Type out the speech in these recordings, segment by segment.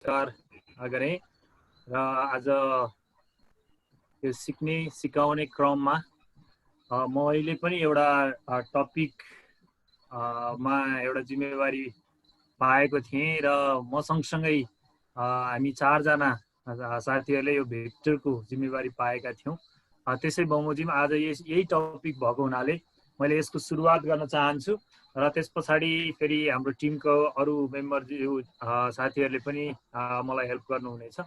स्वीकार गरेँ र आज यो सिकाउने क्रममा मैले पनि एउटा टपिक मा एउटा जिम्मेवारी पाएको थिएँ र म सँगसँगै हामी 4 जना साथीहरूले यो भेक्टरको जिम्मेवारी पाएका थियौँ। त्यसै बमोजिम आज यही टपिक भएको हुनाले मैले यसको सुरुवात गर्न चाहन्छु र त्यस पछाडि फेरि हाम्रो टिमको अरू मेम्बर साथीहरूले पनि मलाई हेल्प गर्नुहुनेछ।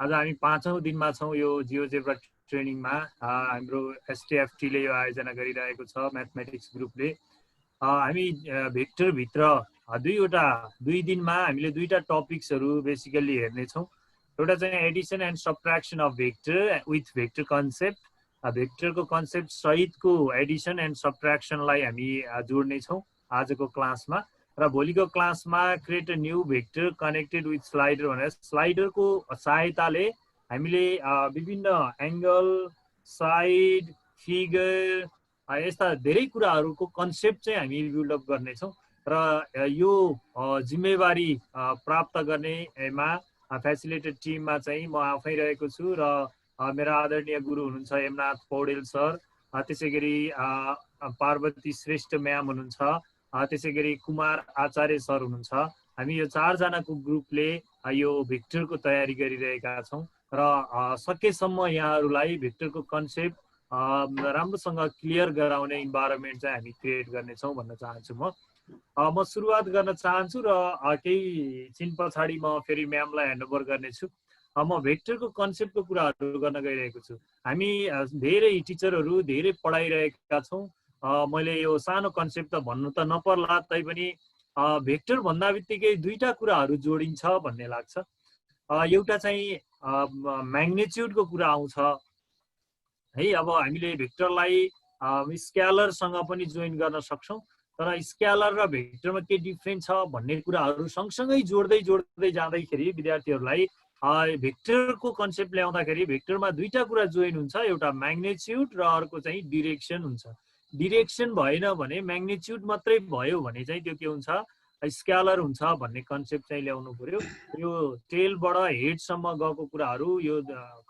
आज हामी 5औं दिनमा छौँ यो जियोजेब्रा ट्रेनिङमा। हाम्रो एसटिएफटीले यो आयोजना गरिरहेको छ, म्याथमेटिक्स ग्रुपले। हामी भेक्टरभित्र दुई दिनमा हामीले दुईटा टपिक्सहरू बेसिकली हेर्नेछौँ। एउटा चाहिँ addition and subtraction of vector with vector concept, भेक्टरको कन्सेप्ट सहितको एडिसन एन्ड सब्ट्र्याक्सनलाई हामी जोड्नेछौँ आजको क्लासमा। र भोलिको क्लासमा create a new vector connected with slider भनेर स्लाइडरको सहायताले हामीले विभिन्न एङ्गल, साइड, फिगर यस्ता धेरै कुराहरूको कन्सेप्ट चाहिँ हामी बिल्डअप गर्नेछौँ। र यो जिम्मेवारी प्राप्त गर्नेमा फेसिलिटेड टिममा चाहिँ म आफै रहेको छु र मेरा आदरणीय गुरु हुनुहुन्छ हेमनाथ पौडेल सर, त्यसै गरी पार्वती श्रेष्ठ म्याम हुनुहुन्छ, त्यसै गरी कुमार आचार्य सर हुनुहुन्छ। हामी यो 4 जनाको ग्रुपले यो भेक्टरको तयारी गरिरहेका छौँ र सकेसम्म यहाँहरूलाई भेक्टरको कन्सेप्ट राम्रोसँग क्लियर गराउने इन्भाइरोमेन्ट चाहिँ हामी क्रिएट गर्नेछौँ भन्न चाहन्छु। म सुरुवात गर्न चाहन्छु र केही छिन पछाडि म फेरि म्यामलाई ह्यान्डओभर गर्नेछु। म भेक्टरको कन्सेप्टको कुराहरू गर्न गइरहेको छु। हामी धेरै टिचरहरू धेरै पढाइरहेका छौँ। मैले यो सानो कन्सेप्ट त भन्नु त नपर्ला, तैपनि भेक्टर भन्दा बित्तिकै दुईटा कुराहरू जोडिन्छ भन्ने लाग्छ। एउटा चाहिँ म्याग्निट्युडको कुरा आउँछ है। अब हामीले भेक्टरलाई स्केलरसँग पनि जोइन गर्न सक्छौँ, तर स्केलर र भेक्टरमा के डिफ्रेन्स छ भन्ने कुराहरू सँगसँगै जोड्दै जाँदाखेरि विद्यार्थीहरूलाई भेक्टरको कन्सेप्ट ल्याउँदाखेरि भेक्टरमा दुईटा कुरा जोइन हुन्छ, एउटा म्याग्निट्युड र अर्को चाहिँ डिरेक्सन हुन्छ। डिरेक्सन भएन भने म्याग्निट्युड मात्रै भयो भने चाहिँ त्यो के हुन्छ, स्केलर हुन्छ भन्ने कन्सेप्ट चाहिँ ल्याउनु पर्यो। यो टेलबाट हेडसम्म गएको कुराहरू यो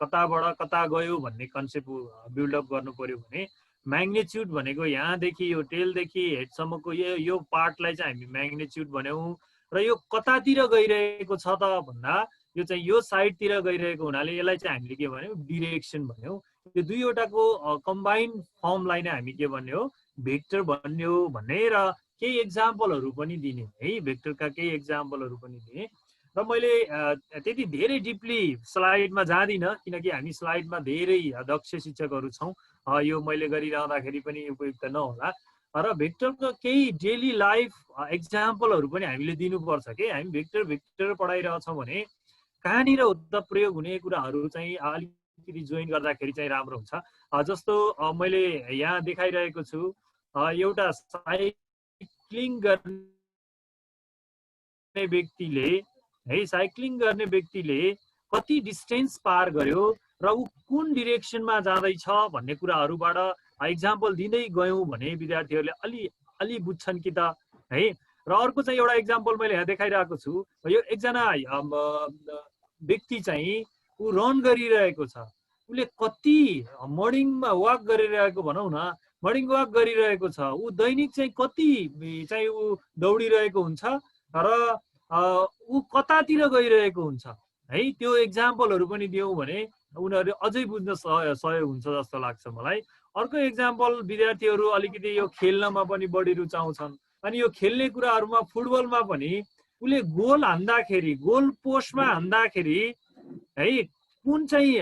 कताबाट कता गयो भन्ने कन्सेप्ट बिल्डअप गर्नु पर्यो भने म्याग्निट्युड भनेको यहाँदेखि यो टेलदेखि हेडसम्मको यो पार्टलाई चाहिँ हामी म्याग्निट्युड भन्यौँ। र यो कतातिर गइरहेको छ त भन्दा यो चाहिँ यो साइडतिर गइरहेको हुनाले यसलाई चाहिँ हामीले के भन्यौँ, डिरेक्सन भन्यौँ। यो दुईवटाको कम्बाइन फर्मलाई नै हामी के भन्ने हो, भेक्टर भन्ने हो भन्ने। र केही एक्जाम्पलहरू पनि दिने है, भेक्टरका केही एक्जाम्पलहरू पनि दिने। र मैले त्यति धेरै डिपली स्लाइडमा जाँदिनँ किनकि हामी स्लाइडमा धेरै दक्ष शिक्षकहरू छौँ, यो मैले गरिरहँदाखेरि पनि उपयुक्त नहोला। र भेक्टरको केही डेली लाइफ एक्जाम्पलहरू पनि हामीले दिनुपर्छ कि हामी भेक्टर पढाइरहेछौँ भने कहाँनिर त प्रयोग हुने कुराहरू चाहिँ अलिकति जोइन गर्दाखेरि चाहिँ राम्रो हुन्छ। जस्तो मैले यहाँ देखाइरहेको छु, एउटा साइक्लिङ गर्ने व्यक्तिले है, साइक्लिङ गर्ने व्यक्तिले कति डिस्टेन्स पार गर्यो र ऊ कुन डिरेक्सनमा जाँदैछ भन्ने कुराहरूबाट एक्जाम्पल दिँदै गयौँ भने विद्यार्थीहरूले अलि बुझ्छन् कि त है। र अर्को चाहिँ एउटा एक्जाम्पल मैले यहाँ देखाइरहेको छु, यो एकजना व्यक्ति चाहिँ ऊ रन गरिरहेको छ, उसले कति मर्निङमा वाक गरिरहेको भनौँ न, मर्निङ वाक गरिरहेको छ, ऊ दैनिक चाहिँ कति चाहिँ ऊ दौडिरहेको हुन्छ र ऊ कतातिर गइरहेको हुन्छ है। त्यो एक्जाम्पलहरू पनि दियौँ भने उनीहरू अझै बुझ्न सहयोग हुन्छ जस्तो लाग्छ मलाई। अर्को एक्जाम्पल, विद्यार्थीहरू अलिकति यो खेल्नमा पनि बढी रुचाउँछन्, अनि यो खेल्ने कुराहरूमा फुटबलमा पनि उसले गोल हान्दाखेरि, गोल पोस्टमा हान्दाखेरि है, कुन चाहिँ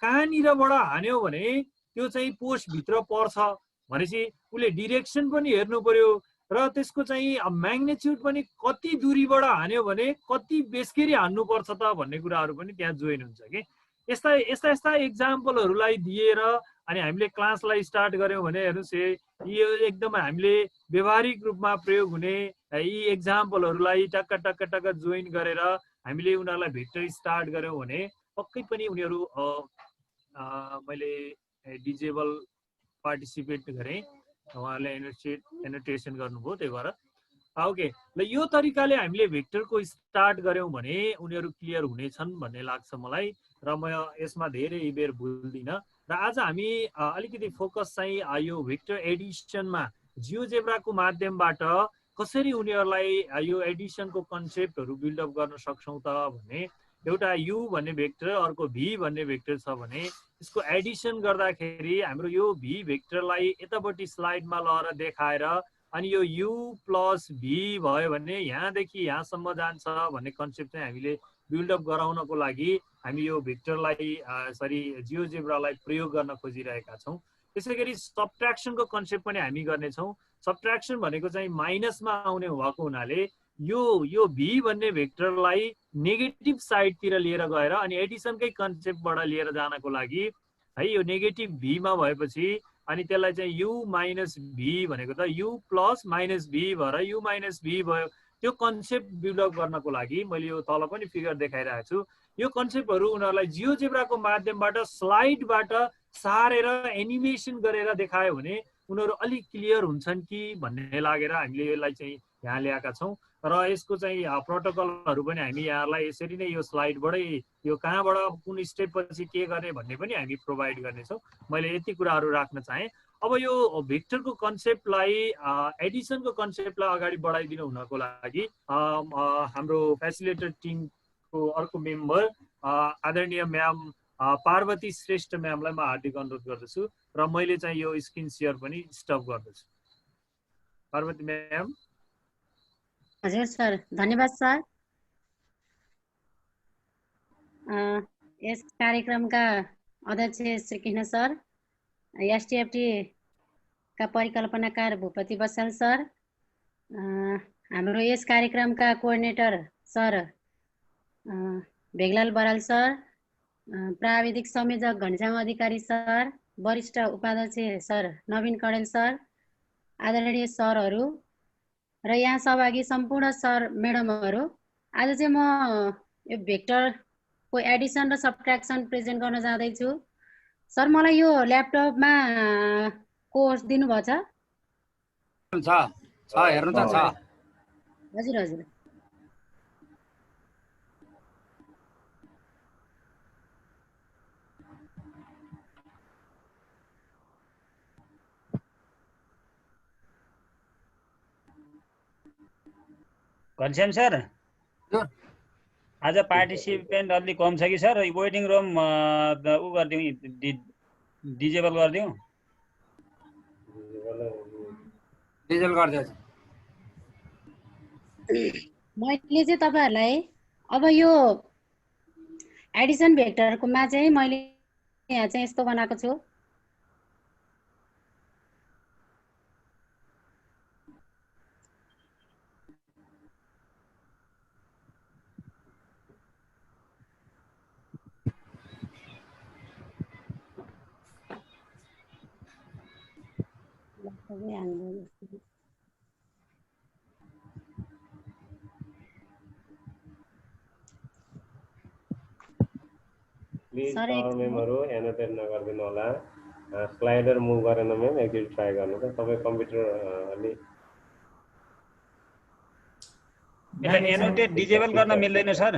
कहाँनिरबाट हान्यो भने त्यो चाहिँ पोस्टभित्र पर्छ भनेपछि उसले डिरेक्सन पनि हेर्नु पर्यो र त्यसको चाहिँ म्याग्निट्युड पनि कति दूरीबाट हान्यो भने कति बेसकेरी हान्नुपर्छ त भन्ने कुराहरू पनि त्यहाँ जोइन हुन्छ कि। यस्ता एक्जाम्पलहरूलाई दिएर अनि हामीले क्लासलाई स्टार्ट गऱ्यौँ भने हेर्नुहोस्, यो एकदम हामीले व्यवहारिक रूपमा प्रयोग हुने यी एक्जाम्पलहरूलाई टक्क टक्क टक्क जोइन गरेर हामीले उनीहरूलाई भेक्टर स्टार्ट गऱ्यौँ भने पक्कै पनि उनीहरू मैले डिजेबल पार्टिसिपेट गरेँ, उहाँहरूले एनोटेसन गर्नुभयो, त्यही भएर ओके ल यो तरिकाले हामीले भेक्टरको स्टार्ट गऱ्यौँ भने उनीहरू क्लियर हुनेछन् भन्ने लाग्छ मलाई र म यसमा धेरै बेर भुल्दिनँ र आज हामी अलिकति फोकस चाहिँ यो भेक्टर एडिसनमा जियोजेब्राको माध्यमबाट कसरी उनीहरूलाई यो एडिसनको कन्सेप्टहरू बिल्डअप गर्न सक्छौँ त भने एउटा यु भन्ने भेक्टर अर्को भी भन्ने भेक्टर छ भने यसको एडिसन गर्दाखेरि हाम्रो यो भी भेक्टरलाई यतापट्टि स्लाइडमा लगेर देखाएर अनि यो यु प्लस भी भयो भने यहाँदेखि यहाँसम्म जान्छ भन्ने कन्सेप्ट चाहिँ हामीले बिल्डअप गराउनको लागि हामी यो भेक्टरलाई जियोजेब्रालाई प्रयोग गर्न खोजिरहेका छौँ। त्यसै गरी सबट्र्याक्सनको कन्सेप्ट पनि हामी गर्नेछौँ। सबट्र्याक्सन भनेको चाहिँ माइनसमा आउने भएको हुनाले यो भी भन्ने भेक्टरलाई नेगेटिभ साइडतिर लिएर गएर अनि एडिसनकै कन्सेप्टबाट लिएर जानको लागि है यो नेगेटिभ भीमा भएपछि अनि त्यसलाई चाहिँ यु माइनस भी भनेको त यु प्लस माइनस भी भएर यु माइनस भी भयो। त्यो कन्सेप्ट बिल्डअप गर्नको लागि मैले यो तल पनि फिगर देखाइरहेको छु। यो कन्सेप्टहरू उनीहरूलाई जियोजेब्राको माध्यमबाट स्लाइडबाट सारेर एनिमेसन गरेर देखायो भने उनीहरू अलिक क्लियर हुन्छन् कि भन्ने लागेर हामीले यसलाई चाहिँ यहाँ ल्याएका छौँ र यसको चाहिँ प्रोटोकलहरू पनि हामी यहाँलाई यसरी नै यो स्लाइडबाटै यो कहाँबाट कुन स्टेप पछि के गर्ने भन्ने पनि हामी प्रोभाइड गर्नेछौँ। मैले यति कुराहरू राख्न चाहेँ। अब यो भेक्टरको कन्सेप्टलाई एडिसनको कन्सेप्टलाई अगाडि बढाइदिनु हुनको लागि हाम्रो फेसिलिटेटर टिमको अर्को मेम्बर आदरणीय म्याम पार्वती श्रेष्ठ म्यामलाई म हार्दिक अनुरोध गर्दछु र मैले चाहिँ यो स्क्रिन सेयर पनि स्टप गर्दछु। पार्वती म्याम। हजुर सर, धन्यवाद सर। यस कार्यक्रमका अध्यक्ष श्री कृष्ण सर, एसटिएफटी का परिकल्पनाकार भूपति बस्याल सर, हाम्रो यस कार्यक्रमका कोअर्डिनेटर सर भेगलाल बराल सर, प्राविधिक संयोजक घनश्याम अधिकारी सर, वरिष्ठ उपाध्यक्ष सर नवीन कडेल सर, आदरणीय सरहरू र यहाँ सहभागी सम्पूर्ण सर म्याडमहरू, आज चाहिँ म यो भेक्टरको एडिसन र सबट्र्याक्सन प्रेजेन्ट गर्न जाँदैछु। सर मलाई यो ल्यापटपमा कोर्स दिनुभएको छ? हेर्नु त छ। हजुर हजुर। घनश्याम सर, आज पार्टिसिपेन्ट अलि कम छ कि सर? वेटिङ रुम उ गरिदिउँ, डिजेबल गरिदिउँ। डिजेबल गरिदिएछ। मैले चाहिँ तपाईहरुलाई अब यो एडिसन भेक्टरकोमा चाहिँ मैले यहाँ चाहिँ यस्तो बनाएको छु। प्लिज पावर मेमहरू एनोटेट नगर्दिनु होला। स्लाइडर मुभ गरेन म्याम, एकचोटि ट्राई गर्नु त। तपाईँ कम्प्युटर अलि एनोटेट डिजेबल गर्न मिल्दैन सर?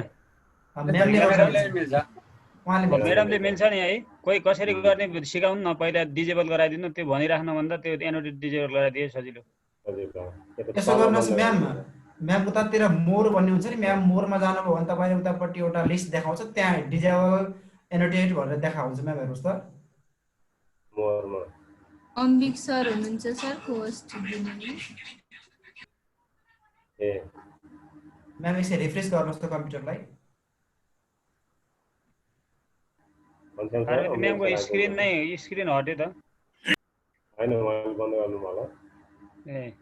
म्याडमले मिल्छ नि है? कोही कसरी गर्ने सिकाउनु न, पहिला डिजेबल गराइदिनु। त्यो भनिराख्नु भन्दा त्यो एनोटेट डिजेबल गराइदिए सजिलो। यसो गर्नुहोस् म्याम, म्याम उतातिर मोर भन्ने हुन्छ नि, म्याम मोरमा जानुभयो भने तपाईँले उतापट्टि एउटा लिस्ट देखाउँछ, त्यहाँ डिजेबल एनोटेट भनेर देखाउँछ म्याम। हेर्नुहोस् त मोरमा अम्बिक सर हुनुहुन्छ सर, होस्ट ए म्याम यसै रिफ्रेस गर्नुहोस् त कम्प्युटरलाई। म्यामको स्क्रिन हट्यो त। हैन, उहाँले बन्द गर्नु होला। ए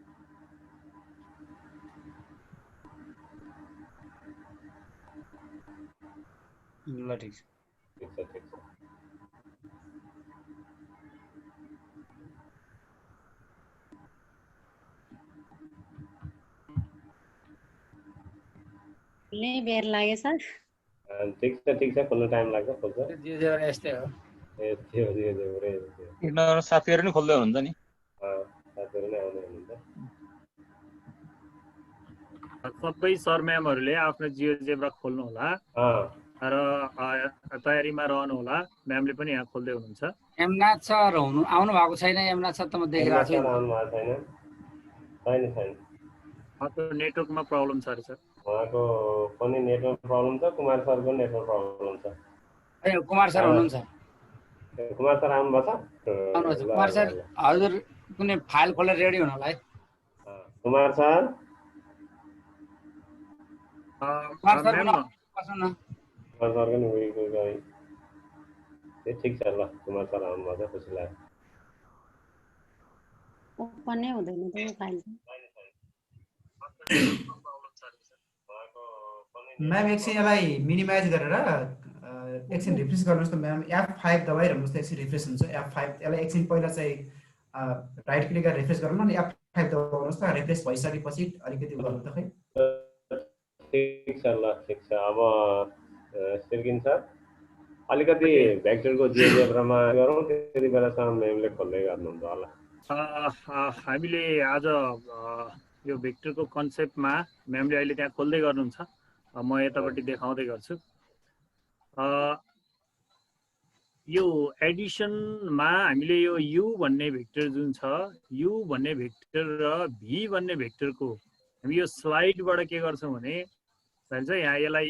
ल ठीक छ। बेर लाग्यो सर। ठीक छ, खोल्न टाइम लाग्छ। खोल्छ यस्तै हो। साथीहरू नि खोल्दै हुनुहुन्छ नि। साथीहरू नै आउने हुनुहुन्छ। सबै सर म्यामहरूले आफ्नो जियोजेब्रा खोल्नु होला र तयारीमा रहनु होला। म्यामले पनि यहाँ खोल्दै हुनुहुन्छ। एमनाथ सर आउनु भएको छैन। एमनाथ सर त म देखिरहेको छु। नेटवर्कमा प्रब्लम छ अरे सर। उहाँको पनि नेटवर्क प्रब्लम छ, कुमार सरको नेटवर्क प्रब्लम छ। कुमार सर हुनुहुन्छ? कुमार सर आउनुभएको छ? आउनुहोस् कुमार सर, हजुर कुनै फाइल खोलेर रेडी हुनु होला है। कुमार सर कुमार सर बस्नु न। कुमार सरको नि उयो गयो। ए ठिक छ ल, कुमार सर आउनुभएको छ, खुसी लाग्यो। ओपन नै हुँदैन त यो फाइल। म्याम एकछिन यसलाई मिनिमाइज गरेर एकछिन रिफ्रेस गर्नुहोस् त म्याम। F5 दबाइरहनुहोस् त, एकछिन रिफ्रेस हुन्छ। F5 यसलाई एकछिन पहिला चाहिँ राइट क्लिक गरेर रिफ्रेस गर्नु नि, F5 दबाउनुहोस् त। रिफ्रेस भइसकेपछि अलिकति गर्नु त खै। ठिक छ ल, ठिक छ। अब सिर्किन सर अलिकति भेक्टरको जियोजेब्रामा गरौँ, त्यति बेलासम्म म्यामले खोल्दै गर्नुहुन्छ होला। हामीले आज यो भेक्टरको कन्सेप्टमा म्यामले अहिले त्यहाँ खोल्दै गर्नुहुन्छ, म यतापट्टि देखाउँदै गर्छु। यो एडिसनमा हामीले यो यु भन्ने भेक्टर जुन छ, यु भन्ने भेक्टर र भी भन्ने भेक्टरको हामी यो स्लाइडबाट के गर्छौँ भने भन्छ यहाँ यसलाई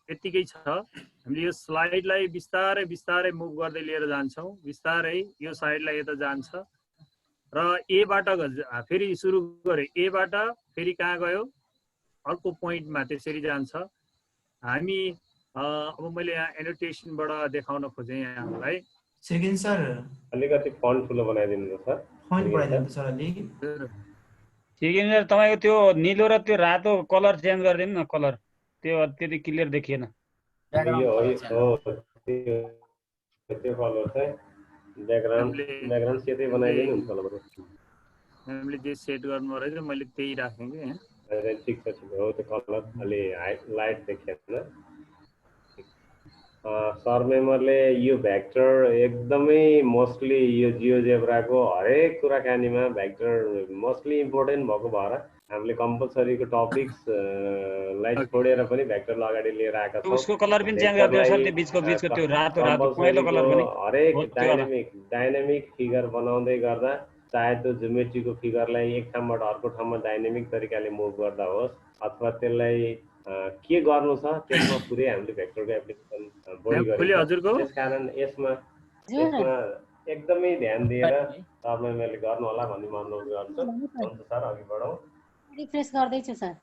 यतिकै छ। हामीले यो स्लाइडलाई बिस्तारै बिस्तारै मुभ गर्दै लिएर जान्छौँ। बिस्तारै यो साइडलाई यता जान्छ र एबाट फेरि सुरु गरे, एबाट फेरि कहाँ गयो, अर्को पोइन्टमा त्यसरी जान्छ। हामी अब मैले यहाँ एनोटेसनबाट देखाउन खोजेँ यहाँलाई। सिर्किन सर अलिकति फन्ट ठुलो बनाइदिनु न सर। फन्ट बढाइदिनु सर अलि। सिर्किन सर तपाईँको त्यो निलो र त्यो रातो कलर चेन्ज गरिदिनु न, कलर त्यो त्यति क्लियर देखिएन। त्यो कलर चाहिँ ब्याकग्राउन्ड सेतै बनाइदिनु हुन्छ होला। हामीले जे सेट गर्नु रहेछ मैले त्यही राखेँ कि यहाँ। ठिक छ, ठिक हो। त्यो कलर अलि लाइट देखिएन। सर मेमरले यो भेक्टर एकदमै मोस्टली यो जियोजेब्राको हरेक कुराकानीमा भेक्टर मोस्टली इम्पोर्टेन्ट भएको भएर हामीले कम्पलसरीको टपिक्सलाई छोडेर पनि भेक्टरलाई अगाडि लिएर आएका छौँ। उसको कलर पनि चेन्ज गरिदिनु सर, त्यो बिचको त्यो रातो रातो पहिलो कलर पनि। हरेक डाइनामिक फिगर बनाउँदै गर्दा चाहे त्यो ज्योमेट्रीको फिगरलाई एक ठाउँबाट अर्को ठाउँमा डाइनामिक तरिकाले मुभ गर्दा होस् अथवा त्यसलाई के गर्नु छ त्यसमा पुरै हामीले भेक्टरको एप्लिकेसन बढी गरेको। त्यसकारण यसमा एकदमै ध्यान दिएर तपाईँले गर्नु होला भन्ने म अनुरोध गर्छु। हुन्छ सर, अघि बढौँ। रिफ्रेस गर्दै छु सर।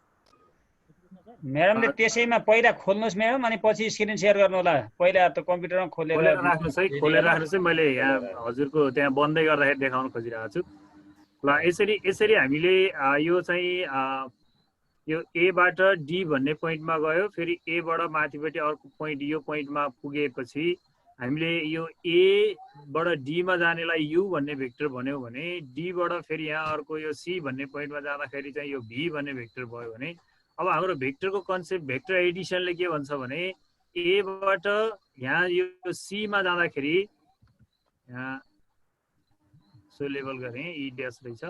म्याडमले त्यसैमा पहिला खोल्नुहोस् म्याडम, अनि पछि स्क्रिन सेयर गर्नु होला। पहिला त कम्प्युटरमा खोलेर राख्नुहोस् है, खोलेर राख्नुहोस् है। मैले यहाँ हजुरको त्यहाँ बन्दै गर्दाखेरि देखाउन खोजिरहेको छु। ल यसरी हामीले यो चाहिँ यो एबाट डी भन्ने पोइन्टमा गयो, फेरि एबाट माथिपट्टि अर्को पोइन्ट यो पोइन्टमा पुगेपछि हामीले यो एबाट डीमा जानेलाई यु भन्ने भेक्टर भन्यौँ भने डीबाट फेरि यहाँ अर्को यो सी भन्ने पोइन्टमा जाँदाखेरि चाहिँ यो भी भन्ने भेक्टर भयो भने अब हाम्रो भेक्टरको कन्सेप्ट भेक्टर एडिसनले के भन्छ भने एबाट यहाँ यो सीमा जाँदाखेरि यहाँ सो लेबल गरेँ ई ड्यास रहेछ।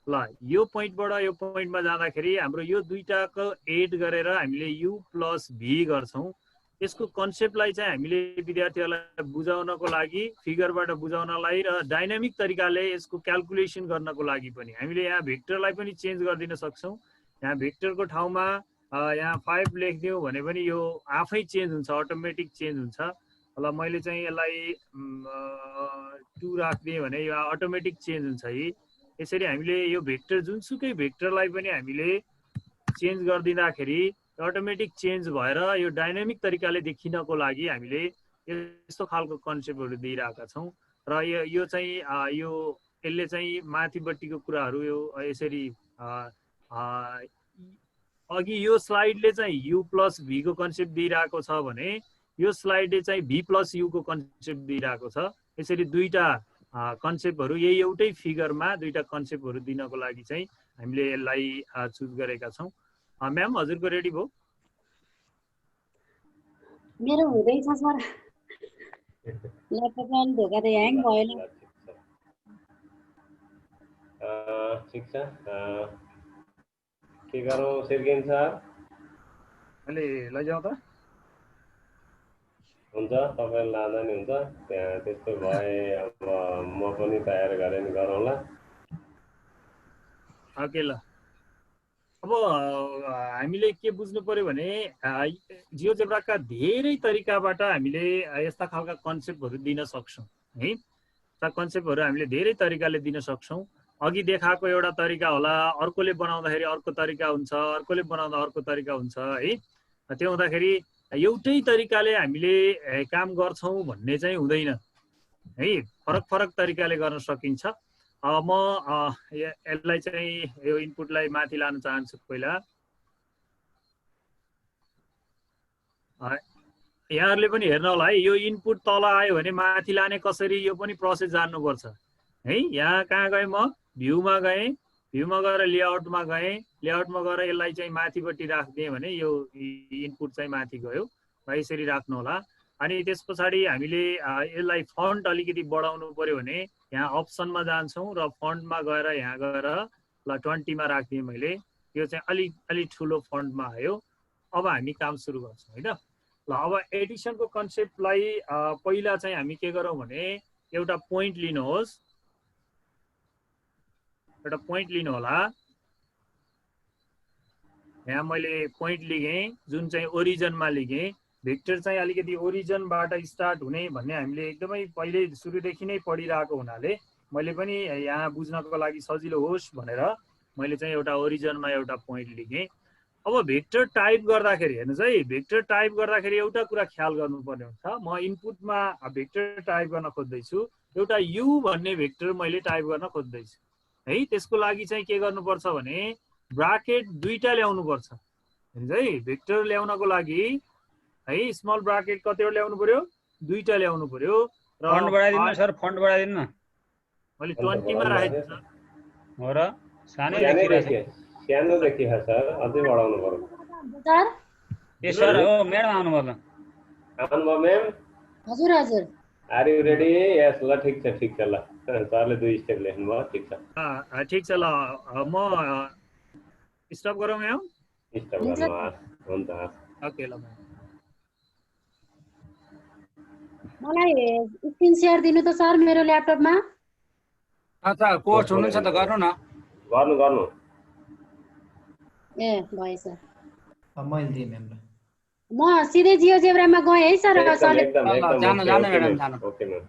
ल यो पोइन्टबाट यो पोइन्टमा जाँदाखेरि हाम्रो यो दुईटाको एड गरेर हामीले यु प्लस भी गर्छौँ। यसको कन्सेप्टलाई चाहिँ हामीले विद्यार्थीहरूलाई बुझाउनको लागि फिगरबाट बुझाउनलाई र डाइनामिक तरिकाले यसको क्यालकुलेसन गर्नको लागि पनि हामीले यहाँ भेक्टरलाई पनि चेन्ज गरिदिन सक्छौँ। यहाँ भेक्टरको ठाउँमा यहाँ 5 लेखिदिउँ भने पनि यो आफै चेन्ज हुन्छ, अटोमेटिक चेन्ज हुन्छ। ल मैले चाहिँ यसलाई 2 राखिदिएँ भने यो अटोमेटिक चेन्ज हुन्छ है। यसरी हामीले यो भेक्टर जुनसुकै भेक्टरलाई पनि हामीले चेन्ज गरिदिँदाखेरि अटोमेटिक चेन्ज भएर यो डाइनामिक तरिकाले देखिनको लागि हामीले यस्तो खालको कन्सेप्टहरू दिइरहेका छौँ। र यो चाहिँ यो यसले चाहिँ माथिपट्टिको कुराहरू यो यसरी अघि यो स्लाइडले चाहिँ यु प्लस भीको कन्सेप्ट दिइरहेको छ भने यो स्लाइडले चाहिँ भी प्लस युको कन्सेप्ट दिइरहेको छ। यसरी दुईटा कन्सेप्टहरू यही एउटै फिगरमा दुईटा कन्सेप्टहरू दिनको लागि चाहिँ हामीले यसलाई चुज गरेका छौँ। म्याम हजुरको रेडी भयो? मेरो हुँदैछ सर। ल्यापटप अलि धोका त ह्याङ भयो। ठिक छ। के गरौँ सिर्किन सर? अहिले लैजाउँ त। हुन्छ, तपाईँले लाँदा नि हुन्छ। त्यहाँ त्यस्तो भए अब म पनि तयार गरेर नि गरौँला। ओके ल। अब हामीले के बुझ्नु पर्यो भने जियोजेब्राका धेरै तरिकाबाट हामीले यस्ता खालका कन्सेप्टहरू दिन सक्छौँ है। कन्सेप्टहरू हामीले धेरै तरिकाले दिन सक्छौँ। अघि देखाएको एउटा तरिका होला, अर्कोले बनाउँदाखेरि अर्को तरिका हुन्छ, अर्कोले बनाउँदा अर्को तरिका हुन्छ है। त्यो हुँदाखेरि एउटै तरिकाले हामीले काम गर्छौँ भन्ने चाहिँ हुँदैन है। फरक फरक तरिकाले गर्न सकिन्छ। म यसलाई चाहिँ यो इनपुटलाई माथि लान चाहन्छु। पहिला यहाँहरूले पनि हेर्नु होला है, यो इनपुट तल आयो भने माथि लाने कसरी, यो पनि प्रोसेस जान्नुपर्छ है। यहाँ कहाँ गएँ म? भ्यूमा गएँ, भ्यूमा गएर लेआउटमा गएँ, लेआउटमा गएर यसलाई चाहिँ माथिपट्टि राखिदिएँ भने यो इनपुट चाहिँ माथि गयो। यसरी राख्नु होला। अनि त्यस पछाडि हामीले यसलाई फन्ट अलिकति बढाउनु पर्यो भने यहाँ अप्सनमा जान्छौँ र फन्टमा गएर यहाँ गएर ल 20 मा राखिदिएँ मैले। यो चाहिँ अलि ठुलो फन्टमा आयो। अब हामी काम सुरु गर्छौँ होइन। ल अब एडिसनको कन्सेप्टलाई पहिला चाहिँ हामी के गरौँ भने एउटा पोइन्ट लिनुहोस्, एउटा पोइन्ट लिनु होला। यहाँ मैले पोइन्ट लिएँ जुन चाहिँ ओरिजिनमा लिएँ। भेक्टर चाहिँ अलिकति ओरिजिनबाट स्टार्ट हुने भन्ने हामीले एकदमै पहिले सुरुदेखि नै पढिरहेको हुनाले मैले पनि यहाँ बुझ्नको लागि सजिलो होस् भनेर मैले चाहिँ एउटा ओरिजिनमा एउटा पोइन्ट लिएँ। अब भेक्टर टाइप गर्दाखेरि हेर्नुहोस् है, भेक्टर टाइप गर्दाखेरि एउटा कुरा ख्याल गर्नुपर्ने हुन्छ। म इनपुटमा भेक्टर टाइप गर्न खोज्दैछु, एउटा यु भन्ने भेक्टर मैले टाइप गर्न खोज्दैछु है। त्यसको लागि चाहिँ के गर्नुपर्छ भने ब्राकेट दुईटा ल्याउनु पर्छ है। भेक्टर ल्याउनको लागि है स्मल ब्राकेट कतिवटा ल्याउनु पर्यो? दुईटा ल्याउनु पर्यो। र फन्ट बढाइदिनु सर, फन्ट बढाइदिनु। मैले 20 मा राखेको छु हो र सानै देखिरहेछ। सानो देखिरहेछ सर, अझै बढाउनु पर्यो। सर ए सर हो म्याडम आउनु पर्यो। आउनुभयो म्याम? हजुर हजुर। Are you ready? यस, ल ठिक छ ल। सरले 2 स्टेप लेख्नुभयो, ठिक छ। ठिक छ ल। म स्टप गरौँ यहाँ? स्टप गर्नु हुन्छ। ओके ल। मलाई स्क्रिन शेयर दिनु त सर मेरो ल्यापटपमा। अच्छा कोर्स हुनुहुन्छ त गर्नु न। गर्नु ए भएछ। मैले दिएँ म्याम। म सिधै जियोजेब्रामा गएँ है सर। सरले जानु म्याडम जानु। Okay ma'am.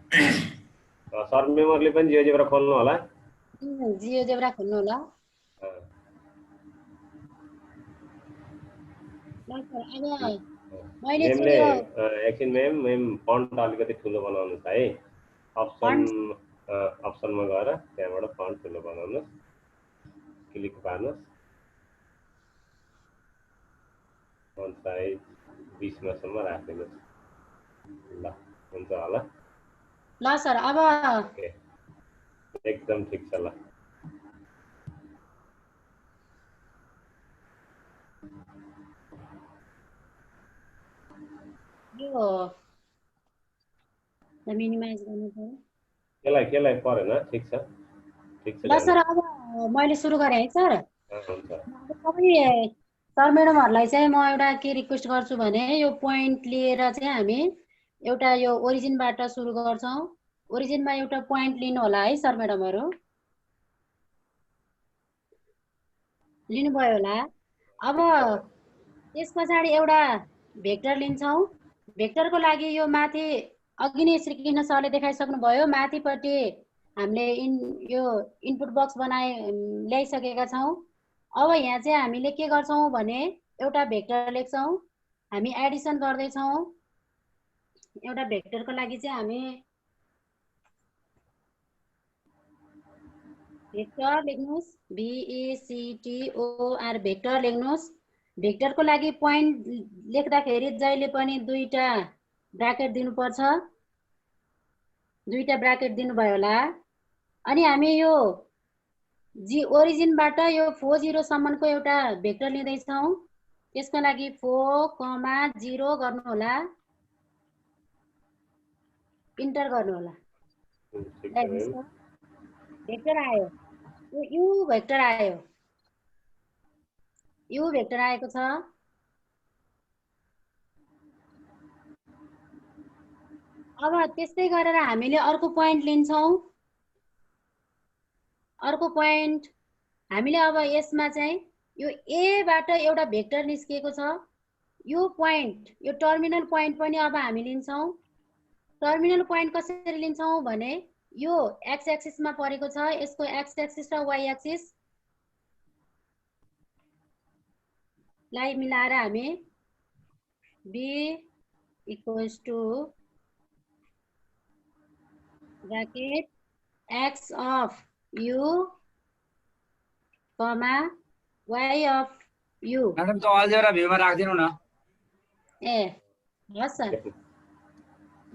सर मेमोरीले पनि जियोजेब्रा खोल्नु होला। जियोजेब्रा खोल्नु होला। मैले म्यामले एकछिन म्याम फन्ट अलिकति ठुलो बनाउनुहोस् है। अप्सनमा गएर त्यहाँबाट फन्ट ठुलो बनाउनुहोस्, क्लिक पार्नुहोस्। फन्ट साइज 20 मा सम्म राखिदिनुहोस्। ल हुन्छ होला। ल सर अब एकदम ठिक छ ल। यो मिनिमाइज गर्नु पर्यो। केलाई परेन, ठिक छ। ल सर अब मैले सुरु गरेँ है सर। हुन्छ। तपाईँ सर म्याडमहरूलाई चाहिँ म एउटा के रिक्वेस्ट गर्छु भने यो पोइन्ट लिएर चाहिँ हामी एउटा यो ओरिजिनबाट सुरु गर्छौँ। ओरिजिनमा एउटा पोइन्ट लिनु होला है सर म्याडमहरू, लिनुभयो होला। अब त्यस पछाडि एउटा भेक्टर लिन्छौँ। भेक्टरको लागि यो माथि अघि नै श्रीकृष्ण सरले देखाइसक्नु भयो। माथिपट्टि हामीले यो इनपुट बक्स ल्याइसकेका छौँ। अब यहाँ चाहिँ हामीले के गर्छौँ भने एउटा भेक्टर लेख्छौँ। हामी एडिसन गर्दैछौँ। एउटा भेक्टरको लागि चाहिँ हामी भेक्टर लेख्नुहोस्, VECTOR भेक्टर लेख्नुहोस्। भेक्टरको लागि पोइन्ट लेख्दाखेरि जहिले पनि दुईटा ब्राकेट दिनुपर्छ। दुईटा ब्राकेट दिनुभयो होला। अनि हामी यो ओरिजिनबाट यो 40 सम्मको एउटा भेक्टर लिँदैछौँ। त्यसको लागि 4,0 गर्नु होला, इन्टर गर्नु होला। भेक्टर आयो, यो भेक्टर आयो। यु भेक्टर आएको छ। अब त्यस्तै गरेर हामीले अर्को पोइन्ट लिन्छौँ। अर्को पोइन्ट हामीले अब यसमा चाहिँ यो ए बाट एउटा भेक्टर निस्किएको छ। यो पोइन्ट, यो टर्मिनल पोइन्ट पनि अब हामी लिन्छौँ। टर्मिनल पोइन्ट कसरी लिन्छौँ भने यो एक्स एक्सिसमा परेको छ, यसको एक्स एक्सिस र वाइ एक्सिस लाई मिलाएर हामी b equals to bracket x of u comma y of u। Madam त्यो अलजेब्रा भ्यूमा राखिदिनु न। ए हस् सर।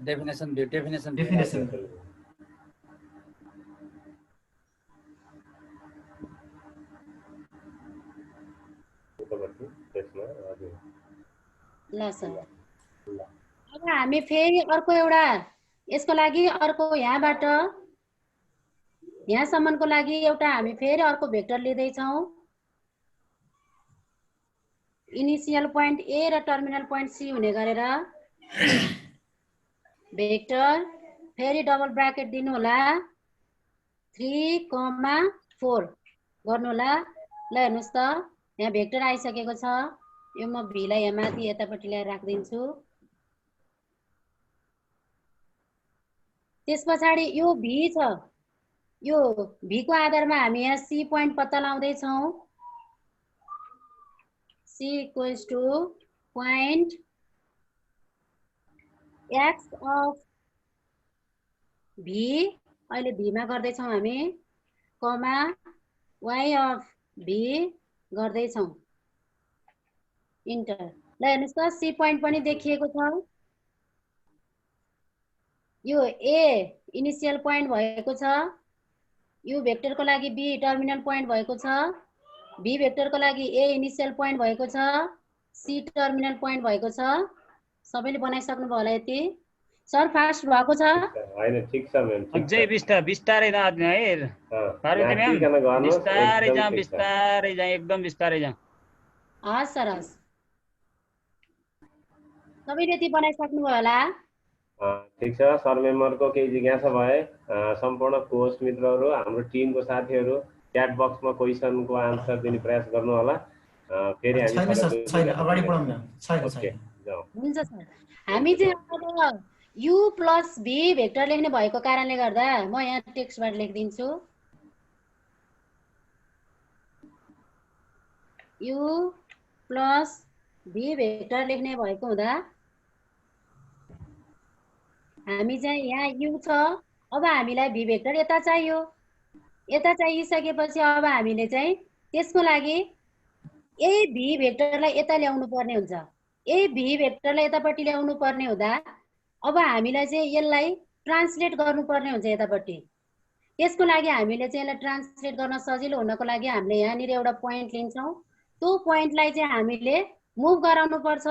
डेफिनेसन भ्यू ल सर। अब हामी फेरि अर्को एउटा यसको लागि अर्को यहाँबाट यहाँसम्मको लागि एउटा हामी फेरि अर्को भेक्टर लिँदैछौँ। इनिसियल पोइन्ट ए र टर्मिनल पोइन्ट सी हुने गरेर भेक्टर फेरि डबल ब्राकेट दिनु होला 3,4 गर्नु होला। ल हेर्नुस् त यहाँ भेक्टर आइसकेको छ। यो म भी लाई यहाँ माथि यतापट्टि ल्याएर राखिदिन्छु। त्यसपछाडि यो भी छ, यो भी को आधारमा हामी यहाँ सी पोइन्ट पत्ता लगाउँदैछौँ। C equals to point X of V, अहिले भीमा गर्दैछौँ हामी, कमा वाइ अफ भी गर्दैछौँ, इन्टर। ल हेर्नुहोस् त सी पोइन्ट पनि देखिएको छ। यो ए इनिसियल पोइन्ट भएको छ, यु भेक्टरको लागि बी टर्मिनल पोइन्ट भएको छ, बी भेक्टरको लागि ए इनिसियल पोइन्ट भएको छ, सी टर्मिनल पोइन्ट भएको छ। सबैले बनाइसक्नु भयो होला यति? सर फास्ट भएको छ? हैन ठीक छ म्याम, अझै बिस्तारै जानु है पार्वती म्याम, बिस्तारै जा एकदम बिस्तारै जा। हस् सर हस्। सबैले यति बनाइसक्नु भयो होला? ठीक छ सर। मेम्बरको केही जिज्ञासा भए सम्पूर्ण कोस्ट मित्रहरू, हाम्रो टिमको साथीहरू च्याट बक्समा क्वेसनको आन्सर दिने प्रयास गर्नु होला। फेरि हामी छैन अगाडि बढौँ न। छैन हुन्छ सर। हामी चाहिँ अब u प्लस v भेक्टर लेख्ने भएको कारणले गर्दा म यहाँ टेक्स्टबाट लेखिदिन्छु। u प्लस v भेक्टर लेख्ने भएको हुँदा हामी चाहिँ यहाँ u छ। अब हामीलाई v भेक्टर यता चाहियो। यता चाहिसकेपछि अब हामीले चाहिँ त्यसको लागि a v भेक्टरलाई यता ल्याउनु पर्ने हुन्छ। a v भेक्टरलाई यतापट्टि ल्याउनु पर्ने हुँदा अब हामीलाई चाहिँ यसलाई ट्रान्सलेट गर्नुपर्ने हुन्छ यतापट्टि। त्यसको लागि हामीले चाहिँ यसलाई ट्रान्सलेट गर्न सजिलो हुनको लागि हामीले यहाँनिर एउटा पोइन्ट लिन्छौँ। त्यो पोइन्टलाई चाहिँ हामीले मुभ गराउनु पर्छ।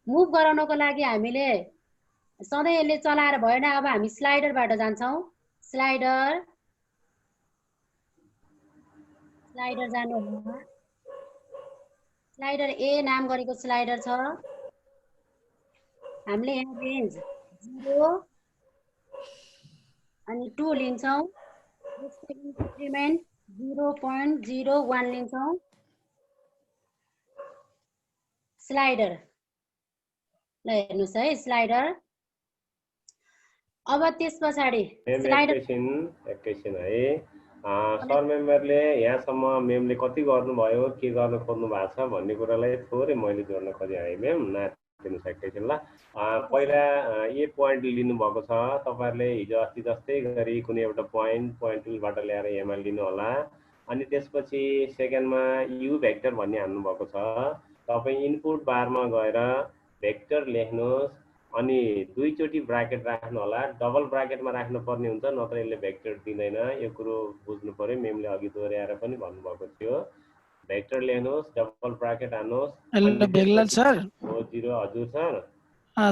मुभ गराउनको लागि हामीले सधैँ यसले चलाएर भएन। अब हामी स्लाइडरबाट जान्छौँ। स्लाइडर जानु होला। स्लाइडर ए नाम गरेको स्लाइडर छ। हामीले यहाँ रेन्ज 0 अनि 2 लिन्छौँ। इंक्रिमेंट 0.01 लिन्छौँ। स्लाइडर ल हेर्नुस् है स्लाइडर। अब त्यस पछाडी स्लाइडर एकैछिन है सर मेम्बरले यहाँसम्म मेमले कति गर्नुभयो के गर्न खोज्नु भएको छ भन्ने कुरालाई थोरै मैले जोड्न खोजेँ है मेम। नाच्दिनुहोस् एकैछिन ल। पहिला ए पोइन्ट लिनुभएको छ तपाईहरुले हिजो अस्ति जस्तै गरी कुनै एउटा पोइन्ट टुलबाट ल्याएर यहाँमा लिनु होला। अनि त्यसपछि सेकेन्डमा यु भेक्टर भन्ने हाल्नु भएको छ। तपाईं इनपुट बारमा गएर भेक्टर लेख्नुहोस् अनि दुईचोटी ब्राकेट राख्नु होला। डबल ब्राकेटमा राख्नु पर्ने हुन्छ नत्र यसले भेक्टर दिँदैन। यो कुरो बुझ्नु पर्यो। मेमले अघि दोहोर्याएर पनि भन्नुभएको थियो। भेक्टर लेख्नुहोस् डबल ब्राकेट हाल्नुहोस्। हेलो बेगलाल सर हो 0 हजुर सर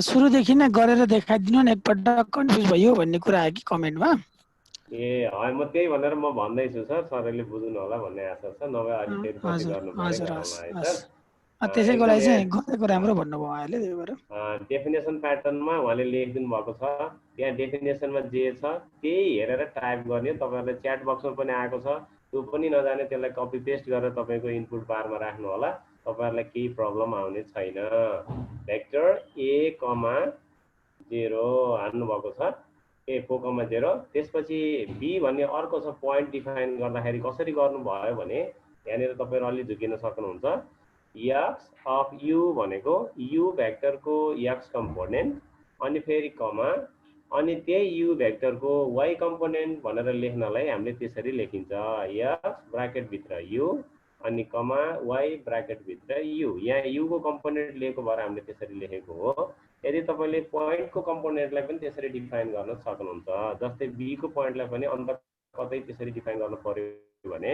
सुरुदेखि नै गरेर देखाइदिनु न एकपल्ट कन्फ्युज भयो भन्ने कुरा आयो कि कमेन्टमा। ए म त्यही भनेर म भन्दै छु सर। सरले बुझ्नु होला भन्ने आशा छ। नभए अलि फेरि पछि गर्नु पर्यो है सर। त्यसैको लागि चाहिँ गरेको राम्रो भन्नुभयो उहाँले, त्यही भएर डेफिनेसन प्याटर्नमा उहाँले लेखिदिनु भएको छ। त्यहाँ डेफिनेसनमा जे छ त्यही हेरेर टाइप गर्ने। तपाईँहरूलाई च्याट बक्समा पनि आएको छ, त्यो पनि नजाने त्यसलाई कपी पेस्ट गरेर तपाईँको इनपुट बारमा राख्नु होला, तपाईँहरूलाई केही प्रब्लम आउने छैन। भेक्टर a, 0 हाल्नुभएको छ, a 4, 0। त्यसपछि b भन्ने अर्को छ पोइन्ट डिफाइन गर्दाखेरि कसरी गर्नुभयो भने यहाँनिर तपाईँहरू अलि झुकिन सक्नुहुन्छ। x अफ u भनेको u भेक्टरको x कम्पोनेन्ट, अनि फेरि कमा, अनि त्यही u भेक्टरको y कम्पोनेन्ट भनेर लेख्नलाई हामीले त्यसरी लेखिन्छ, x ब्राकेटभित्र u अनि कमा y ब्राकेटभित्र u। यहाँ u को कम्पोनेन्ट लिएको भएर हामीले त्यसरी लेखेको हो। यदि तपाईँले पोइन्टको कम्पोनेन्टलाई पनि त्यसरी डिफाइन गर्न सक्नुहुन्छ, जस्तै b को पोइन्टलाई पनि अन्त कतै त्यसरी डिफाइन गर्नु पर्यो भने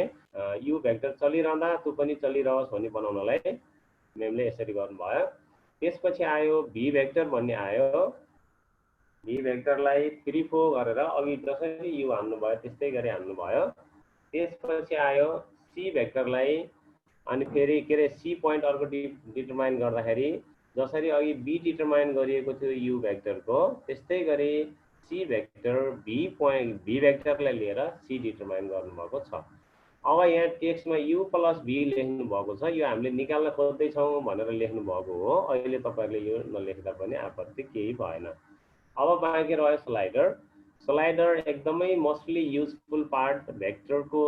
u भेक्टर चलिरहँदा त्यो पनि चलिरहोस् भन्ने बनाउनलाई मेमले यसरी गर्नुभयो। त्यसपछि आयो v भेक्टर भन्ने आयो। v भेक्टरलाई 3, 4 गरेर अघि जसरी u हाल्नुभयो त्यस्तै गरी हाल्नुभयो। त्यसपछि आयो c भेक्टरलाई, अनि फेरि के अरे c पोइन्ट अर्को डिटरमाइन गर्दाखेरि जसरी अघि b डिटरमाइन गरिएको थियो u भेक्टरको त्यस्तै गरी c भेक्टर v भेक्टरलाई लिएर c डिटरमाइन गर्नुभएको छ। अब यहाँ टेक्स्टमा u प्लस v लेख्नु भएको छ, यो हामीले निकाल्न खोज्दैछौँ भनेर लेख्नु भएको हो। अहिले तपाईँहरूले यो नलेख्दा पनि आपत्ति केही भएन। अब बाँकी रह्यो स्लाइडर। स्लाइडर एकदमै मोस्टली युजफुल पार्ट भेक्टरको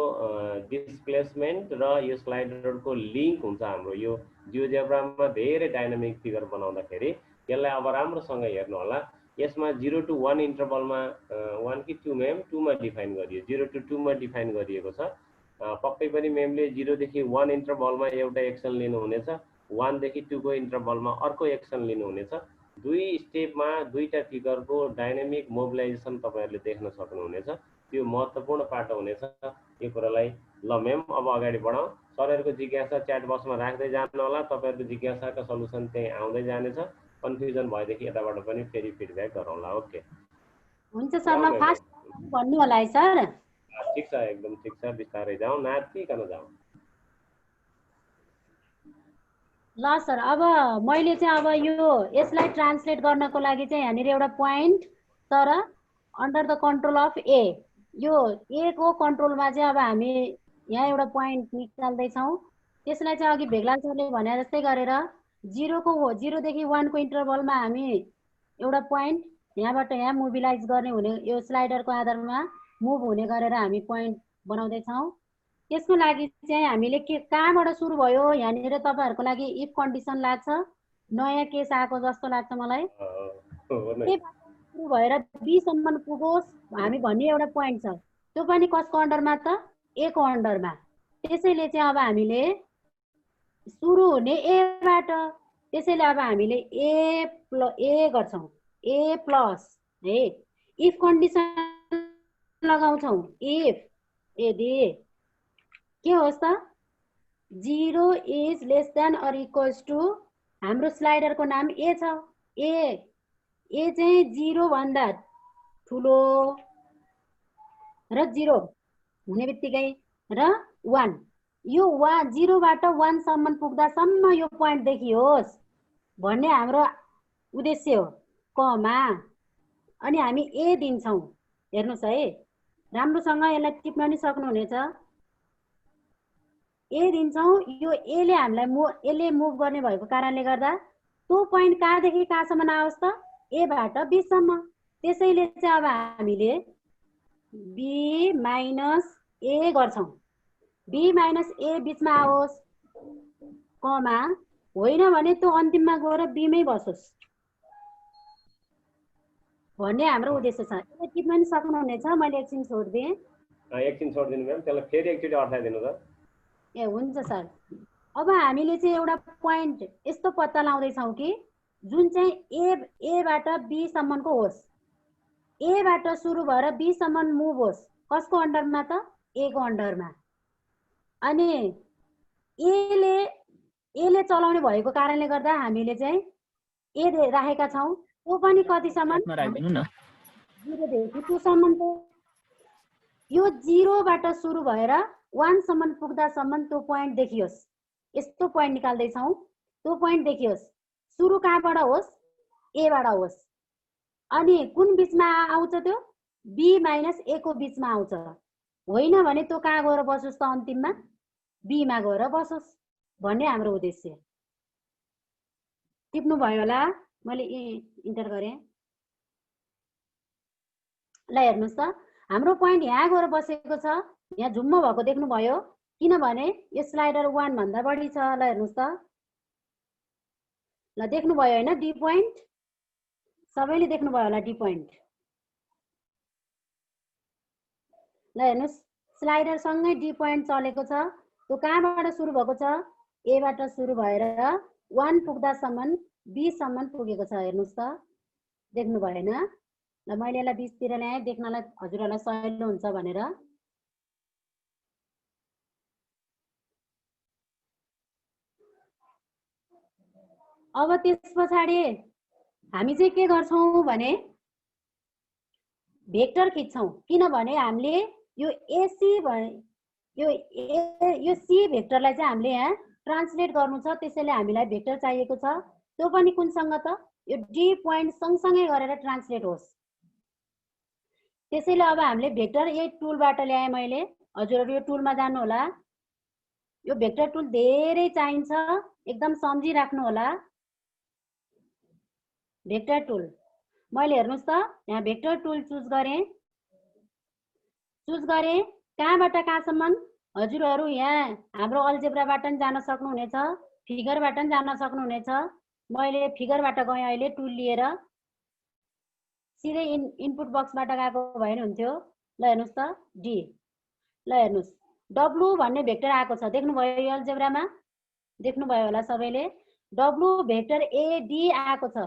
डिस्प्लेसमेन्ट र यो स्लाइडरको लिङ्क हुन्छ हाम्रो यो जियोजेब्रामा धेरै डाइनामिक फिगर बनाउँदाखेरि। यसलाई अब राम्रोसँग हेर्नु होला। यसमा 0 to 1 इन्टरभलमा 1 कि 2 मेम 2 मा डिफाइन गरियो, 0 to 2 मा डिफाइन गरिएको छ। पक्कै पनि मेमले 0 देखि 1 इन्टरभलमा एउटा एक्सन लिनुहुनेछ, 1 देखि 2 को इन्टरभलमा अर्को एक्सन लिनुहुनेछ। दुई स्टेपमा दुईटा फिगरको डाइनामिक मोबिलाइजेसन तपाईँहरूले देख्न सक्नुहुनेछ। त्यो महत्त्वपूर्ण पाटो हुनेछ यो कुरालाई। ल मेम अब अगाडि बढाउँ। सरहरूको जिज्ञासा च्याट बक्समा राख्दै जानु होला, तपाईँहरूको जिज्ञासाको सल्युसन त्यही आउँदै जानेछ। कन्फ्युजन भएदेखि यताबाट पनि फेरि फिडब्याक गरौँला। ओके हुन्छ सर, म फास्ट भन्नु होला है सर। ठिक छ, एकदम ठिक छ, बिस्तारै जाउँ, नातिकन जाउँ। ल सर, अब मैले चाहिँ अब यसलाई ट्रान्सलेट गर्नको लागि चाहिँ यहाँनिर एउटा पोइन्ट तर अन्डर द कन्ट्रोल अफ ए, यो ए को कन्ट्रोलमा चाहिँ अब हामी यहाँ एउटा पोइन्ट निकाल्दैछौँ। त्यसलाई चाहिँ अघि भेगलाल सरले भने जस्तै गरेर 0 देखि 1 को इन्टरभलमा हामी एउटा पोइन्ट यहाँबाट यहाँ मोबिलाइज गर्ने हुने, यो स्लाइडरको आधारमा मुभ हुने गरेर हामी पोइन्ट बनाउँदैछौँ। त्यसको लागि चाहिँ हामीले कहाँबाट सुरु भयो, यहाँनिर तपाईँहरूको लागि इफ कन्डिसन लाग्छ, नयाँ केस आएको जस्तो लाग्छ मलाई। सुरु भएर बी सम्म पुगोस् हामी भन्ने एउटा पोइन्ट छ, त्यो पनि कसको अन्डरमा त ए को अन्डरमा। त्यसैले चाहिँ अब हामीले सुरु हुने एबाट, त्यसैले अब हामीले ए गर्छौँ, ए प्लस है इफ कन्डिसन लगाउँछौँ। इफ यदि के होस् त 0 is less than or equals to, हाम्रो स्लाइडरको नाम ए छ, ए चाहिँ 0 भन्दा ठुलो र 0 हुने बित्तिकै र 1, यो 0 बाट 1 सम्म पुग्दासम्म यो पोइन्ट देखियोस् भन्ने हाम्रो उद्देश्य हो, कमा। अनि हामी ए दिन्छौँ। हेर्नुहोस् है, राम्रोसँग यसलाई टिप्न पनि सक्नुहुनेछ। ए दिन्छौँ, यो एले हामीलाई यसले मुभ गर्ने भएको कारणले गर्दा त्यो पोइन्ट कहाँदेखि कहाँसम्म आओस् त, ए बाट बी सम्म। त्यसैले चाहिँ अब हामीले बी माइनस ए गर्छौँ, बी माइनस ए बिचमा आओस्, कमा, होइन भने त्यो अन्तिममा गएर बीमै बसोस् भन्ने हाम्रो उद्देश्य छ। यसले टिप्न पनि सक्नुहुनेछ। मैले एकछिन छोडिदिएँ, एकछिन छोडिदिनु म्याम, त्यसलाई फेरि एकचोटि अर्थाइदिनु त। ए हुन्छ सर। अब हामीले चाहिँ एउटा पोइन्ट यस्तो पत्ता लगाउँदैछौँ कि जुन चाहिँ एबाट बी सम्मको होस्, एबाट सुरु भएर बी सम्म मुभ होस्, कसको अन्डरमा त ए को अन्डरमा। अनि एले चलाउने भएको कारणले गर्दा हामीले चाहिँ ए राखेका छौँ। त्यो पनि कतिसम्म 0 देखि 2 सम्म। यो 0 बाट सुरु भएर 1 सम्म पुग्दासम्म त्यो पोइन्ट देखियोस्, यस्तो पोइन्ट निकाल्दैछौँ। त्यो पोइन्ट देखियोस्, सुरु कहाँबाट होस्, एबाट होस्, अनि कुन बिचमा आउँछ त्यो, बी माइनस ए को बिचमा आउँछ। होइन भने त्यो कहाँ गएर बसोस् त, अन्तिममा बीमा गएर बसोस् भन्ने हाम्रो उद्देश्य। टिप्नु भयो होला, मैले इन्टर गरेँ। ल हेर्नुहोस् त, हाम्रो पोइन्ट यहाँ गएर बसेको छ, यहाँ झुम्म भएको देख्नुभयो, किनभने यो स्लाइडर 1 भन्दा बढी छ। ल हेर्नुहोस् त, ल देख्नुभयो होइन डी पोइन्ट, सबैले देख्नुभयो होला डी पोइन्ट। ल हेर्नुहोस्, स्लाइडर सँगै डी पोइन्ट चलेको छ। त्यो कहाँबाट सुरु भएको छ, एबाट सुरु भएर 1 पुग्दासम्म बी सम्म पुगेको छ। हेर्नुहोस् त, देख्नुभयो होइन? ल मैले यसलाई 20 तिर ल्याएँ देख्नलाई हजुरहरूलाई सजिलो हुन्छ भनेर। अब त्यस पछाडि हामी चाहिँ के गर्छौं भने भेक्टर खिच्छौं, किनभने हामीले यो एसी यो सी भेक्टरलाई चाहिँ हामीले यहाँ ट्रान्सलेट गर्नु छ, त्यसैले हामीलाई भेक्टर चाहिएको छ। त्यो पनि कुनसँग त, यो डी पोइन्ट सँगसँगै गरेर ट्रान्सलेट होस्। त्यसैले अब हामीले भेक्टर यही टुलबाट ल्याएँ मैले, हजुरहरू यो टुलमा जानु होला। यो भेक्टर टुल धेरै चाहिन्छ, एकदम सम्झिराख्नु होला। भेक्टर टुल मैले हेर्नुहोस् त, यहाँ भेक्टर टुल चुज गरेँ, कहाँबाट कहाँसम्म हजुरहरू यहाँ हाम्रो अल्जेब्राबाट पनि जान सक्नुहुनेछ, फिगरबाट पनि जान सक्नुहुनेछ। मैले फिगरबाट गएँ अहिले टुल लिएर, सिधै इनपुट बक्सबाट गएको भए हुन्थ्यो। ल हेर्नुहोस् त डी, ल हेर्नुहोस् डब्लु भन्ने भेक्टर आएको छ, देख्नुभयो यो अल्जेब्रामा, देख्नुभयो होला सबैले। डब्लु भेक्टर एडी आएको छ,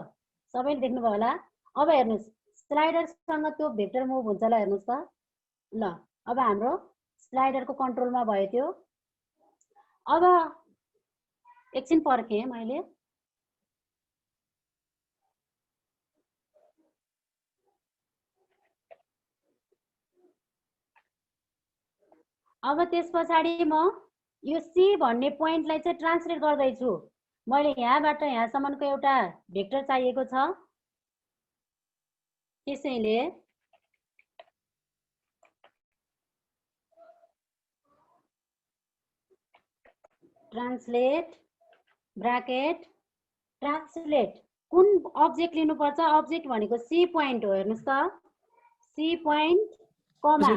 सबैले देख्नुभयो होला। अब हेर्नुहोस् स्लाइडरसँग त्यो भेक्टर मुभ हुन्छ। ल हेर्नुहोस् त, ल अब हाम्रो स्लाइडरको कन्ट्रोलमा भयो त्यो। अब एकछिन पर्खेँ मैले, अब त्यस पछाडि म यो सी भन्ने पोइन्टलाई चाहिँ ट्रान्सलेट गर्दैछु। मैले यहाँबाट यहाँसम्मको एउटा भेक्टर चाहिएको छ, त्यसैले ट्रान्सलेट ब्राकेट ट्रान्सलेट कुन अब्जेक्ट लिनुपर्छ, अब्जेक्ट भनेको सी पोइन्ट हो। हेर्नुहोस् त, सी पोइन्ट कमा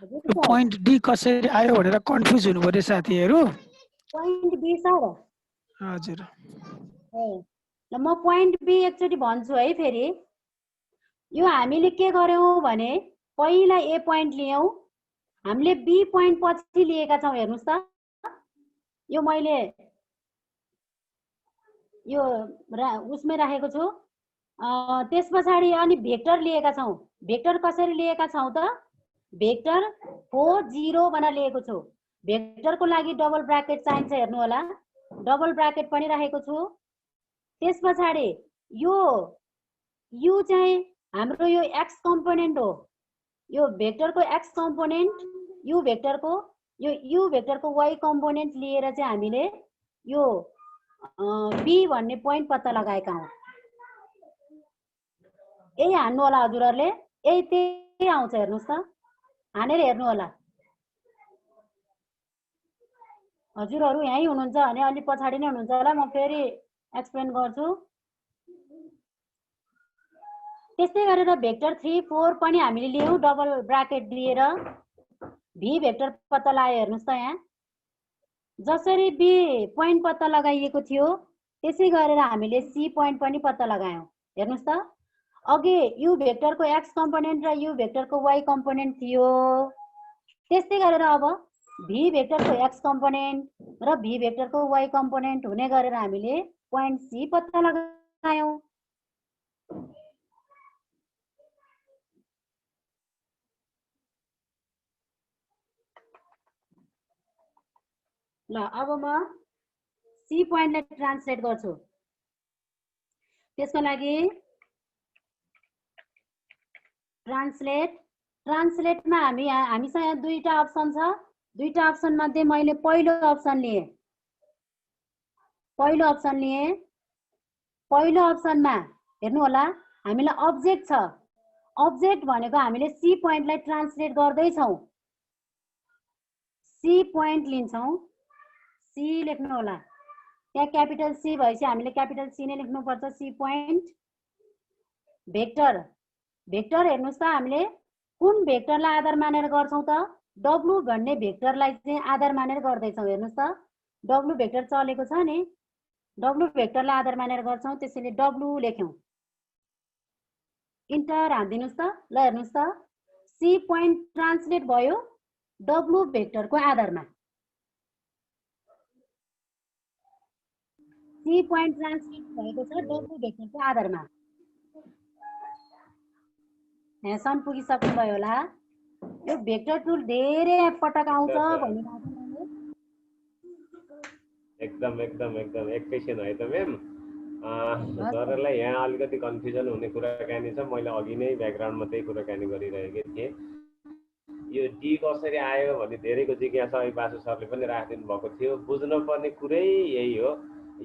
पोइन्ट डी कसरी आयो भनेर कन्फ्युज हुनु पर्यो साथीहरू। पोइन्ट बी सर, हजुर ल म पोइन्ट बी एकचोटि भन्छु है फेरि। यो हामीले के गर्यौं भने पहिला ए पोइन्ट लियौं, हामीले बी पोइन्ट पछि लिएका छौं। हेर्नुहोस् त, यो मैले यो उसमै राखेको छु। त्यस पछाडि अनि भेक्टर लिएका छौं। भेक्टर कसरी लिएका छौं त, भेक्टर 4 0 भनेर लिएको छु। भेक्टरको लागि डबल ब्राकेट चाहिन्छ, हेर्नु होला, डबल ब्राकेट पनि राखेको छु। त्यस पछाडि यो यु चाहिँ हाम्रो यो एक्स कम्पोनेन्ट हो, यो भेक्टरको एक्स कम्पोनेन्ट, यु भेक्टरको वाई कम्पोनेन्ट लिएर चाहिँ हामीले यो बी भन्ने पोइन्ट पत्ता लगाएका हौं। यही हान्नु होला हजुरहरूले, यही त्यही आउँछ। हेर्नुहोस् त, हानेर हेर्नु होला। हजुरहरू यहीँ हुनुहुन्छ भने अलि पछाडि नै हुनुहुन्छ होला, म फेरि एक्सप्लेन गर्छु। त्यस्तै गरेर भेक्टर 3 4 पनि हामीले लियौं, डबल ब्राकेट दिएर भी भेक्टर पत्ता लगायो। हेर्नुहोस् त, यहाँ जसरी बी पोइन्ट पत्ता लगाइएको थियो त्यसै गरेर हामीले सी पोइन्ट पनि पत्ता लगायौं। हेर्नुहोस् त, अघि यु भेक्टरको एक्स कम्पोनेन्ट र यु भेक्टरको वाई कम्पोनेन्ट थियो, त्यस्तै गरेर अब भी भेक्टरको एक्स कम्पोनेन्ट र भी भेक्टरको वाई कम्पोनेन्ट हुने गरेर हामीले पोइन्ट सी पत्ता लगायौं। ल अब म सी पोइन्टलाई ट्रान्सलेट गर्छु। त्यसको लागि ट्रान्सलेटमा हामीसँग यहाँ दुईटा अप्सन छ। दुईटा अप्सन मध्ये मैले पहिलो अप्सन लिएँ। पहिलो अप्सन लिए। पहिलो अप्सनमा हेर्नु होला हामीलाई अब्जेक्ट छ। अब्जेक्ट भनेको हामीले सी पोइन्टलाई ट्रान्सलेट गर्दैछौँ। सी पोइन्ट लिन्छौँ। सी लेख्नु होला। त्यहाँ क्यापिटल सी भएपछि हामीले क्यापिटल सी नै लेख्नुपर्छ। C point vector. भेक्टर हेर्नुहोस् त हामीले कुन भेक्टरलाई आधार मानेर गर्छौँ त? डब्लु भन्ने भेक्टरलाई चाहिँ आधार मानेर गर्दैछौँ। हेर्नुहोस् त डब्लु भेक्टर चलेको छ नि, डब्लु भेक्टरलाई आधार मानेर गर्छौँ, त्यसैले डब्लु लेख्यौँ। इन्टर हान्दिनुहोस् त। ल हेर्नुहोस् त सी पोइन्ट ट्रान्सलेट भयो डब्लु भेक्टरको आधारमा। सी पोइन्ट ट्रान्सलेट भएको छ डब्लु भेक्टरको आधारमा। यहाँसम्म पुगिसक्नुभयो होला। यो भेक्टर टुल धेरै पटक आउँछ भनिरहेको छु मैले। एकदम एकदम एकदम एकैछिन है त म्याम। सरलाई यहाँ अलिकति कन्फ्युजन हुने कुराकानी छ। मैले अघि नै ब्याकग्राउन्डमा त्यही कुराकानी गरिरहेको थिएँ। यो डी कसरी आयो भन्ने धेरैको जिज्ञासा अहिले बासु सरले पनि राखिदिनु भएको थियो। बुझ्नुपर्ने कुरै यही हो।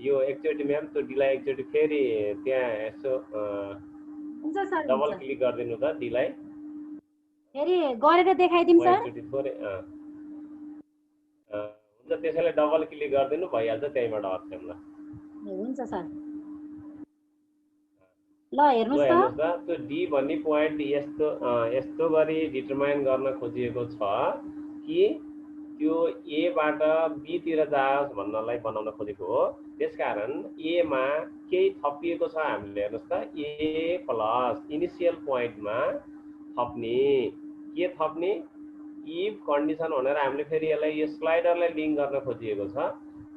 यो एकचोटि म्याम त्यो डीलाई एकचोटि फेरि त्यहाँ यसो डबल क्लिक गरिदिनु त डीलाई। फेरि गरेर देखाइदिउँ सर। एकचोटि थोरै हुन्छ, त्यसैले डबल क्लिक गरिदिनु भइहाल्छ त्यहीँबाट अप्सनमा। हुन्छ सर। ल हेर्नुहोस् त त्यो डी भन्ने पोइन्ट यस्तो गरी डिटरमाइन गर्न खोजिएको छ कि त्यो एबाट बीतिर जाओस् भन्नलाई बनाउन खोजेको हो। त्यसकारण एमा केही थपिएको छ। हामीले हेर्नुहोस् त ए प्लस इनिसियल पोइन्टमा थप्ने के थप्ने इफ कन्डिसन भनेर हामीले फेरि यसलाई यो स्लाइडरलाई लिङ्क गर्न खोजिएको छ।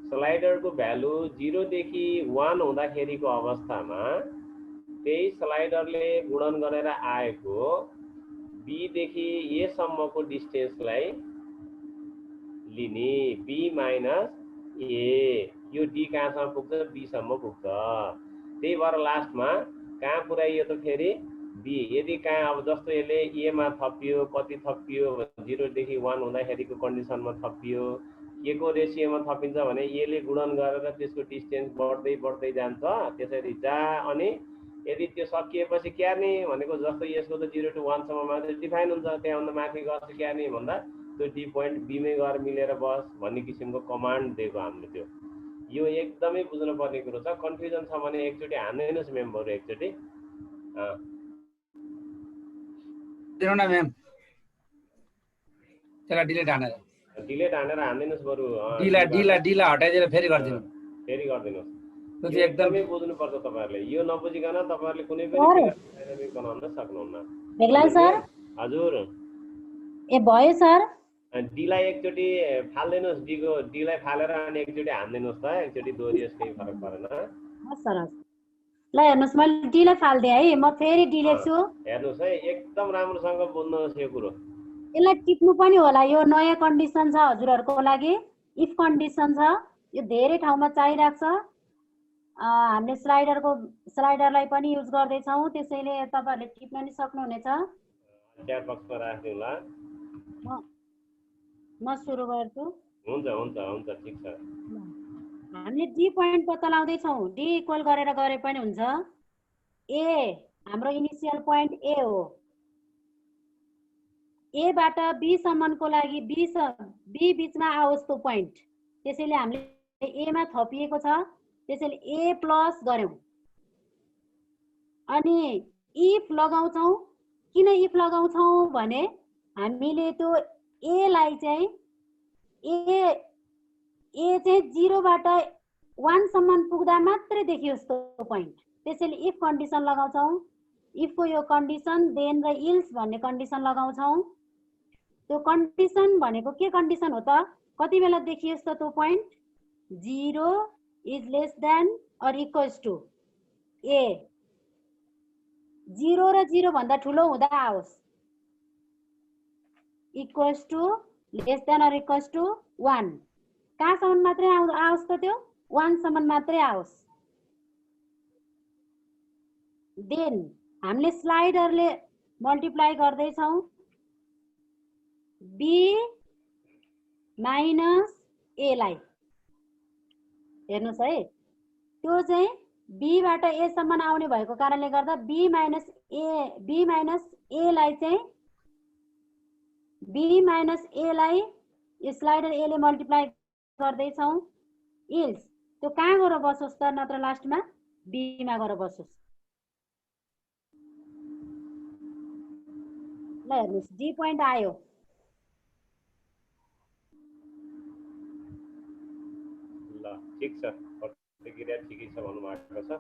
स्लाइडरको भ्यालु 0 देखि 1 हुँदाखेरिको अवस्थामा त्यही स्लाइडरले गुणन गरेर आएको बी देखि ए सम्मको डिस्टेन्सलाई लिने। बी माइनस ए, यो डी कहाँसम्म पुग्छ? बी सम्म पुग्छ। त्यही भएर लास्टमा कहाँ पुऱ्याइयो त फेरि? बी। यदि कहाँ अब जस्तो यसले एमा थपियो, कति थपियो? 0 देखि 1 हुँदाखेरिको कन्डिसनमा थपियो। के को रेसियोमा थपिन्छ भने एले गुणन गरेर त्यसको डिस्टेन्स बढ्दै बढ्दै जान्छ। त्यसरी जा अनि यदि त्यो सकिएपछि क्यार्ने भनेको जस्तो यसको त 0 to 1 सम्म मात्रै डिफाइन हुन्छ। त्यहाँभन्दा माथि गर्छ क्यार्ने भन्दा त्यो डी पोइन्ट बीमै गएर मिलेर बस भन्ने किसिमको कमान्ड दिएको हामीले। त्यो यो एकदमै बुझ्नुपर्ने कुरो छ। कन्फ्युजन छ भने एकचोटि हान्दिनुहोस् मेम्बरहरू एकचोटि। म्याम त्यसलाई डिलिट हानेर हान्दिनुहोस् बरु। डिला हटाइदिएर फेरि गरिदिनु। फेरि गरिदिनुहोस्। त्यो चाहिँ एकदमै बुझ्नुपर्छ तपाईँहरूले। यो नबुझिकन तपाईँहरूले कुनै पनि डायनामिक बनाउन सक्नुहुन्न। भेगलाल सर। हजुर। ए भयो सर। डीलाई एकचोटि फाल्दिनुहोस्। डीलाई फालेर अनि एकचोटि हान्दिनुहोस् त। एकचोटि दोहोरियोस्, केही फरक परेन। हस् सर। ल हेर्नुहोस् मैले डीलाई फाल्दिएँ है। म फेरि डी लेख्छु। हेर्नुहोस् है, एकदम राम्रोसँग बुझ्नुहोस् यो कुरो। यसलाई टिप्नु पनि होला। यो नयाँ कन्डिसन छ हजुरहरूको लागि। इफ कन्डिसन छ। यो धेरै ठाउँमा चाहिरहेको छ। हामीले स्लाइडरलाई पनि युज गर्दैछौँ। त्यसैले तपाईँहरूले टिप्न नि सक्नुहुनेछ। च्याट बक्समा राख्दिनु होला। म सुरु गर्छु। हुन्छ हुन्छ हुन्छ, ठिक छ। हामीले डी पोइन्ट पत्ता लगाउँदैछौँ। डी इक्वल गरेर गरे पनि हुन्छ। ए हाम्रो इनिसियल पोइन्ट ए हो। एबाट बी सम्मको लागि बी बिचमा आओस् त्यो पोइन्ट। त्यसैले हामीले एमा थपिएको छ। त्यसैले ए प्लस गर्यौँ। अनि इफ लगाउँछौँ। किन इफ लगाउँछौँ भने हामीले त्यो एलाई चाहिँ ए चाहिँ 0बाट 1 सम्म पुग्दा मात्रै देखियोस् त्यो पोइन्ट। त्यसैले इफ कन्डिसन लगाउँछौँ। इफको यो कन्डिसन देन र इल्स भन्ने कन्डिसन लगाउँछौँ। त्यो कन्डिसन भनेको के कन्डिसन हो त? कति बेला देखियोस् त त्यो point? 0 is less than or equals to a. 0 र 0 भन्दा ठुलो हुँदा आओस्। Equals to less than or equals to 1। कहाँसम्म मात्रै आओस् त त्यो? 1 सम्म मात्रै आओस्। देन हामीले स्लाइडरले मल्टिप्लाई गर्दैछौँ। बी माइनस ए लाई हेर्नुहोस् है। त्यो चाहिँ बीबाट ए सम्म आउने भएको कारणले गर्दा बी माइनस ए लाई चाहिँ बी माइनस ए लाई स्लाइडर ए ले मल्टिप्लाई गर्दैछौँ इल्स त्यो कहाँ गएर बसोस् त नत्र लास्टमा बीमा गएर बसोस्। ल हेर्नुहोस् डी पोइन्ट आयो। ल ठिक छ, प्रतिक्रिया ठिकै छ भन्नुभएको छ,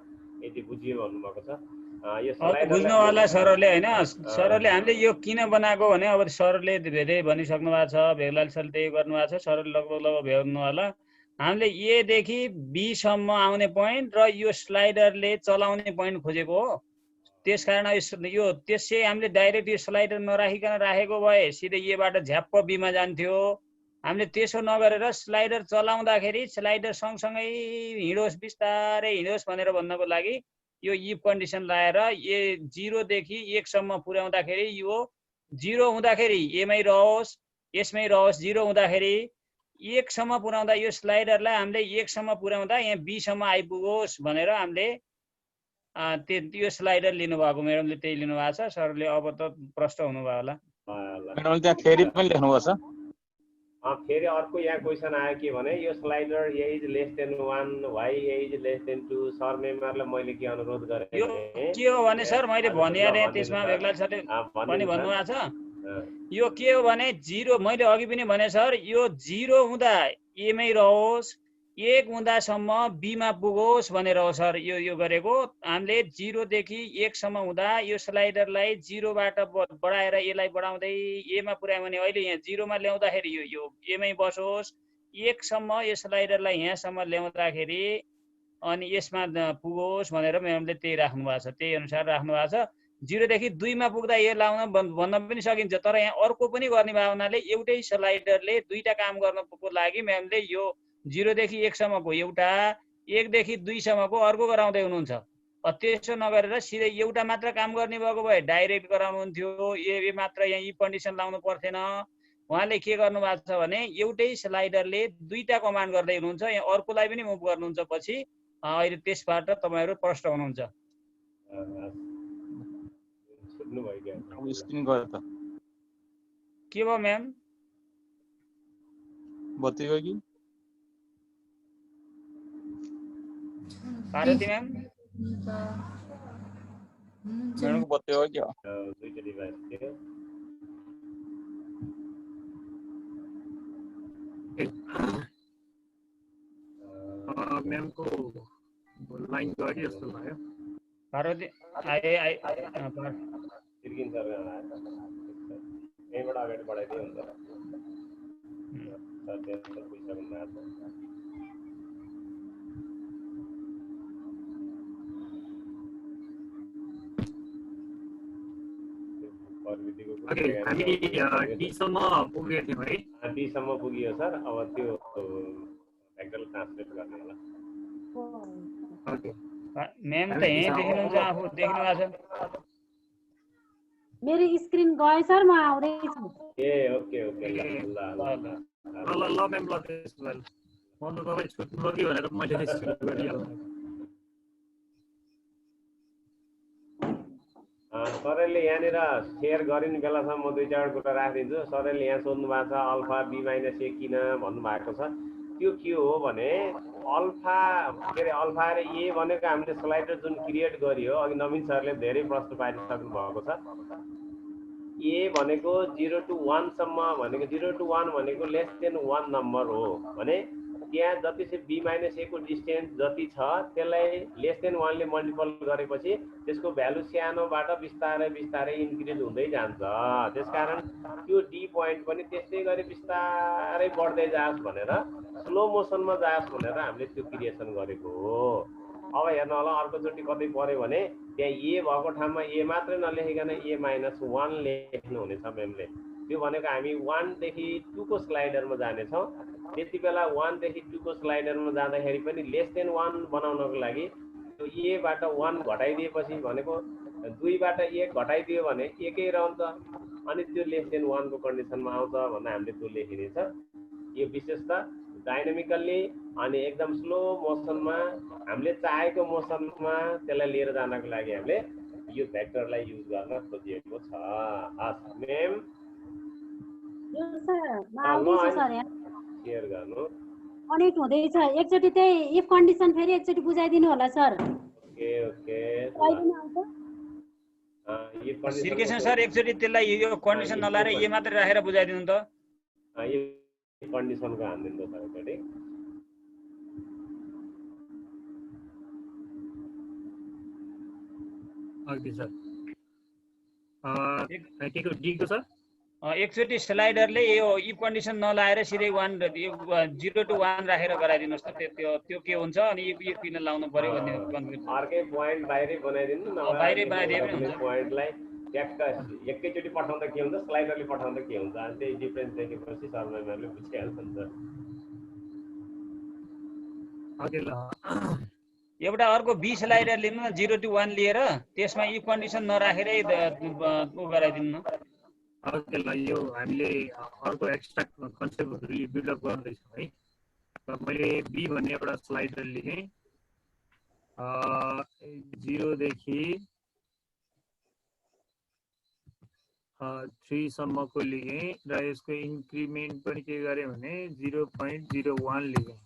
यदि बुझियो भन्नुभएको छ। यो बुझ्नु होला सरले होइन, सरले हामीले यो किन बनाएको भने अब सरले धेरै भनिसक्नु भएको छ, भेगलाल सरले त्यही गर्नुभएको छ, सरले लगभग भ्याउनु होला। हामीले ए देखि बी सम्म आउने पोइन्ट र यो स्लाइडरले चलाउने पोइन्ट खोजेको हो। त्यसकारण यो त्यसै हामीले डाइरेक्ट यो स्लाइडर नराखिकन राखेको भए सिधै एबाट झ्याप्प बीमा जान्थ्यो। हामीले त्यसो नगरेर स्लाइडर चलाउँदाखेरि स्लाइडर सँगसँगै हिँडोस्, बिस्तारै हिँडोस् भनेर भन्नको लागि यो इफ कन्डिसन लाएर ए 0 देखि 1 सम्म पुर्याउँदाखेरि यो 0 हुँदाखेरि एमै रहोस्, यसमै रहोस्। 0 हुँदाखेरि 1 सम्म पुर्याउँदा यो स्लाइडरलाई हामीले 1 सम्म पुर्याउँदा यहाँ बी सम्म आइपुगोस् भनेर हामीले त्यो स्लाइडर लिनुभएको। म्याडमले त्यही लिनुभएको छ, सरले अब त प्रश्न हुनुभयो होला। म्याडमले त्यहाँ फेरि पनि लेख्नुभएको छ। फेरि अर्को यहाँ क्वेसन आयो के भने यो slider a is less than 1 Y a is less than 2 sir मेम्बरलाई मैले के अनुरोध गरेँ यो के हो भने सर मैले भनिहालेँ, त्यसमा बेग्ला सरले पनि भन्नुभएको छ। यो के हो भने 0 मैले अघि पनि भने सर यो 0 हुँदा एमै रहोस्, 1 हुँदासम्म बीमा पुगोस् भनेर हो सर यो गरेको। हामीले 0 देखि 1 सम्म हुँदा यो स्लाइडरलाई 0 बाट बढाएर यसलाई बढाउँदै एमा पुर्यायो भने अहिले यहाँ 0 मा ल्याउँदाखेरि यो एमै बसोस्। 1 सम्म यो स्लाइडरलाई यहाँसम्म ल्याउँदाखेरि अनि यसमा पुगोस् भनेर म्यामले त्यही राख्नु भएको छ, त्यही अनुसार राख्नु भएको छ। 0 देखि 2 मा पुग्दा यो लाउन भन्न पनि सकिन्छ, तर यहाँ अर्को पनि गर्ने भावनाले एउटै स्लाइडरले दुईटा काम गर्नको लागि म्यामले यो 0 देखि 1 सम्मको एउटा, 1 देखि 2 सम्मको अर्को गराउँदै हुनुहुन्छ। त्यसो नगरेर सिधै एउटा मात्र काम गर्ने भएको भए डाइरेक्ट गराउनुहुन्थ्यो, ए मात्र यहाँ यी कन्डिसन लाउनु पर्थेन। उहाँले के गर्नु भएको छ भने एउटै स्लाइडरले दुईटा कमान्ड गर्दै हुनुहुन्छ, यहाँ अर्कोलाई पनि मुभ गर्नुहुन्छ। पछि अहिले त्यसबाट तपाईहरु प्रश्न हुनुहुन्छ। स्क्रिन गयो त के भयो म्याम? बत्ती गयो कि? पार्वती म्याम म्याडमको बत्ती गयो क्या? दुईटा डिभाइस थियो। म्यामको लाइन गयो जस्तो लाग्यो। पार्वती तिर्किन सर यहीँबाट अगाडि बढाइदियो हुन्छ। सर त्यहाँ बुझिसक्नु भएको छ। हामी डी सम्म पुगेको थियौँ है? डी सम्म पुगियो सर। अब त्यो एक्चुअल ट्रान्सलेट गर्ने होला। म्याम त यही देख्नुहुन्छ, आफू देख्नु भएको छ। मेरो स्क्रिन गयो सर, म आउँदैछु। ए ओके ओके ल ल म्याम ल त्यसो भए म त तपाईँ छुट्नु कि भनेर मैले सुरु गरिहाल्नु। सरले यहाँनिर सेयर गरिने बेलासम्म म दुई चारवटा कुरा राखिदिन्छु। सरले यहाँ सोध्नु भएको छ अल्फा बी माइनस ए किन भन्नुभएको छ। त्यो के हो भने अल्फा के अरे अल्फा र ए भनेको हामीले स्लाइडर जुन क्रिएट गरियो, अघि नवीन सरले धेरै प्रश्न पारिसक्नु भएको छ। ए भनेको 0 to 1 सम्म भनेको 0 to 1 भनेको लेस देन 1 नम्बर हो भने त्यहाँ जति चाहिँ बी माइनस ए को डिस्टेन्स जति छ त्यसलाई लेस देन 1 ले मल्टिपल गरेपछि त्यसको भ्यालु सानोबाट बिस्तारै बिस्तारै इन्क्रिज हुँदै जान्छ। त्यसकारण त्यो डी पोइन्ट पनि त्यस्तै गरी बिस्तारै बढ्दै जाओस् भनेर स्लो मोसनमा जाओस् भनेर हामीले त्यो क्रिएसन गरेको हो। अब हेर्नु होला अर्कोचोटि कतै पर्यो भने त्यहाँ ए भएको ठाउँमा ए मात्रै नलेखिकन ए माइनस 1 लेख्नु हुनेछ म्यामले। त्यो भनेको हामी 1 देखि 2 को स्लाइडरमा जानेछौँ। त्यति बेला 1 देखि 2 को स्लाइडरमा जाँदाखेरि पनि लेस देन 1 बनाउनको लागि त्यो ए बाट 1 घटाइदिएपछि भनेको 2 बाट 1 घटाइदियो भने 1 कै रहन्छ, अनि त्यो लेस देन 1 को कन्डिसनमा आउँछ भन्दा हामीले त्यो लेखिनेछ। यो विशेषता डाइनामिकल्ली अनि एकदम स्लो मोसनमा हामीले चाहेको मोसनमा त्यसलाई लिएर जानको लागि हामीले यो भेक्टरलाई युज गर्न खोजिएको छ। हस् मेम यो सर आउँदैछ सर यहाँ शेयर गर्नु। कनेक्ट हुँदैछ एकचोटि त्यही इफ कन्डिसन फेरि एकचोटि बुझाइदिनु होला सर। ओके ओके कहिले आउँछ यो कन्डिसन श्रीकृष्ण सर एकचोटि त्यसलाई यो कन्डिसन नलाएर ए मात्रै राखेर बुझाइदिनु त। यो कन्डिसनको हान्दिनु त एकचोटि। ओके सर केको डीको सर एकचोटि स्लाइडरले यो इफ कन्डिसन नलाएर सिधै 0 to 1 राखेर गराइदिनुहोस् त। त्यो के हुन्छ अनि यो किन लाउनु पर्यो भन्ने कन्फ्युज। अर्कै पोइन्ट बाहिरै बनाइदिनु न बाहिरै बनाइदिए पनि हुन्छ। पोइन्टलाई ट्याक्क एकैचोटि पठाउँदा के हुन्छ स्लाइडरले पठाउँदा के हुन्छ अनि त्यही डिफरेन्स देखेपछि सरले बुझिहाल्छ नि त। ओके ल एउटा अर्को बी स्लाइडर लिनु न 0 to 1 लिएर त्यसमा इफ कन्डिसन नराखेरै उ गराइदिनु न। ओके ल यो हामीले अर्को एक्स्ट्रा कन्सेप्टहरु बिल्डअप गर्दैछौँ है। मैले बी भन्ने एउटा स्लाइडर लेखेँ 0 देखि 3 सम्मको लेखेँ र यसको इन्क्रिमेन्ट पनि के गरेँ भने 0.01 लेखेँ।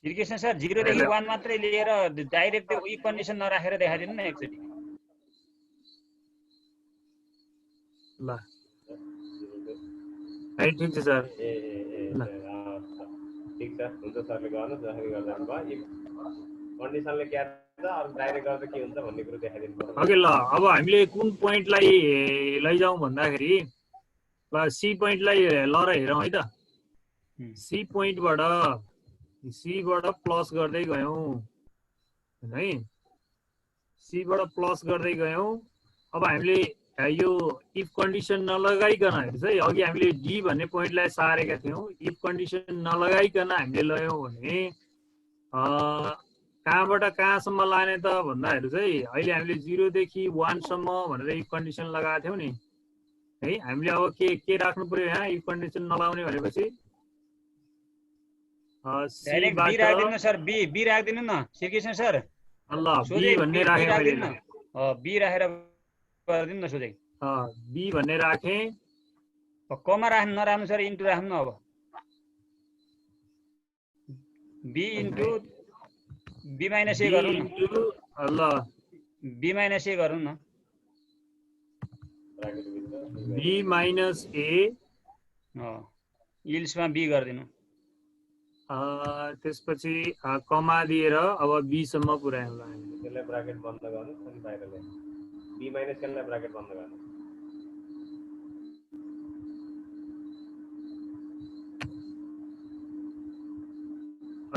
श्रीकृष्ण सर 0 देखि 1 मात्रै लिएर डाइरेक्ट त्यो इफ कन्डिसन नराखेर देखाइदिनु न एकचोटि। ल ठिक छ सर। ठिक छ हुन्छ सरले गर्नुहोस् जसरी गर्दा भयो। इफ कन्डिसनले के गर्छ अरु डाइरेक्ट गर्दा के हुन्छ भन्ने कुरा देखाइदिनु पर्छ। ओके ल अब हामीले कुन पोइन्टलाई लैजाउँ भन्दाखेरि ल सी पोइन्टलाई ल र हेरौँ है त। सी पोइन्टबाट प्लस गर्दै गयौँ है। सीबाट प्लस गर्दै गयौँ। अब हामीले यो इफ कन्डिसन नलगाइकन हेर्छ है अघि हामीले डी भन्ने पोइन्टलाई सारेका थियौँ। इफ कन्डिसन नलगाइकन हामीले लयौँ भने कहाँबाट कहाँसम्म लाने त भन्दाखेरि चाहिँ अहिले हामीले 0 देखि 1 सम्म भनेर इफ कन्डिसन लगाएको थियौँ नि है। हामीले अब के राख्नु पर्यो यहाँ इफ कन्डिसन नलाउने भनेपछि डाइरेक्ट बी राख्दिनु सर। बी राख्दिनु न श्रीकृष्ण सर। ल बी भन्ने राखेँ मैले। बी राखेर गरिदिनु न सोझै। बी भन्ने राखेँ। कमा राख्नु नराख्नु सर इन्टु राख्नु न। अब बी इन्टु बी माइनस ए गरौँ न। ल बी माइनस ए गरौँ न। बी माइनस ए इल्समा बी गरिदिनु। त्यसपछि कमा दिएर अब बी सम्म पुर्यायौँ ल। त्यसलाई ब्राकेट बन्द गर्नुहोस् अनि बाहिर ल्याउनु। बी माइनस एललाई ब्राकेट बन्द गर्नुहोस्।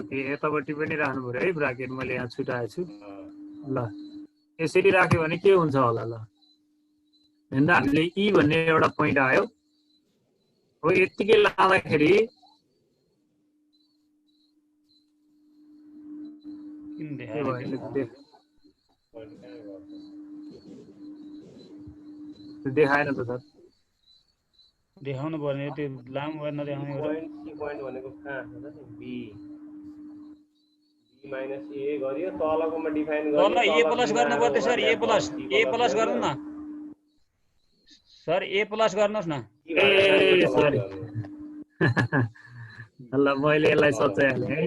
ओके यतापट्टि पनि राख्नु पर्यो है ब्राकेट। मैले यहाँ छुटाएको छु। ल यसरी राख्यो भने के हुन्छ होला ल भन्दा हामीले ई भन्ने एउटा पोइन्ट आयो। हो यतिकै लाँदाखेरि देखाएन त सर। देखाउनु पर्ने त्यो लामो गर्न देखाउने पोइन्ट भनेको कहाँ छ त बी माइनस ए गरियो तलकोमा डिफाइन गरियो। तल ए प्लस गर्नु पर्यो सर। ए प्लस गर्नु न सर। ए प्लस गर्नुहोस् न। ए सरी ल मैले यसलाई सच्याइहालेँ है।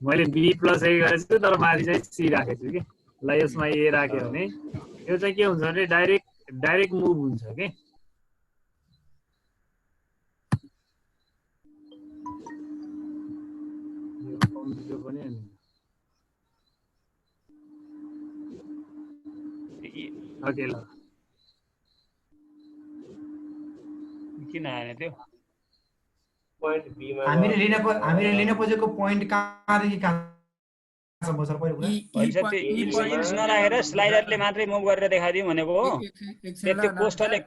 मैले बी प्लस ए गरेको छु तर माथि चाहिँ सी राखेको छु कि। ल यसमा ए राख्यो भने यो चाहिँ के हुन्छ भने डाइरेक्ट मुभ हुन्छ के। ओके ल किन आएन त्यो पोइन्ट बी मा हामीले लिन खोजेको पोइन्ट कहाँदेखि कहाँसम्म सर पहिलो कुरा? इल्स नराखेर स्लाइडरले मात्रै मुभ गरेर देखाइदिउँ भनेको हो। त्यो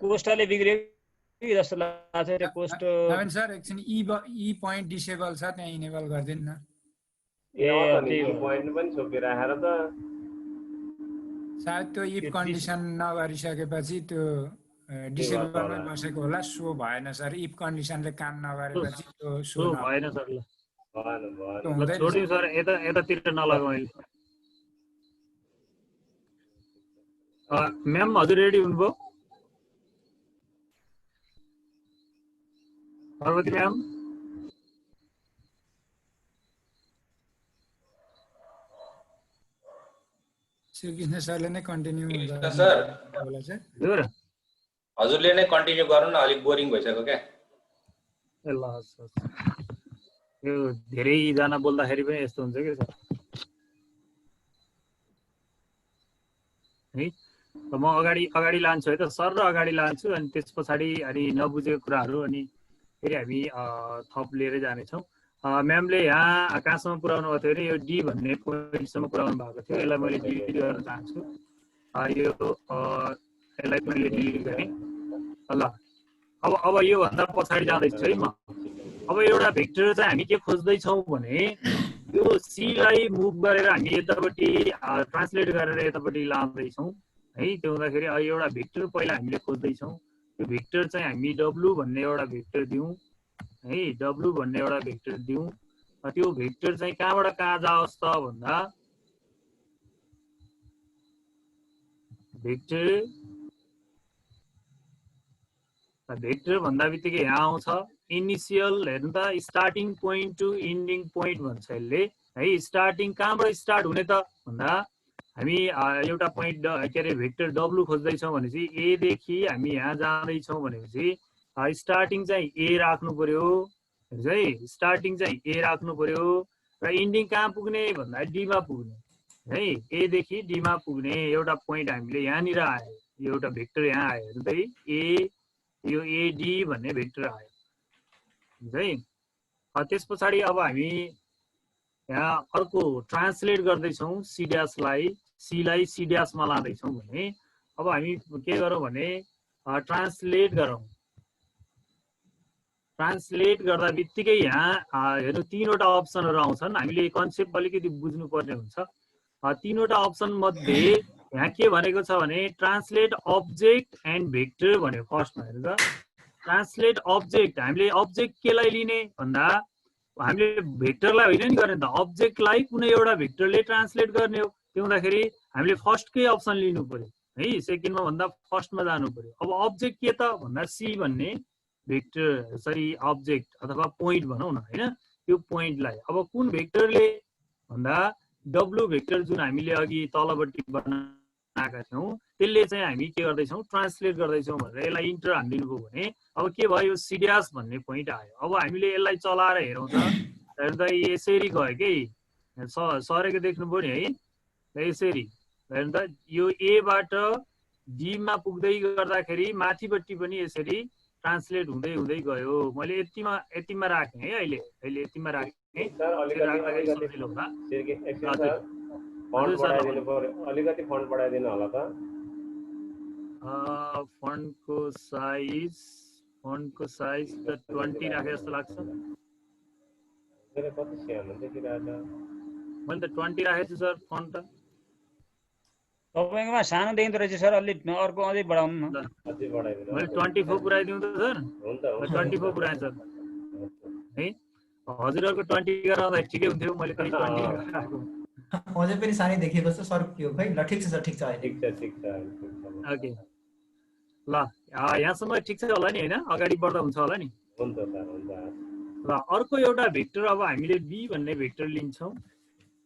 कोस्टले बिग्रियो कि जस्तो लाग्छ। त्यो कोस्ट सर एकछिन ई पोइन्ट डिसेबल छ त्यहाँ इनेबल गरिदिनु न। त्यही पोइन्ट पनि छोपिराखेर त सायद त्यो इफ कन्डिसन नगरिसकेपछि त्यो डिसेबलमै बसेको होला, सो भएन सर। इफ कन्डिसनले काम नगरेपछि त्यो सो भएन सर। ल हुँदैन छोडिदिउँ सर, यतातिर नलगाउँ अहिले। म्याम हजुर रेडी हुनुभयो? पार्वती म्याम श्रीकृष्ण सरले नै कन्टिन्यू सर होला सर। हजुरले नै कन्टिन्यू गर्नु न, अलिक बोरिङ भइसक्यो क्या। ल यो धेरैजना बोल्दाखेरि पनि यस्तो हुन्छ कि सर है। म अगाडि लान्छु है त सर, र अगाडि लान्छु, अनि त्यस पछाडि अनि नबुझेको कुराहरू अनि फेरि हामी थप लिएर जानेछौँ। म्यामले यहाँ कहाँसम्म पुऱ्याउनु भएको थियो अरे, यो डी भन्ने पोइन्टसम्म पुऱ्याउनु भएको थियो। यसलाई मैले डिलिट गर्न चाहन्छु। यसलाई मैले डिलिट गरेँ। ल अब योभन्दा पछाडि जाँदैछु है म। अब एउटा भेक्टर चाहिँ हामी के खोज्दैछौँ भने यो सीलाई मुभ गरेर हामी यतापट्टि ट्रान्सलेट गरेर यतापट्टि लाँदैछौँ है। त्यो हुँदाखेरि एउटा भेक्टर पहिला हामीले खोज्दैछौँ। त्यो भेक्टर चाहिँ हामी डब्लु भन्ने एउटा भेक्टर दिउँ है, डब्लु भन्ने एउटा भेक्टर दिउँ। त्यो भेक्टर चाहिँ कहाँबाट कहाँ जाओस् त भन्दा भेक्टर भन्दा बित्तिकै यहाँ आउँछ इनिसियल, हेर्नु त starting point to ending point भन्छ यसले है। स्टार्टिङ कहाँबाट स्टार्ट हुने त भन्दा हामी एउटा पोइन्ट के अरे भेक्टर डब्लु खोज्दैछौँ भनेपछि एदेखि हामी यहाँ जाँदैछौँ भनेपछि स्टार्टिङ चाहिँ ए राख्नु पर्यो है। स्टार्टिङ चाहिँ ए राख्नु पर्यो र इन्डिङ कहाँ पुग्ने भन्दा डीमा पुग्ने है। एदेखि डीमा पुग्ने एउटा पोइन्ट हामीले यहाँनिर आयो, यो एउटा भेक्टर यहाँ आयो हेर्नु त ए, यो एडी भन्ने भेक्टर आयो है। त्यस पछाडि अब हामी यहाँ अर्को ट्रान्सलेट गर्दैछौँ सी ड्यासलाई, सीलाई सी ड्यासमा लाँदैछौँ भने अब हामी के गरौँ भने ट्रान्सलेट गरौँ। ट्रान्सलेट गर्दा बित्तिकै यहाँ हेर्नु तीनवटा अप्सनहरू आउँछन्। हामीले कन्सेप्ट अलिकति बुझ्नुपर्ने हुन्छ। तीनवटा अप्सन मध्ये यहाँ के भनेको छ भने ट्रान्सलेट अब्जेक्ट एन्ड भेक्टर भन्यो फर्स्टमा। हेर्नु त ट्रान्सलेट अब्जेक्ट, हामीले अब्जेक्ट केलाई लिने भन्दा हामीले भेक्टरलाई होइन नि गर्ने त, अब्जेक्टलाई कुनै एउटा भेक्टरले ट्रान्सलेट गर्ने हो। त्यो हुँदाखेरि हामीले फर्स्टकै अप्सन लिनु पर्यो है, सेकेन्डमा भन्दा फर्स्टमा जानु पर्यो। अब अब्जेक्ट के त भन्दा सी भन्ने भेक्टर अब्जेक्ट अथवा पोइन्ट भनौँ न होइन, त्यो पोइन्टलाई अब कुन भेक्टरले भन्दा डब्लु भेक्टर जुन हामीले अघि तलपट्टि बनाएका थियौँ त्यसले चाहिँ हामी के गर्दैछौँ ट्रान्सलेट गर्दैछौँ भनेर यसलाई इन्टर हानिदिनु भयो भने अब के भयो सी ड्यास भन्ने पोइन्ट आयो। अब हामीले यसलाई चलाएर हेरौँ त, हेर्नु त यसरी गयो कि सरेको देख्नुभयो नि है, यसरी हेर्नु त यो एबाट डीमा पुग्दै गर्दाखेरि माथिपट्टि पनि यसरी ट्रान्सलेट हुँदै हुँदै गयो। मैले यतिमा राखेँ है, अहिले यतिमा राखेँ। अलिकति फन्ट बढाइदिनु होला त। फन्टको साइज त 20 राखे जस्तो लाग्छ। कति सानो देखिरहेछ? मैले त 20 राखेको छु सर फन्ट त। तपाईँकोमा सानो देखिँदो रहेछ सर, अलि अर्को अझै बढाउनु न। अझै बढाइदिनु। मैले 24 पुऱ्याइदिउँ त सर? हुन्छ 24 पुऱ्याएँ सर है। हजुरहरूको 20 गराउँदा ठिकै हुन्थ्यो, मैले पनि 20 गराएको। अझै पनि सानै देखिएको छ सर के हो खै। ल ठिक छ सर, ठिक छ अहिले। ठिक छ। ओके ल यहाँसम्म ठिक छ होला नि होइन, अगाडि बढ्दा हुन्छ होला नि। हुन्छ सर, हुन्छ। ल अर्को एउटा भेक्टर अब हामीले बी भन्ने भेक्टर लिन्छौँ।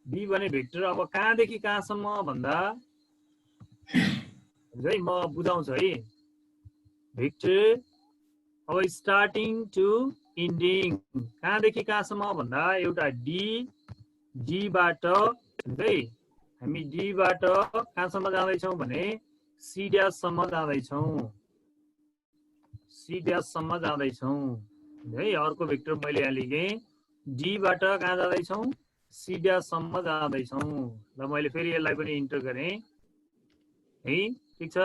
बी भन्ने भेक्टर अब कहाँदेखि कहाँसम्म भन्दा है म बुझाउँछु है। भेक्टर अब स्टार्टिङ टु इन्डिङ कहाँदेखि कहाँसम्म भन्दा एउटा डीबाट है, हामी डीबाट कहाँसम्म जाँदैछौँ भने सी ड्याससम्म जाँदैछौँ है। अर्को भेक्टर मैले यहाँ लेखेँ, डीबाट कहाँ जाँदैछौँ सी ड्याससम्म जाँदैछौँ। ल मैले फेरि यसलाई पनि इन्टर गरेँ है, ठिक छ।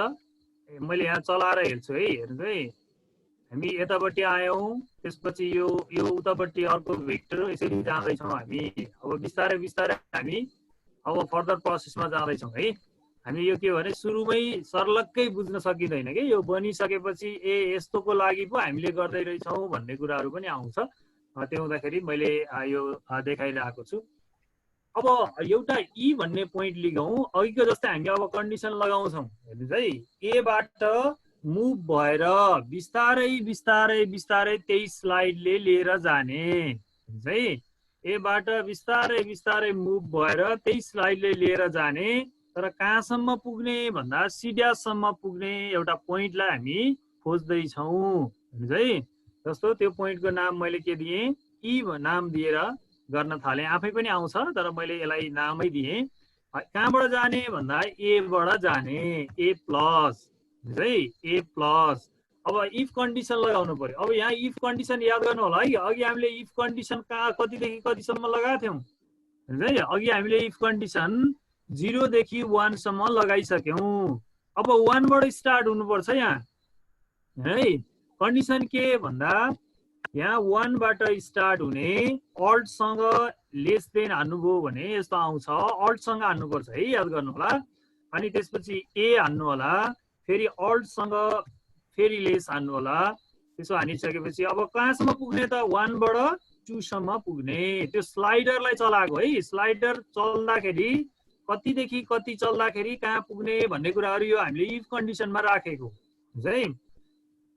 मैले यहाँ चलाएर हेर्छु है, हेर्नु है। हामी यतापट्टि आयौँ, त्यसपछि यो उतापट्टि अर्को भेक्टर यसरी जाँदैछौँ हामी। अब बिस्तारै हामी अब फर्दर प्रोसेसमा जाँदैछौँ है। हामी यो के भने सुरुमै सर्लक्कै बुझ्न सकिँदैन कि यो बनिसकेपछि यस्तोको लागि पो हामीले गर्दै रहेछौँ भन्ने कुराहरू पनि आउँछ। त्यो हुँदाखेरि मैले यो देखाइरहेको छु। अब एउटा ई भन्ने पोइन्ट लिगौँ। अघिको जस्तै हामी अब कन्डिसन लगाउँछौँ। हेर्नुहोस् है, एबाट मुभ भएर बिस्तारै बिस्तारै बिस्तारै त्यही स्लाइडले लिएर जाने है। एबाट बिस्तारै बिस्तारै मुभ भएर त्यही स्लाइडले लिएर जाने, तर कहाँसम्म पुग्ने भन्दा सिड्यासम्म पुग्ने एउटा पोइन्टलाई हामी खोज्दैछौँ है। जस्तो त्यो पोइन्टको नाम मैले के दिएँ, ई नाम दिएर गर्न थालेँ। आफै पनि आउँछ तर मैले यसलाई नामै दिएँ। कहाँबाट जाने भन्दा एबाट जाने, ए प्लस है, ए प्लस। अब इफ कन्डिसन लगाउनु पर्यो। अब यहाँ इफ कन्डिसन याद गर्नु होला है। अघि हामीले इफ कन्डिसन कहाँ कतिदेखि कतिसम्म लगाएको थियौँ है। अघि हामीले इफ कन्डिसन 0 देखि 1 सम्म लगाइसक्यौँ। अब 1 बाट स्टार्ट हुनुपर्छ यहाँ है। कन्डिसन के भन्दा यहाँ 1 बाट स्टार्ट हुने, अल्टसँग लेस देन हान्नुभयो भने यस्तो आउँछ। अल्टसँग हान्नुपर्छ है, याद गर्नु होला। अनि त्यसपछि ए हान्नु होला, फेरि अल्टसँग फेरि लेस हान्नु होला। त्यसो हानिसकेपछि अब कहाँसम्म पुग्ने त 1 बाट 2 सम्म पुग्ने। त्यो स्लाइडरलाई चलाएको है। स्लाइडर चल्दाखेरि कतिदेखि कति चल्दाखेरि कहाँ पुग्ने भन्ने कुराहरू यो हामीले इफ कन्डिसनमा राखेको है।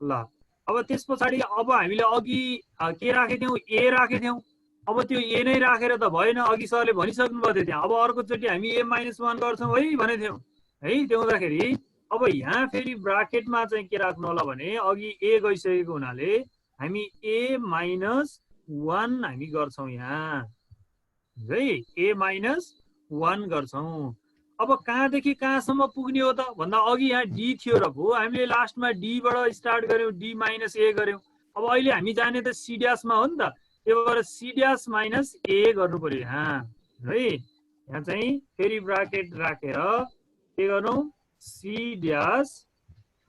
ल अब त्यस पछाडि अब हामीले अघि के राखेको थियौँ, ए राखेको थियौँ। अब त्यो ए नै राखेर त भएन, अघि सरले भनिसक्नु भएको थियो। त्यहाँ अब अर्कोचोटि हामी ए -1 गर्छौँ है भनेको थियौँ है। त्यो हुँदाखेरि अब यहाँ फेरि ब्राकेटमा चाहिँ के राख्नु होला भने अघि ए गइसकेको हुनाले हामी ए -1 हामी गर्छौँ यहाँ है। ए -1 गर्छौँ। अब कहाँदेखि कहाँसम्म पुग्ने हो त भन्दा अघि यहाँ डी थियो र भयो, हामीले लास्टमा डीबाट स्टार्ट गऱ्यौँ, डी -ए गऱ्यौँ। अब अहिले हामी जाने त सिड्यासमा हो नि त। त्यो भएर सिड्यास -ए गर्नु पर्यो यहाँ है। यहाँ चाहिँ फेरि ब्राकेट राखेर के गर्नु, सिड्यास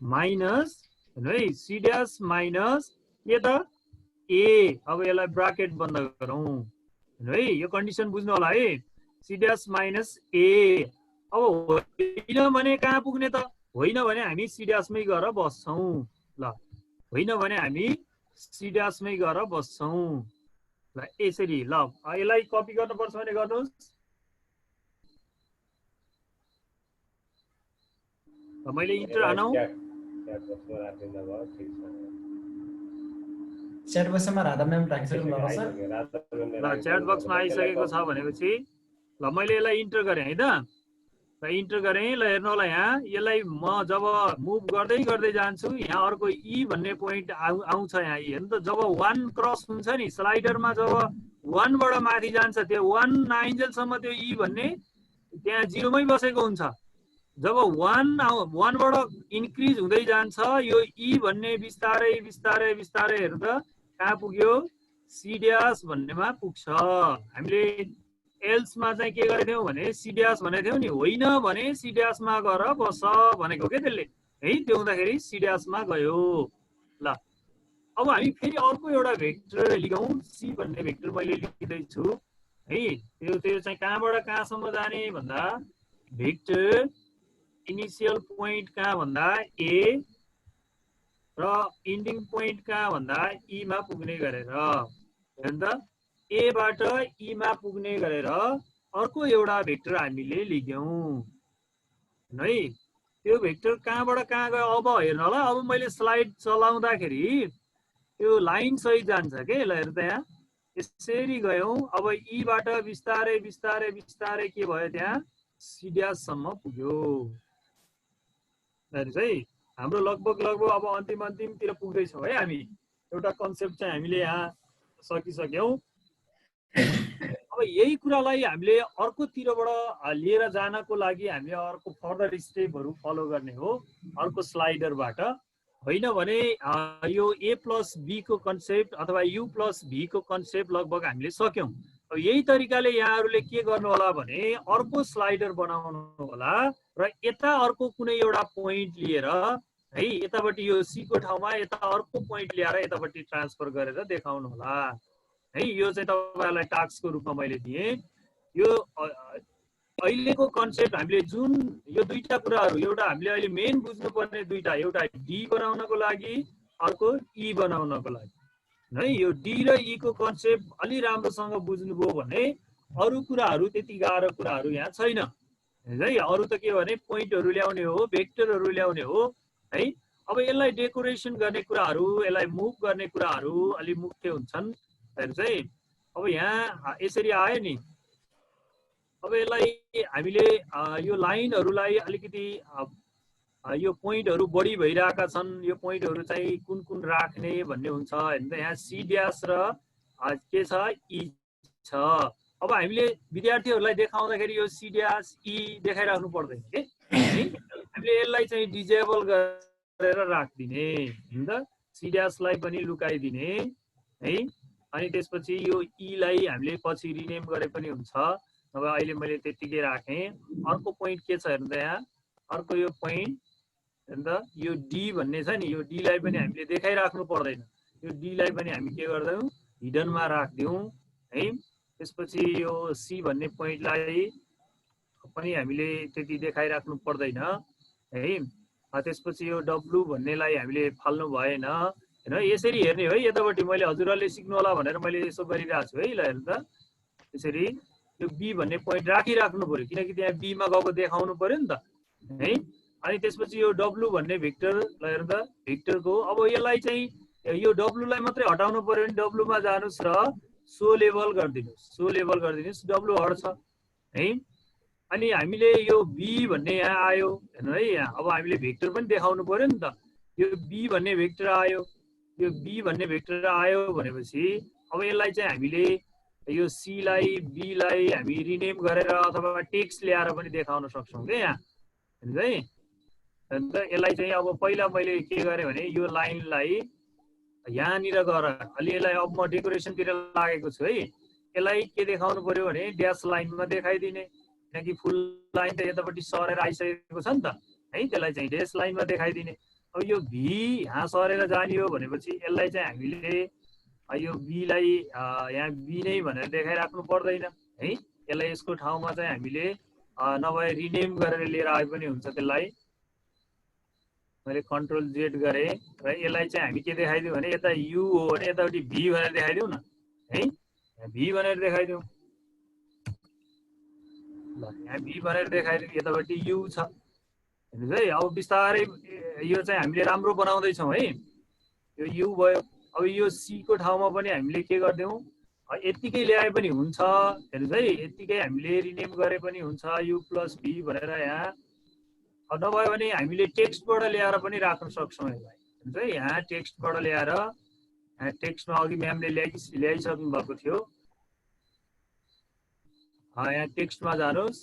माइनस है, सिड्यास माइनस के त ए। अब यसलाई ब्राकेट बन्द गरौँ है। यो कन्डिसन बुझ्नु होला है, सिड्यास -ए। अब होइन भने कहाँ पुग्ने त, होइन भने हामी सिड्यासमै गएर बस्छौँ। ल होइन भने हामी सिड्यासमै गएर बस्छौँ। ल यसरी। ल यसलाई कपी गर्नुपर्छ भने गर्नुहोस्। मैले इन्टर हानौँ। च्याट बक्समा राधा म्याम राखिसक्नु भएको छ। ल च्याट बक्समा आइसकेको छ भनेपछि ल मैले यसलाई इन्टर गरेँ है त। र इन्टर गरेँ। ल हेर्नु होला यहाँ, यसलाई म जब मुभ गर्दै गर्दै जान्छु यहाँ अर्को ई भन्ने पोइन्ट आउँछ यहाँ। हेर्नु त, जब 1 क्रस हुन्छ नि स्लाइडरमा, जब 1 बाट माथि जान्छ त्यो 1 नआइन्जेलसम्म त्यो ई भन्ने त्यहाँ 0 मै बसेको हुन्छ। जब 1 बाट इन्क्रिज हुँदै जान्छ यो ई भन्ने बिस्तारै बिस्तारै बिस्तारै हेर्नु त कहाँ पुग्यो, सिड्यास भन्नेमा पुग्छ। हामीले एल्समा चाहिँ के गरेको थियौँ भने सिड्यास भनेको थियौँ नि, होइन भने सिड्यासमा गएर बस भनेको के त्यसले है। त्यो हुँदाखेरि सिड्यासमा गयो। ल अब हामी फेरि अर्को एउटा भेक्टर लिखौँ, सी भन्ने भेक्टर मैले लिँदैछु है। त्यो चाहिँ कहाँबाट कहाँसम्म जाने भन्दा भेक्टर इनिसियल पोइन्ट कहाँ भन्दा ए र इन्डिङ पोइन्ट कहाँ भन्दा ईमा पुग्ने गरेर, हेर्नु त, एबाट ईमा पुग्ने गरेर अर्को एउटा भेक्टर हामीले लिख्यौँ है। त्यो भेक्टर कहाँबाट कहाँ गयो अब हेर्नु होला। अब मैले स्लाइड चलाउँदाखेरि त्यो लाइन सहित जान्छ के। ल हेर्नु त, यहाँ यसरी गयौँ। अब ईबाट बिस्तारै बिस्तारै बिस्तारै के भयो, त्यहाँ सिड्याससम्म पुग्यो। हेर्नुहोस् है, हाम्रो लगभग अब अन्तिमतिर पुग्दैछौँ है हामी। एउटा कन्सेप्ट चाहिँ हामीले यहाँ सकिसक्यौँ। अब यही कुरालाई हामीले अर्कोतिरबाट लिएर जानको लागि हामीले अर्को फर्दर स्टेपहरू फलो गर्ने हो अर्को स्लाइडरबाट। होइन भने यो ए प्लस बी को कन्सेप्ट अथवा यु प्लस भी को कन्सेप्ट लगभग हामीले सक्यौँ। अब यही तरिकाले यहाँहरूले के गर्नु होला भने अर्को स्लाइडर बनाउनु होला र यता अर्को कुनै एउटा पोइन्ट लिएर है, यतापट्टि यो सी को ठाउँमा यता अर्को पोइन्ट ल्याएर यतापट्टि ट्रान्सफर गरेर देखाउनु होला है। यो चाहिँ तपाईँहरूलाई टास्कको रूपमा मैले दिएँ। यो अहिलेको कन्सेप्ट हामीले जुन यो दुईटा कुराहरू, एउटा हामीले अहिले मेन बुझ्नुपर्ने दुईटा, एउटा डी बनाउनको लागि, अर्को ई बनाउनको लागि है। यो डी र ई को कन्सेप्ट अलि राम्रोसँग बुझ्नुभयो भने अरू कुराहरू त्यति गाह्रो कुराहरू यहाँ छैन है। अरू त के भने पोइन्टहरू ल्याउने हो, भेक्टरहरू ल्याउने हो है। अब यसलाई डेकोरेसन गर्ने कुराहरू, यसलाई मुभ गर्ने कुराहरू अलि मुख्य हुन्छन् चाहिँ। अब यहाँ यसरी आयो नि, अब यसलाई हामीले यो लाइनहरूलाई अलिकति यो पोइन्टहरू बढी भइरहेका छन्, यो पोइन्टहरू चाहिँ कुन कुन राख्ने भन्ने हुन्छ हैन त। यहाँ सी ड्यास र के छ, ई छ। अब हामीले विद्यार्थीहरूलाई देखाउँदाखेरि यो सी ड्यास ई देखाइराख्नु पर्दैन के, हामीले यसलाई चाहिँ डिजेबल गरेर राखिदिने हैन त। सी ड्यासलाई पनि लुकाइदिने है। अनि त्यसपछि यो ई लाई हामीले पछि रिनेम गरे पनि हुन्छ। अब अहिले मैले त्यतिकै राखेँ। अर्को पोइन्ट के छ हेर्नु त, यहाँ अर्को यो पोइन्ट हैन त, यो डी भन्ने छ नि, यो डी लाई पनि हामीले देखाइराख्नु पर्दैन। यो डी लाई पनि हामी के गर्दैनौँ, हिडनमा राख्दियौँ है। त्यसपछि यो सी भन्ने पोइन्टलाई पनि हामीले त्यति देखाइराख्नु पर्दैन है। त्यसपछि यो डब्लु भन्नेलाई हामीले फाल्नु भएन हैन। यसरी हेर्ने है, यतापट्टि मैले हजुरहरूले सिक्नु होला भनेर मैले यसो गरिरहेको छु है। ल हेर्नु त, यसरी यो बी भन्ने पोइन्ट राखिराख्नु पर्यो, किनकि त्यहाँ बीमा गएको देखाउनु पर्यो नि त है। अनि त्यसपछि यो डब्लु भन्ने भेक्टर, ल हेर्नु त भेक्टरको, अब यसलाई चाहिँ यो डब्लुलाई मात्रै हटाउनु पर्यो भने डब्लुमा जानुस् र so level गरिदिनुस्, so level गरिदिनुस्, W हट्छ है। अनि हामीले यो बी भन्ने यहाँ आयो हेर्नु है। यहाँ अब हामीले भेक्टर पनि देखाउनु पर्यो नि त। यो बी भन्ने भेक्टर आयो, यो बी भन्ने भेक्टर आयो भनेपछि अब यसलाई चाहिँ हामीले यो सी लाई बी लाई हामी रिनेम गरेर अथवा टेक्स्ट ल्याएर पनि देखाउन सक्छौँ क्या यहाँ हेर्नु है। अन्त यसलाई चाहिँ अब पहिला मैले के गरेँ भने यो लाइनलाई यहाँनिर गएर अलि यसलाई अब म डेकोरेसनतिर लागेको छु है। यसलाई के देखाउनु पर्यो भने ड्यास लाइनमा देखाइदिने, किनकि फुल लाइन त यतापट्टि सरेर आइसकेको छ नि त है। त्यसलाई चाहिँ ड्यास लाइनमा देखाइदिने। अब यो भी यहाँ सरेर जाने हो भनेपछि यसलाई चाहिँ हामीले यो बी लाई यहाँ बी नै भनेर देखाइराख्नु पर्दैन है। यसलाई यसको ठाउँमा चाहिँ हामीले नभए रिनेम गरेर लिएर आए पनि हुन्छ। त्यसलाई मैले कन्ट्रोल जेड गरेँ र यसलाई चाहिँ हामी के देखाइदिउँ भने यता यु हो भने यतापट्टि भी भनेर देखाइदिउँ न है। यहाँ भी भनेर देखाइदिउँ, ल यहाँ भी भनेर देखाइदिउँ, यतापट्टि यु छ हेर्नुहोस् है। अब बिस्तारै यो चाहिँ हामीले राम्रो बनाउँदैछौँ है। यो यु भयो। अब यो सी को ठाउँमा पनि हामीले के गरिदिउँ, यत्तिकै ल्याए पनि हुन्छ हेर्नुहोस् है। यत्तिकै हामीले रिनेम गरे पनि हुन्छ यु प्लस भी भनेर यहाँ। नभए भने हामीले टेक्स्टबाट ल्याएर पनि राख्न सक्छौँ यसलाई हेर्नुहोस् है। यहाँ टेक्स्टबाट ल्याएर, यहाँ टेक्स्टमा अघि म्यामले ल्याइसक्नु भएको थियो। यहाँ टेक्स्टमा जानुहोस्,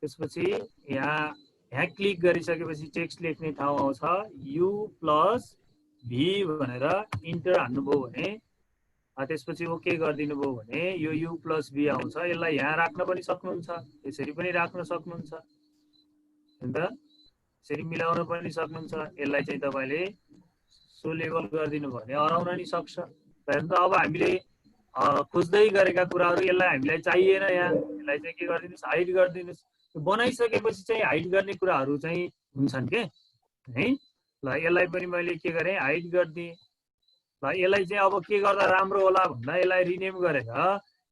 त्यसपछि यहाँ क्लिक गरिसकेपछि टेक्स्ट लेख्ने ठाउँ आउँछ, यु प्लस भी भनेर इन्टर हान्नुभयो भने त्यसपछि ओके गरिदिनु भयो भने यो यु प्लस भी आउँछ। यसलाई यहाँ राख्न पनि सक्नुहुन्छ, यसरी पनि राख्न सक्नुहुन्छ अन्त यसरी मिलाउन पनि सक्नुहुन्छ। यसलाई चाहिँ तपाईँले सो लेभल गरिदिनु भने हराउन नि सक्छ। हेर्नु त अब हामीले खोज्दै गरेका कुराहरू यसलाई हामीलाई चाहिएन, यहाँ यसलाई चाहिँ के गरिदिनुहोस्, हाइड गरिदिनुहोस्। बनाइसकेपछि चाहिँ हाइड गर्ने कुराहरू चाहिँ हुन्छन् के है। ल यसलाई पनि मैले के गरेँ, हाइड गरिदिएँ। ल यसलाई चाहिँ अब के गर्दा राम्रो होला भन्दा यसलाई रिनेम गरेर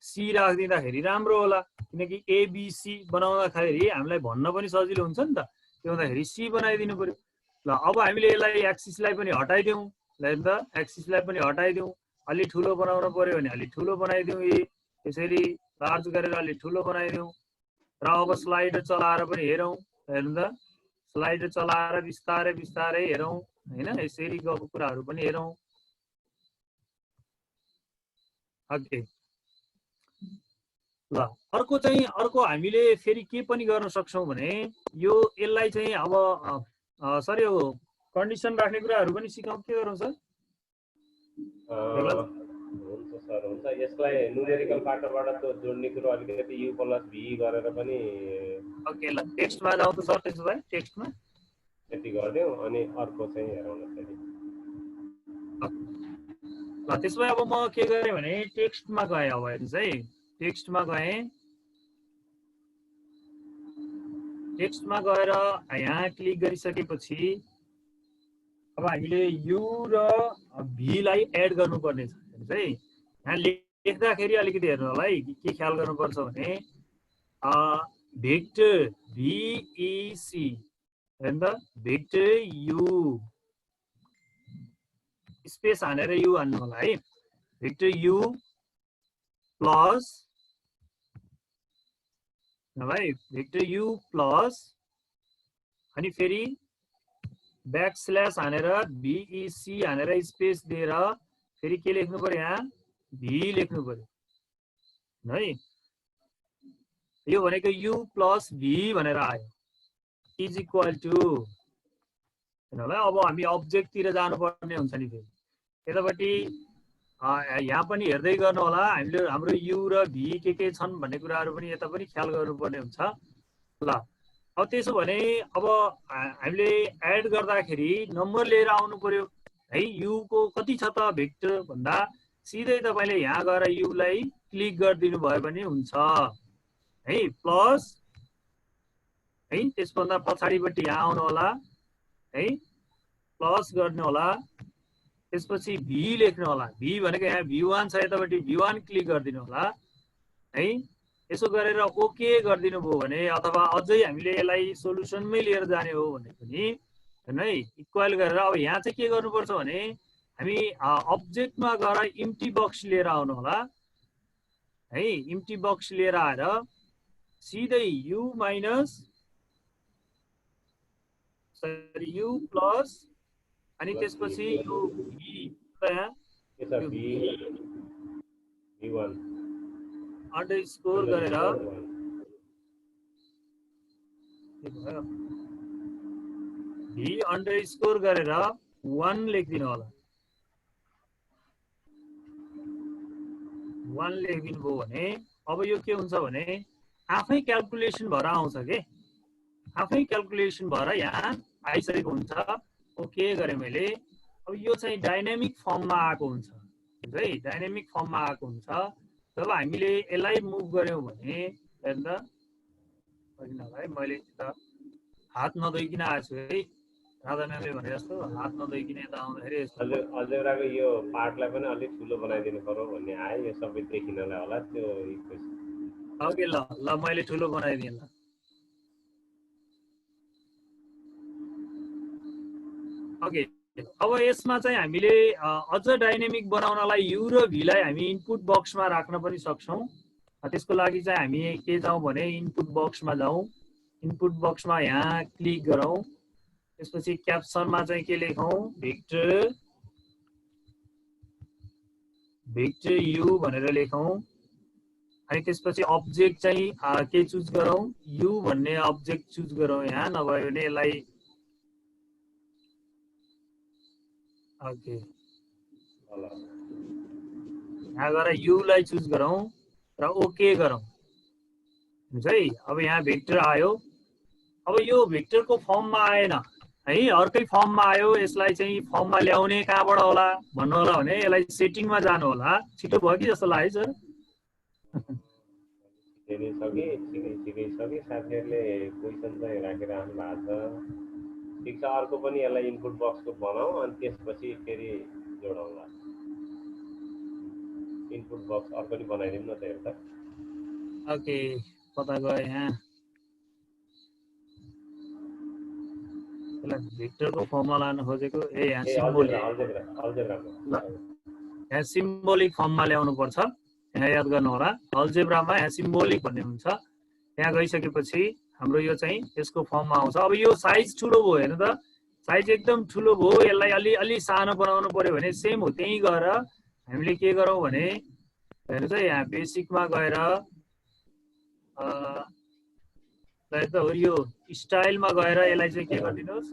सी राखिदिँदाखेरि राम्रो होला, किनकि एबिसी बनाउँदाखेरि हामीलाई भन्न पनि सजिलो हुन्छ नि त। त्यो हुँदाखेरि सी बनाइदिनु पर्यो। ल अब हामीले यसलाई एक्सिसलाई पनि हटाइदिउँ। ल हेर्नु त एक्सिसलाई पनि हटाइदिउँ। अलि ठुलो बनाउनु पर्यो भने अलि ठुलो बनाइदिउँ, यसरी लार्ज गरेर अलि ठुलो बनाइदिउँ। र अब स्लाइडर चलाएर पनि हेरौँ। हेर्नु त स्लाइडर चलाएर बिस्तारै बिस्तारै हेरौँ होइन, यसरी गएको कुराहरू पनि हेरौँ। ओके ल अर्को हामीले फेरि के पनि गर्न सक्छौँ भने यो यसलाई चाहिँ अब सर यो कन्डिसन राख्ने कुराहरू पनि सिकाउँ, के गरौँ सर? हुन्छ सर, हुन्छ। यसलाई न्युमेरिकल पाटोबाट त जोड्ने कुरो अलिकति यु प्लस भी गरेर पनि ओके। ल टेक्स्टमा जाउँ त सर, त्यसो भए टेक्स्टमा यति गरिदिउँ अनि अर्को चाहिँ हेरौँ न फेरि। ल त्यसो भए अब म के गरेँ भने टेक्स्टमा गएँ। अब हेर्नुहोस् है, टेक्स्टमा गएँ। टेक्स्टमा गएर यहाँ क्लिक गरिसकेपछि अब हामीले यु र भी लाई एड गर्नुपर्ने छ। है यहाँ लेख्दाखेरि अलिकति हेर्नु होला है, के ख्याल गर्नुपर्छ भने भेक्टर भिइसी हेर्नु त, भेक्टर यु स्पेस हानेर यु हान्नु होला है। भेक्टर यु प्लस भाइ भेक्टर यु प्लस अनि फेरि बैक स्लैश हानेर भिइसी हानेर स्पेस दिएर फेरि के लेख्नु पर्यो, यहाँ भी लेख्नु पर्यो है। यो भनेको यु प्लस भी भनेर आयो, इज इक्वल टु ल। अब हामी अब्जेक्टतिर जानुपर्ने हुन्छ नि फेरि यतापट्टि यहाँ पनि हेर्दै गर्नु होला। हामीले हाम्रो यु र भी के छन् भन्ने कुराहरू पनि यता पनि ख्याल गर्नुपर्ने हुन्छ ल। अब त्यसो भने अब हामीले एड गर्दाखेरि नम्बर लिएर आउनु पर्यो है। यु को कति छ त भेक्टर भन्दा सिधै तपाईले यहाँ गएर यु लाई क्लिक गरिदिनु भयो भने हुन्छ है। प्लस है त्यसभन्दा पछाडिपट्टि यहाँ आउनु होला है, प्लस गर्नु होला, त्यसपछि भी लेख्नु होला। भी भनेको यहाँ भी1 छ, यतापट्टि भी1 क्लिक गरिदिनु होला है। यसो गरेर ओके गरिदिनु भयो भने अथवा अझै हामीले यसलाई सोलुसनमै लिएर जाने हो भने पनि है इक्वल गरेर अब यहाँ चाहिँ के गर्नुपर्छ भने हामी अब्जेक्टमा गएर इम्प्टी बक्स लिएर आउनु होला है। इम्प्टी बक्स लिएर आएर सिधै यु माइनस यु प्लस अनि त्यसपछि यो अंडरस्कोर गरेर भी अंडरस्कोर गरेर 1 लेखिदिनु होला। 1 लेखिदिनु भयो भने अब यो के हुन्छ भने आफै क्याल्कुलेसन भएर आउँछ के, आफै क्याल्कुलेसन भएर यहाँ आइसकेको हुन्छ। ओके गरे मैले। अब यो चाहिँ डाइनामिक फर्ममा आएको हुन्छ है, डाइनामिक फर्ममा आएको हुन्छ। जब हामीले यसलाई मुभ गर्यौं भने हेर्नु त भाइ मैले त हात नधोइकिन आएको छु है। राधा म्यामले भने जस्तो हात नधोइकिन यता आउँदाखेरि अल्जेब्राको यो पार्टलाई पनि अलिक ठुलो बनाइदिनु पर्यो भन्ने आयो। यो सबै देखिनलाई होला त्यो ओके ल ल मैले ठुलो बनाइदिएँ ल। ओके अब यसमा चाहिँ हामीले अझ डाइनामिक बनाउनलाई यु र भी लाई हामी इनपुट बक्समा राख्न पनि सक्छौं। त्यसको लागि चाहिँ हामी के जाउँ भने इनपुट बक्समा जाउँ। इनपुट बक्समा यहाँ क्लिक गरौँ, त्यसपछि क्याप्सनमा चाहिँ के लेखौँ, भेक्टर यु भनेर लेखौँ। अनि त्यसपछि अब्जेक्ट चाहिँ के चुज गरौँ, यु भन्ने अब्जेक्ट चुज गरौँ। यहाँ नभए भने यसलाई ओके यहाँ गएर यु लाई चुज गरौँ र ओके गरौँ हुन्छ है। अब यहाँ भेक्टर आयो। अब यो भेक्टरको फर्ममा आएन है, अर्कै फर्ममा आयो। यसलाई चाहिँ फर्ममा ल्याउने कहाँबाट होला भन्नु होला भने यसलाई सेटिङमा जानु होला। छिटो भयो कि जस्तो लाग्यो सर? साथीहरूले क्वेसन चाहिँ राखिरहनु भएको छ। ठिक छ, अर्को पनि यसलाई इनपुट बक्सको बनाऊ अनि त्यसपछि फेरि जोडौँला। इनपुट बक्स अर्को पनि बनाइदिउँ न त हेर्दा। ओके कता गयो यहाँ, यसलाई भेक्टरको फर्ममा लान खोजेको। यहाँ सिम्बोलिक फर्ममा ल्याउनु पर्छ। यहाँ याद गर्नु होला, अल्जेब्रामा यहाँ सिम्बोलिक भन्ने हुन्छ। त्यहाँ गइसकेपछि हाम्रो यो चाहिँ यसको फर्ममा आउँछ। अब यो साइज ठुलो भयो, हेर्नु त साइज एकदम ठुलो भयो। यसलाई अलि सानो बनाउनु पर्यो भने सेम हो, त्यही गएर हामीले के गरौँ भने हेर्नु त यहाँ बेसिकमा गएर यो स्टाइलमा गएर यसलाई चाहिँ के गरिदिनुहोस्,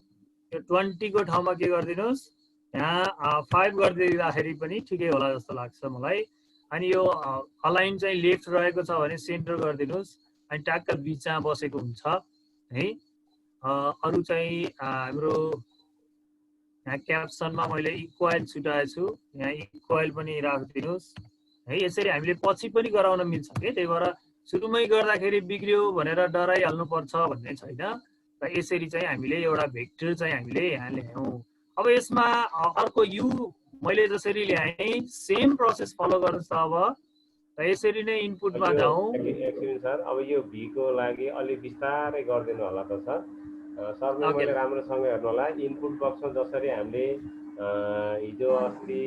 यो 20 को ठाउँमा के गरिदिनुहोस्, यहाँ 5 गरिदिँदाखेरि पनि ठिकै होला जस्तो लाग्छ मलाई। अनि यो अलाइन चाहिँ लेफ्ट रहेको छ भने सेन्टर गरिदिनुहोस्, अनि ट्याक्क बिचमा बसेको हुन्छ है। अरु चाहिँ हाम्रो यहाँ क्याप्सनमा मैले इक्वल छुटाएको छु, यहाँ इक्वल पनि राखिदिनुहोस् है। यसरी हामीले पछि पनि गराउन मिल्छ के, त्यही भएर सुरुमै गर्दाखेरि बिग्रियो भनेर डराइहाल्नु पर्छ भन्ने छैन र यसरी चाहिँ हामीले एउटा भेक्टर चाहिँ हामीले यहाँ ल्यायौँ। अब यसमा अर्को यु मैले जसरी ल्याएँ सेम प्रोसेस फलो गर्नुहोस् त। अब र यसरी नै इनपुटमा जाउँ। सर अब यो भी को लागि अलि बिस्तारै गरिदिनु होला त सर। सरले मैले राम्रोसँग हेर्नु होला इनपुट बक्समा जसरी हामीले हिजो अस्ति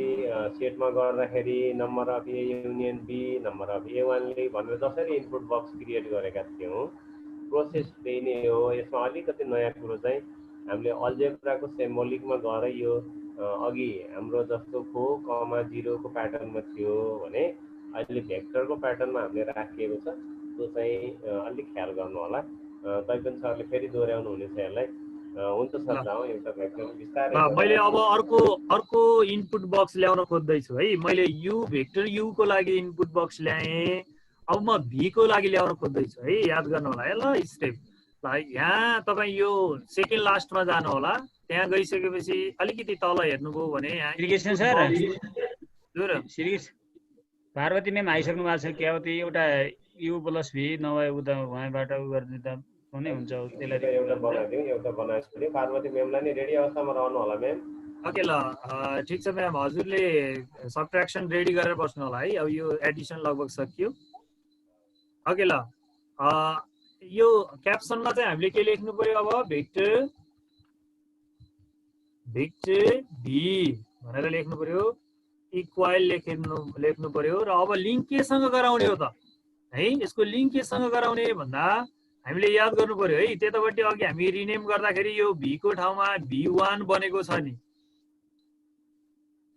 सेटमा गर्दाखेरि number of A union B number of A1 भनेर जसरी इनपुट बक्स क्रिएट गरेका थियौँ प्रोसेस त्यही नै हो। यसमा अलिकति नयाँ कुरो चाहिँ हामीले अल्जेब्राको सिम्बोलिकमा गएर यो अघि हाम्रो जस्तो 4,0 को प्याटर्नमा थियो भने अहिले भेक्टरको प्याटर्नमा हामीले राखिएको छ। त्यो चाहिँ अलिक ख्याल गर्नु होला। तैपनि सरले फेरि दोहोऱ्याउनु हुनेछ यसलाई। हुन्छ सर जाउँ एउटा भेक्टर बिस्तारै। मैले अब अर्को इनपुट बक्स ल्याउन खोज्दैछु है। मैले यु भेक्टर यु को लागि इनपुट बक्स ल्याएँ। अब म भी को लागि ल्याउन खोज्दैछु है। याद गर्नु होला है ल स्टेप। ल यहाँ तपाईँ यो सेकेन्ड लास्टमा जानु होला। त्यहाँ गइसकेपछि अलिकति तल हेर्नुभयो भने पार्वती म्याम आइसक्नु भएको छ क्या हो? त्यो एउटा यु प्लस भी नभए उता वहाँबाट उ गरिदिँदा कुनै हुन्छ त्यसलाई एउटा बनाइदिउँ। एउटा बनाइदिउँ। पार्वती म्यामलाई नि रेडी अवस्थामा रहनु होला म्याम। ओके ल ठिक छ म्याम। हजुरले सबट्र्याक्सन रेडी गरेर बस्नु होला है। अब यो एडिसन लगभग सकियो। ओके ल यो क्याप्सनमा चाहिँ हामीले के लेख्नु पर्यो? अब भेक्टर भी भनेर लेख्नु पर्यो। इक्वल लेख्नु पर्यो। र अब लिङ्क केसँग गराउने हो त है? यसको लिङ्क केसँग गराउने भन्दा हामीले याद गर्नु पर्यो है। त्यतापट्टि अघि हामी रिनेम गर्दाखेरि यो भी को ठाउँमा V1 बनेको छ नि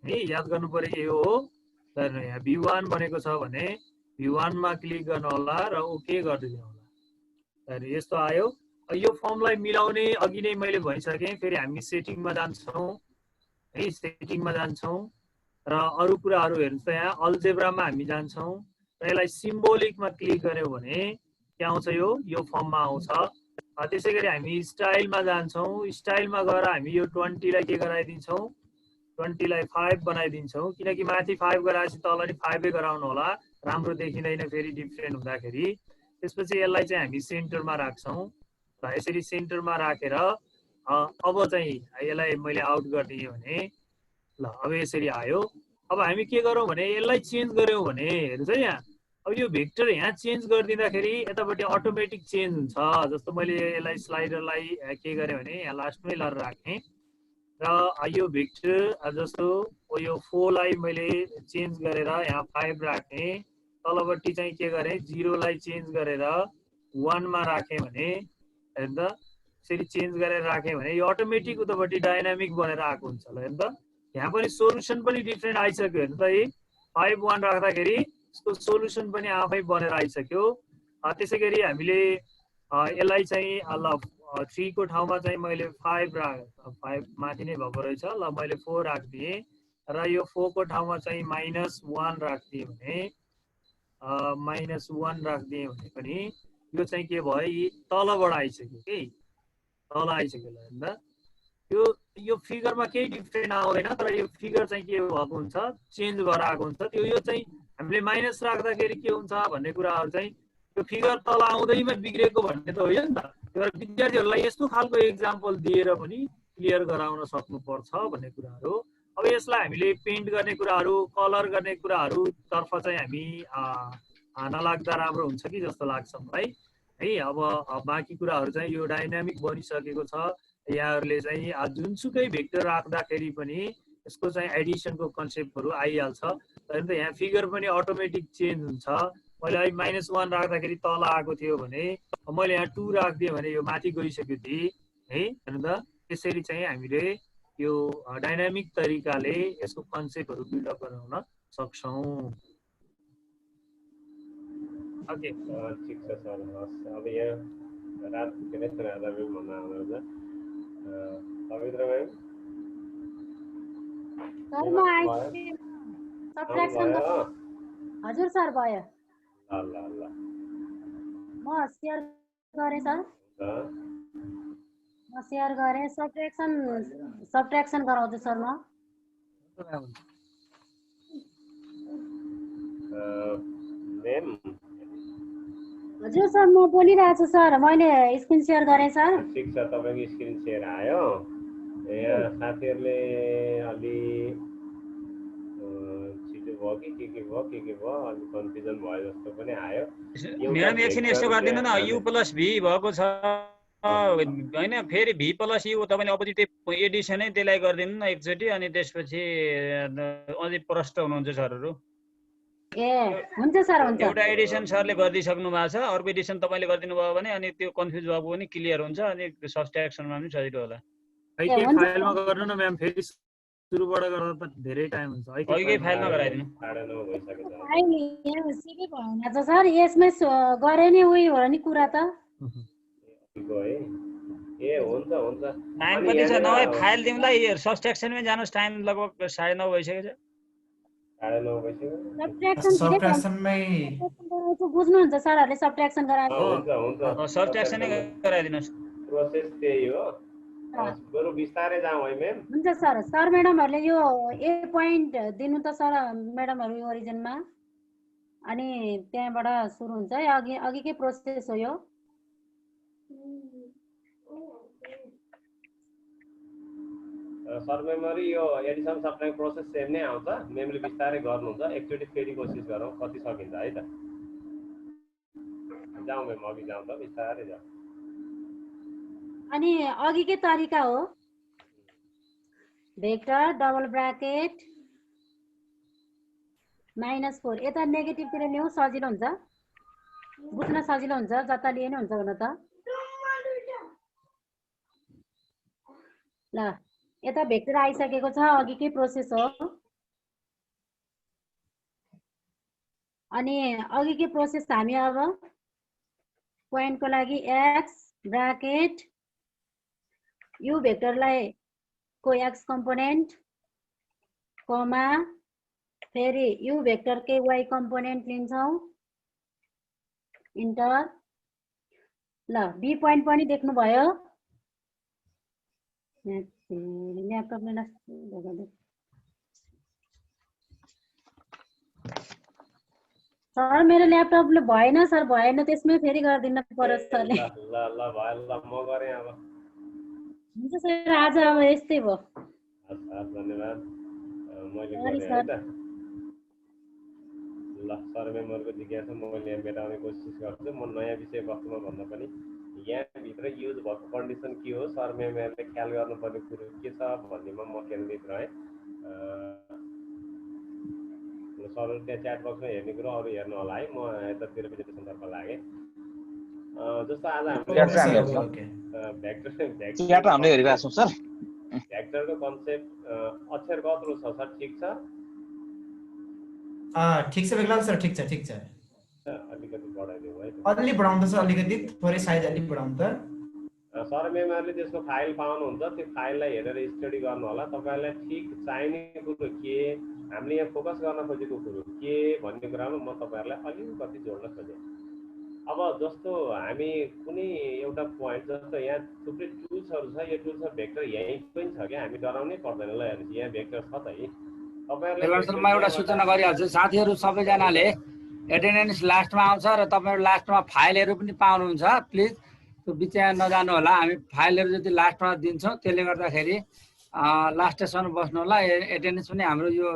है। याद गर्नु पर्यो यो हो। तर यहाँ V1 बनेको छ भने V1 मा क्लिक गर्नु होला र ओके गरिदिनु होला। तर यस्तो आयो। यो फर्मलाई मिलाउने अघि नै मैले भनिसकेँ। फेरि हामी सेटिङमा जान्छौँ है। सेटिङमा जान्छौँ र अरू कुराहरू हेर्नुहोस् त। यहाँ अल्जेब्रामा हामी जान्छौँ र यसलाई सिम्बोलिकमा क्लिक गर्यो भने के आउँछ? यो फर्ममा आउँछ। त्यसै गरी हामी स्टाइलमा जान्छौँ। स्टाइलमा गएर हामी यो 20 लाई के गराइदिन्छौँ? 20 लाई 5 बनाइदिन्छौँ। किनकि माथि 5 गराएपछि तल नि 5 गराउनु होला। राम्रो देखिँदैन फेरि डिफ्रेन्ट हुँदाखेरि। त्यसपछि यसलाई चाहिँ हामी सेन्टरमा राख्छौँ र यसरी सेन्टरमा राखेर अब चाहिँ यसलाई मैले आउट गरिदिएँ भने ल अब यसरी आयो। अब हामी के गरौँ भने यसलाई चेन्ज गऱ्यौँ भने हेर्नुहोस् है। यहाँ अब यो भेक्टर यहाँ चेन्ज गरिदिँदाखेरि यतापट्टि अटोमेटिक चेन्ज हुन्छ। जस्तो मैले यसलाई स्लाइडरलाई के गरेँ भने यहाँ लास्टमै लगाएर राखेँ र यो भेक्टर जस्तो यो 4 लाई मैले चेन्ज गरेर यहाँ 5 राखेँ। तलपट्टि चाहिँ के गरेँ 0 लाई चेन्ज गरेर 1 मा राखेँ भने हेर्नु त यसरी चेन्ज गरेर राखेँ भने यो अटोमेटिक उतापट्टि डाइनामिक बनेर आएको हुन्छ। ल हेर्नु त यहाँ पनि सोलुसन पनि डिफ्रेन्ट आइसक्यो। हेर्नु त है 5 1 राख्दाखेरि यसको सोलुसन पनि आफै बनेर आइसक्यो। त्यसै गरी हामीले यसलाई चाहिँ ल 3 को ठाउँमा चाहिँ मैले 5 माथि नै भएको रहेछ। ल मैले 4 राखिदिएँ र यो 4 को ठाउँमा चाहिँ -1 राखिदिएँ भने -1 राखिदिएँ भने पनि यो चाहिँ के भयो? तलबाट आइसक्यो कि तल आइसक्यो। ल हेर्नु त यो फिगरमा केही डिफ्रेन्ट आउँदैन। तर यो फिगर चाहिँ के भएको हुन्छ? चेन्ज भएर आएको हुन्छ। यो चाहिँ हामीले माइनस राख्दाखेरि के हुन्छ भन्ने कुराहरू चाहिँ यो फिगर तल आउँदैमा बिग्रेको भन्ने त होइन नि त। तर विद्यार्थीहरूलाई यस्तो खालको एक्जाम्पल दिएर पनि क्लियर गराउन सक्नुपर्छ भन्ने कुराहरू। अब यसलाई हामीले पेन्ट गर्ने कुराहरू कलर गर्ने कुराहरू तर्फ चाहिँ हामी नलाग्दा राम्रो हुन्छ कि जस्तो लाग्छ मलाई है। अब बाँकी कुराहरू चाहिँ यो डाइनामिक बनिसकेको छ। यहाँहरूले चाहिँ जुनसुकै भेक्टर राख्दाखेरि पनि यसको चाहिँ एडिसनको कन्सेप्टहरू आइहाल्छ। त यहाँ फिगर पनि अटोमेटिक चेन्ज हुन्छ। मैले अहिले -1 राख्दाखेरि तल आएको थियो भने मैले यहाँ 2 राखिदिएँ भने यो माथि गइसक्यो थिएँ है। हेर्नु त त्यसरी चाहिँ हामीले यो डाइनामिक तरिकाले यसको कन्सेप्टहरू बिल्डअप गराउन सक्छौँ। ओके ठिक छ सर। अब यहाँ रात के नै राधा म्याम भन्न आउँछ। पवित्र म्याम सर म आइसकेँ। सबट्र्याक्सन हजुर सर भयो। ल ल म सेयर गरेँ सर। म सेयर गरेँ। सबट्र्याक्सन गराउँछु सर म। म्याम हजुर सर म बोलिरहेको छु सर मैले स्क्रिन सेयर गरेँ सर ठिक छ तपाईँको स्क्रिन सेयर आयो यहाँ साथीहरूले अलि छिटो भयो कि के भयो अलि कन्फ्युजन भयो जस्तो पनि आयो म्याडम एकछिन यस्तो गरिदिनु न U + V भएको छ होइन फेरि V + U तपाईँले अपोजिट एडिसनै त्यसलाई गरिदिनु न एकचोटि अनि त्यसपछि अझै प्रष्ट हुनुहुन्छ सरहरू ए हुन्छ सर हुन्छ एउटा एडिसन सरले गरिदिइसक्नु भएको छ अर्को एडिसन तपाईँले गरिदिनु भयो भने अनि त्यो कन्फ्युज भएको पनि क्लियर हुन्छ अनि सब्स्ट्र्याक्सनमा पनि सजिलो होला एकै फाइलमा गर्नु न म्याम फेरि सुरुबाट गर्दा त धेरै टाइम हुन्छ एकै फाइलमा गराइदिनु 9:30 भइसक्यो सिकै भएन त सर यसमै गरे नि उही हो नि कुरा त ए हुन्छ टाइम कति छ नभए फाइल दिउँला सब्स्ट्र्याक्सनमै जानुहोस् टाइम लगभग 9:30 भइसकेको छ 9:30 भइसक्यो सब्ट्र्याक्सनमै बुझ्नुहुन्छ सरहरूले सब्ट्र्याक्सन गराएको हुन्छ सब्स्ट्र्याक्सनै गराइदिनुहोस् प्रोसेस त्यही हो बरु बिस्तारै जाउँ है म्याम हुन्छ सर म्याडमहरूले यो ए पोइन्ट दिनु त सर म्याडमहरू ओरिजिनमा अनि त्यहाँबाट सुरु हुन्छ अघिकै प्रोसेस हो यो सर मेमोरी यो एडिसन सब्ट्र्याक्ट प्रोसेस सेम नै आउँछ मेमले बिस्तारै गर्नुहुन्छ एकचोटि फेरि कोसिस गरौँ कति सकिन्छ है त जाउँ मेम अघि जाउँ त बिस्तारै जाउँ अनि अघिकै तरिका हो भेक्टर डबल ब्राकेट -4 यता नेगेटिभतिर ल्याउँ सजिलो हुन्छ बुझ्न सजिलो हुन्छ जता लिए नै हुन्छ हुन त ल यता भेक्टर आइसकेको छ अघिकै प्रोसेस हो अनि अघिकै प्रोसेस हामी अब पोइन्टको लागि x ब्राकेट u भेक्टरलाई को x कम्पोनेन्ट कमा फेरि u भेक्टर के y कम्पोनेन्ट लिन्छौं इन्टर ल बी पोइन्ट पनि देख्नु भयो ल्यापटपले सर मेरो ल्यापटपले भएन सर भएन त्यसमै फेरि गरिदिन पर्यो सरले ल भयो ल म गरे अब हुन्छ सर आज अब यस्तै भयो धन्यवाद मैले गरेँ है त ल सर मेमोरीको जिज्ञासा मैले यहाँ मेटाउने कोसिस गर्छु म नयाँ विषय वस्तुमा भन्दा पनि यहाँभित्र युज भएको कन्डिसन के हो सर मेमोरीले ख्याल गर्नुपर्ने कुरो के छ भन्नेमा म केन्द्रित रहेँ सरहरू त्यहाँ च्याट बक्समा हेर्ने कुरो अरू हेर्नु होला है म यतातिर प्रेजेन्टेसनतर्फ लागेँ जस्तो आज हामीले हेरिरहेको छौँ सर भेक्टरको कन्सेप्ट अक्षर कत्रो छ सर ठिक छ बेग्ला सर ठिक छ अलिकति बढाइदिउँ है अलि बढाउँदा छ अलिकति थोरै साइज अलि बढाउँ त सर मेमोरीले त्यसको फाइल पाउनुहुन्छ त्यो फाइललाई हेरेर स्टडी गर्नु होला तपाईहरुलाई ठिक चाहिने कुरो के हामीले यहाँ फोकस गर्न खोजेको कुरो के भन्ने कुरामा म तपाईहरुलाई अलिकति जोड्न खोजेँ अब जस्तो हामी कुनै एउटा पोइन्ट जस्तो यहाँ थुप्रै टुल्सहरु छ यो टुल्सहरु भेक्टर यही पनि छ के हामी डराउनै पर्दैन ल यहाँ भेक्टर छ त है तपाईहरुलाई सर म एउटा सूचना गरिहाल्छु साथीहरु सबैजनाले एटेन्डेन्स लास्टमा आउँछ र तपाईहरु लास्टमा फाइलहरु पनि पाउनुहुन्छ प्लिज त्यो बिचमा नजानु होला हामी फाइलहरु जति लास्टमा दिन्छौं त्यसले गर्दाखेरि लास्टसम्म बस्नु होला एटेन्डेन्स पनि हाम्रो यो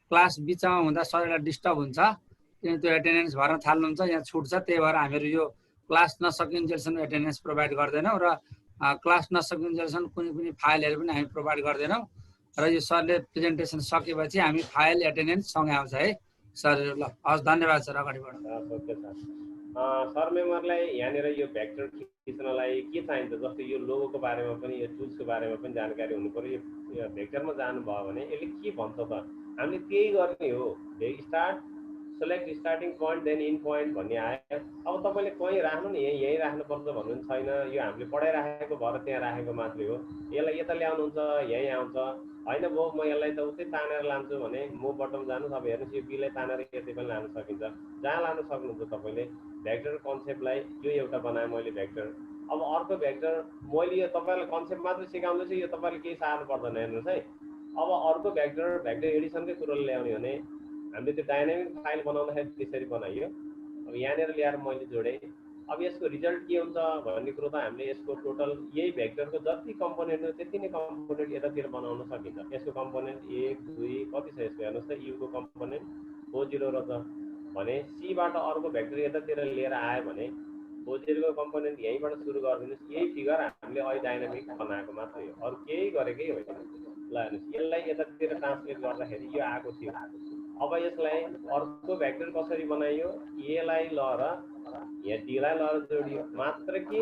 क्लास बिचमा हुँदा सबैलाई डिस्टर्ब हुन्छ किन त्यो एटेन्डेन्स भर्न थाल्नुहुन्छ यहाँ छुट छ त्यही भएर हामीहरु यो क्लास नसकिन्जेलसम्म एटेन्डेन्स प्रोभाइड गर्दैनौं र क्लास नसकिन्जेलसम्म कुनै पनि फाइलहरु पनि हामी प्रोभाइड गर्दैनौं र यो सरले प्रेजेन्टेसन सकेपछि हामी फाइल एटेन्डेन्स सँगै आउँछ है सर ल हस् धन्यवाद सर अगाडि बढ्नु सर मेमोरीलाई यहाँनिर यो भेक्टर खिच्नलाई के चाहिन्छ जस्तो यो लोगोको बारेमा पनि यो टुल्सको बारेमा पनि जानकारी हुनु पर्यो यो भेक्टरमा जानुभयो भने यसले के भन्छ त हामीले त्यही गर्ने हो start select starting point then end point भन्ने आयो अब तपाईले कहीँ राख्नु नि यही राख्नुपर्छ भन्नु छैन यो हामीले पढाइराखेको भएर त्यहाँ राखेको मात्रै हो यसलाई यता ल्याउनुहुन्छ यही आउँछ हैन भो म यसलाई त उतै तानेर लान्छु भने मो बटम जानु अब हेर्नुस् यो बीलाई तानेर यतै पनि लान सकिन्छ जहाँ लान सक्नुहुन्छ तपाईले भेक्टर कन्सेप्टलाई यो एउटा बनाए मैले भेक्टर अब अर्को भेक्टर मैले यो तपाईहरुलाई कन्सेप्ट मात्र सिकाउँदैछु यो तपाईहरुले केही सार्नु पर्दैन हेर्नुस् है अब अर्को भेक्टर एडिसनकै कुरोले ल्याउने भने हामीले त्यो डाइनामिक फाइल बनाउँदाखेरि त्यसरी बनाइयो अब यहाँनिर ल्याएर मैले जोडेँ अब यसको रिजल्ट के हुन्छ भन्ने कुरो त हामीले यसको टोटल यही भेक्टरको जति कम्पोनेन्ट हो त्यति नै कम्पोनेन्ट यतातिर बनाउन सकिन्छ। यसको कम्पोनेन्ट 1 2 कति छ यसको हेर्नुहोस् त, युको कम्पोनेन्ट 40 रहेछ भने सीबाट अर्को भेक्टर यतातिर लिएर आयो भने 40 को कम्पोनेन्ट यहीँबाट सुरु गरिदिनुहोस्। यही फिगर हामीले अहिले डाइनामिक बनाएको मात्रै हो, अरू केही गरेकै होइन। ल हेर्नुहोस्, यसलाई यतातिर ट्रान्सलेट गर्दाखेरि यो आएको थियो। अब यसलाई अर्को भेक्टर कसरी बनाइयो, एलाई ल र यहाँ डीलाई ल जोडियो, मात्र कि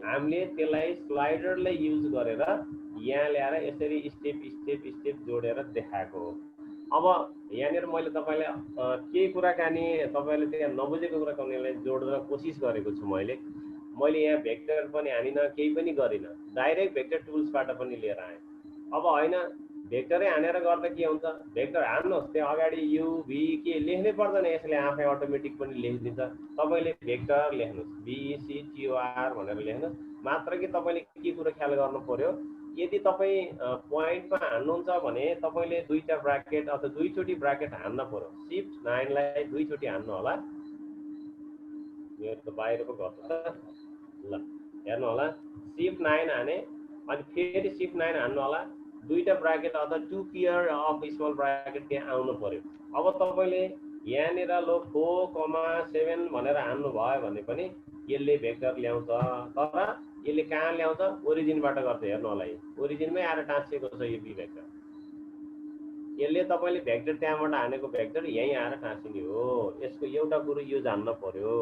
हामीले त्यसलाई स्लाइडरलाई युज गरेर यहाँ ल्याएर यसरी स्टेप स्टेप स्टेप जोडेर देखाएको हो। अब यहाँनिर मैले तपाईँलाई केही कुराकानी तपाईँले त्यहाँ नबुझेको कुराकानीलाई जोड्न कोसिस गरेको छु। मैले यहाँ भेक्टर पनि हानिनँ, केही पनि गरिनँ, डाइरेक्ट भेक्टर टुल्सबाट पनि लिएर आएँ। अब होइन भेक्टरै हानेर गर्दा के हुन्छ, भेक्टर हान्नुहोस् त्यहाँ अगाडि यु भी के लेख्नै पर्दैन, यसले आफै अटोमेटिक पनि लेखिदिन्छ। तपाईँले भेक्टर लेख्नुहोस् BECTOR भनेर लेख्नुहोस्, मात्र कि तपाईँले के कुरो ख्याल गर्नु पर्यो, यदि तपाईँ पोइन्टमा हान्नुहुन्छ भने तपाईँले दुईटा ब्राकेट अथवा दुईचोटि ब्राकेट हान्न पर्यो। Shift 9 लाई दुईचोटि हान्नु होला। यो त बाहिर पो गर्छ त, ल हेर्नु होला, Shift 9 हाने अनि फेरि Shift 9 हान्नु होला, दुईटा ब्राकेट अथवा 2 पेयर अफ स्मल ब्राकेट त्यहाँ आउनु पर्यो। अब तपाईँले यहाँनिर लो 4,7 भनेर हान्नु भयो भने पनि यसले भेक्टर ल्याउँछ, तर यसले कहाँ ल्याउँछ, ओरिजिनबाट गर्छ। हेर्नु होला, ओरिजिनमै आएर टाँसिएको छ यो बी भेक्टर। यसले तपाईँले भेक्टर त्यहाँबाट हानेको भेक्टर यहीँ आएर टाँसिने हो। यसको एउटा कुरो यो जान्न पर्यो।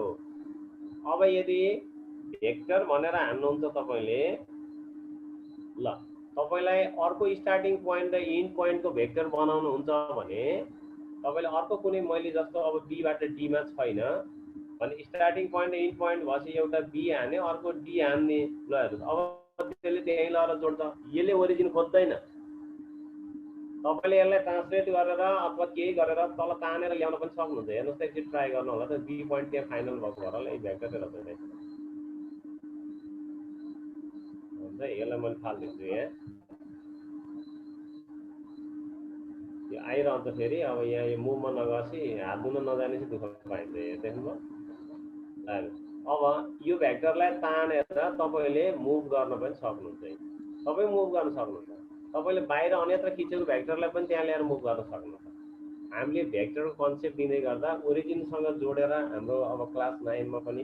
अब यदि भेक्टर भनेर हान्नुहुन्छ तपाईँले, ल तपाईँलाई अर्को स्टार्टिङ पोइन्ट र इन्ड पोइन्टको भेक्टर बनाउनुहुन्छ भने तपाईँले अर्को कुनै, मैले जस्तो अब बीबाट डीमा छैन भने स्टार्टिङ पोइन्ट र इन्ड पोइन्ट भएपछि एउटा बी हाने अर्को डी हान्ने। ल हेर्नुहोस्, अब त्यसले त्यहीँ लगाएर जोड्छ, यसले ओरिजिन खोज्दैन। तपाईँले यसलाई ट्रान्सलेट गरेर अथवा केही गरेर तल तानेर ल्याउन पनि सक्नुहुन्छ। हेर्नुहोस् त, एकचोटि ट्राई गर्नु होला त, बी पोइन्ट त्यहाँ फाइनल भएको भएर यही भेक्टरै रहेछ। हुन्छ, यसलाई मैले फालिदिन्छु यहाँ, यो आइरहन्छ फेरि। अब यहाँ यो मुभमा नगएपछि हात धुन नजानेपछि दुःख पाइन्छ। देख्नुभयो, अब यो भेक्टरलाई तानेर तपाईँले मुभ गर्न पनि सक्नुहुन्छ। तपाईँ मुभ गर्न सक्नुहुन्छ, तपाईँले बाहिर अन्यत्र खिचेको भेक्टरलाई पनि त्यहाँ ल्याएर मुभ गर्न सक्नुहुन्छ। हामीले भेक्टरको कन्सेप्ट दिँदै गर्दा ओरिजिनसँग जोडेर हाम्रो अब क्लास 9 मा पनि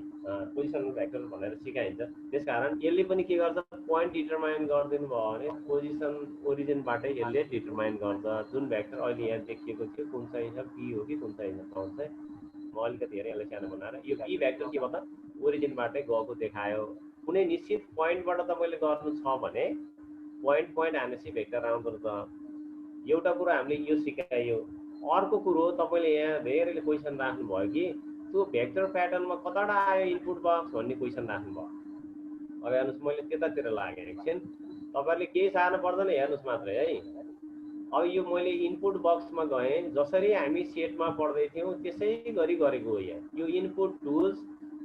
पोजिसन भेक्टर भनेर सिकाइन्छ। त्यसकारण यसले पनि के गर्छ, पोइन्ट डिटरमाइन गरिदिनु भयो भने पोजिसन ओरिजिनबाटै यसले डिटरमाइन गर्छ। जुन भेक्टर अहिले यहाँ देखिएको थियो कुन चाहिँ छ, पी हो कि कुन चाहिँ छ, कौन चाहिँ, म अलिकति हेरेँ यसलाई सानो बनाएर, यो पी भेक्टर के भन्दा ओरिजिनबाटै गएको देखायो। कुनै निश्चित पोइन्टबाट तपाईँले गर्नु छ भने पोइन्ट हानेपछि भेक्टर आउँदो रहेछ। एउटा कुरो हामीले यो सिकायो। अर्को कुरो तपाईँले यहाँ धेरैले क्वेसन राख्नुभयो कि त्यो भेक्टर प्याटर्नमा कताबाट आयो इनपुट बक्स भन्ने क्वेसन राख्नुभयो। अब हेर्नुहोस्, मैले त्यतातिर लागेँ एकछिन, तपाईँहरूले केही सार्नु पर्दैन, हेर्नुहोस् मात्रै है। अब यो मैले इनपुट बक्समा गएँ, जसरी हामी सेटमा पढ्दै थियौँ त्यसै गरी गरेको हो। यहाँ यो इनपुट टुल्स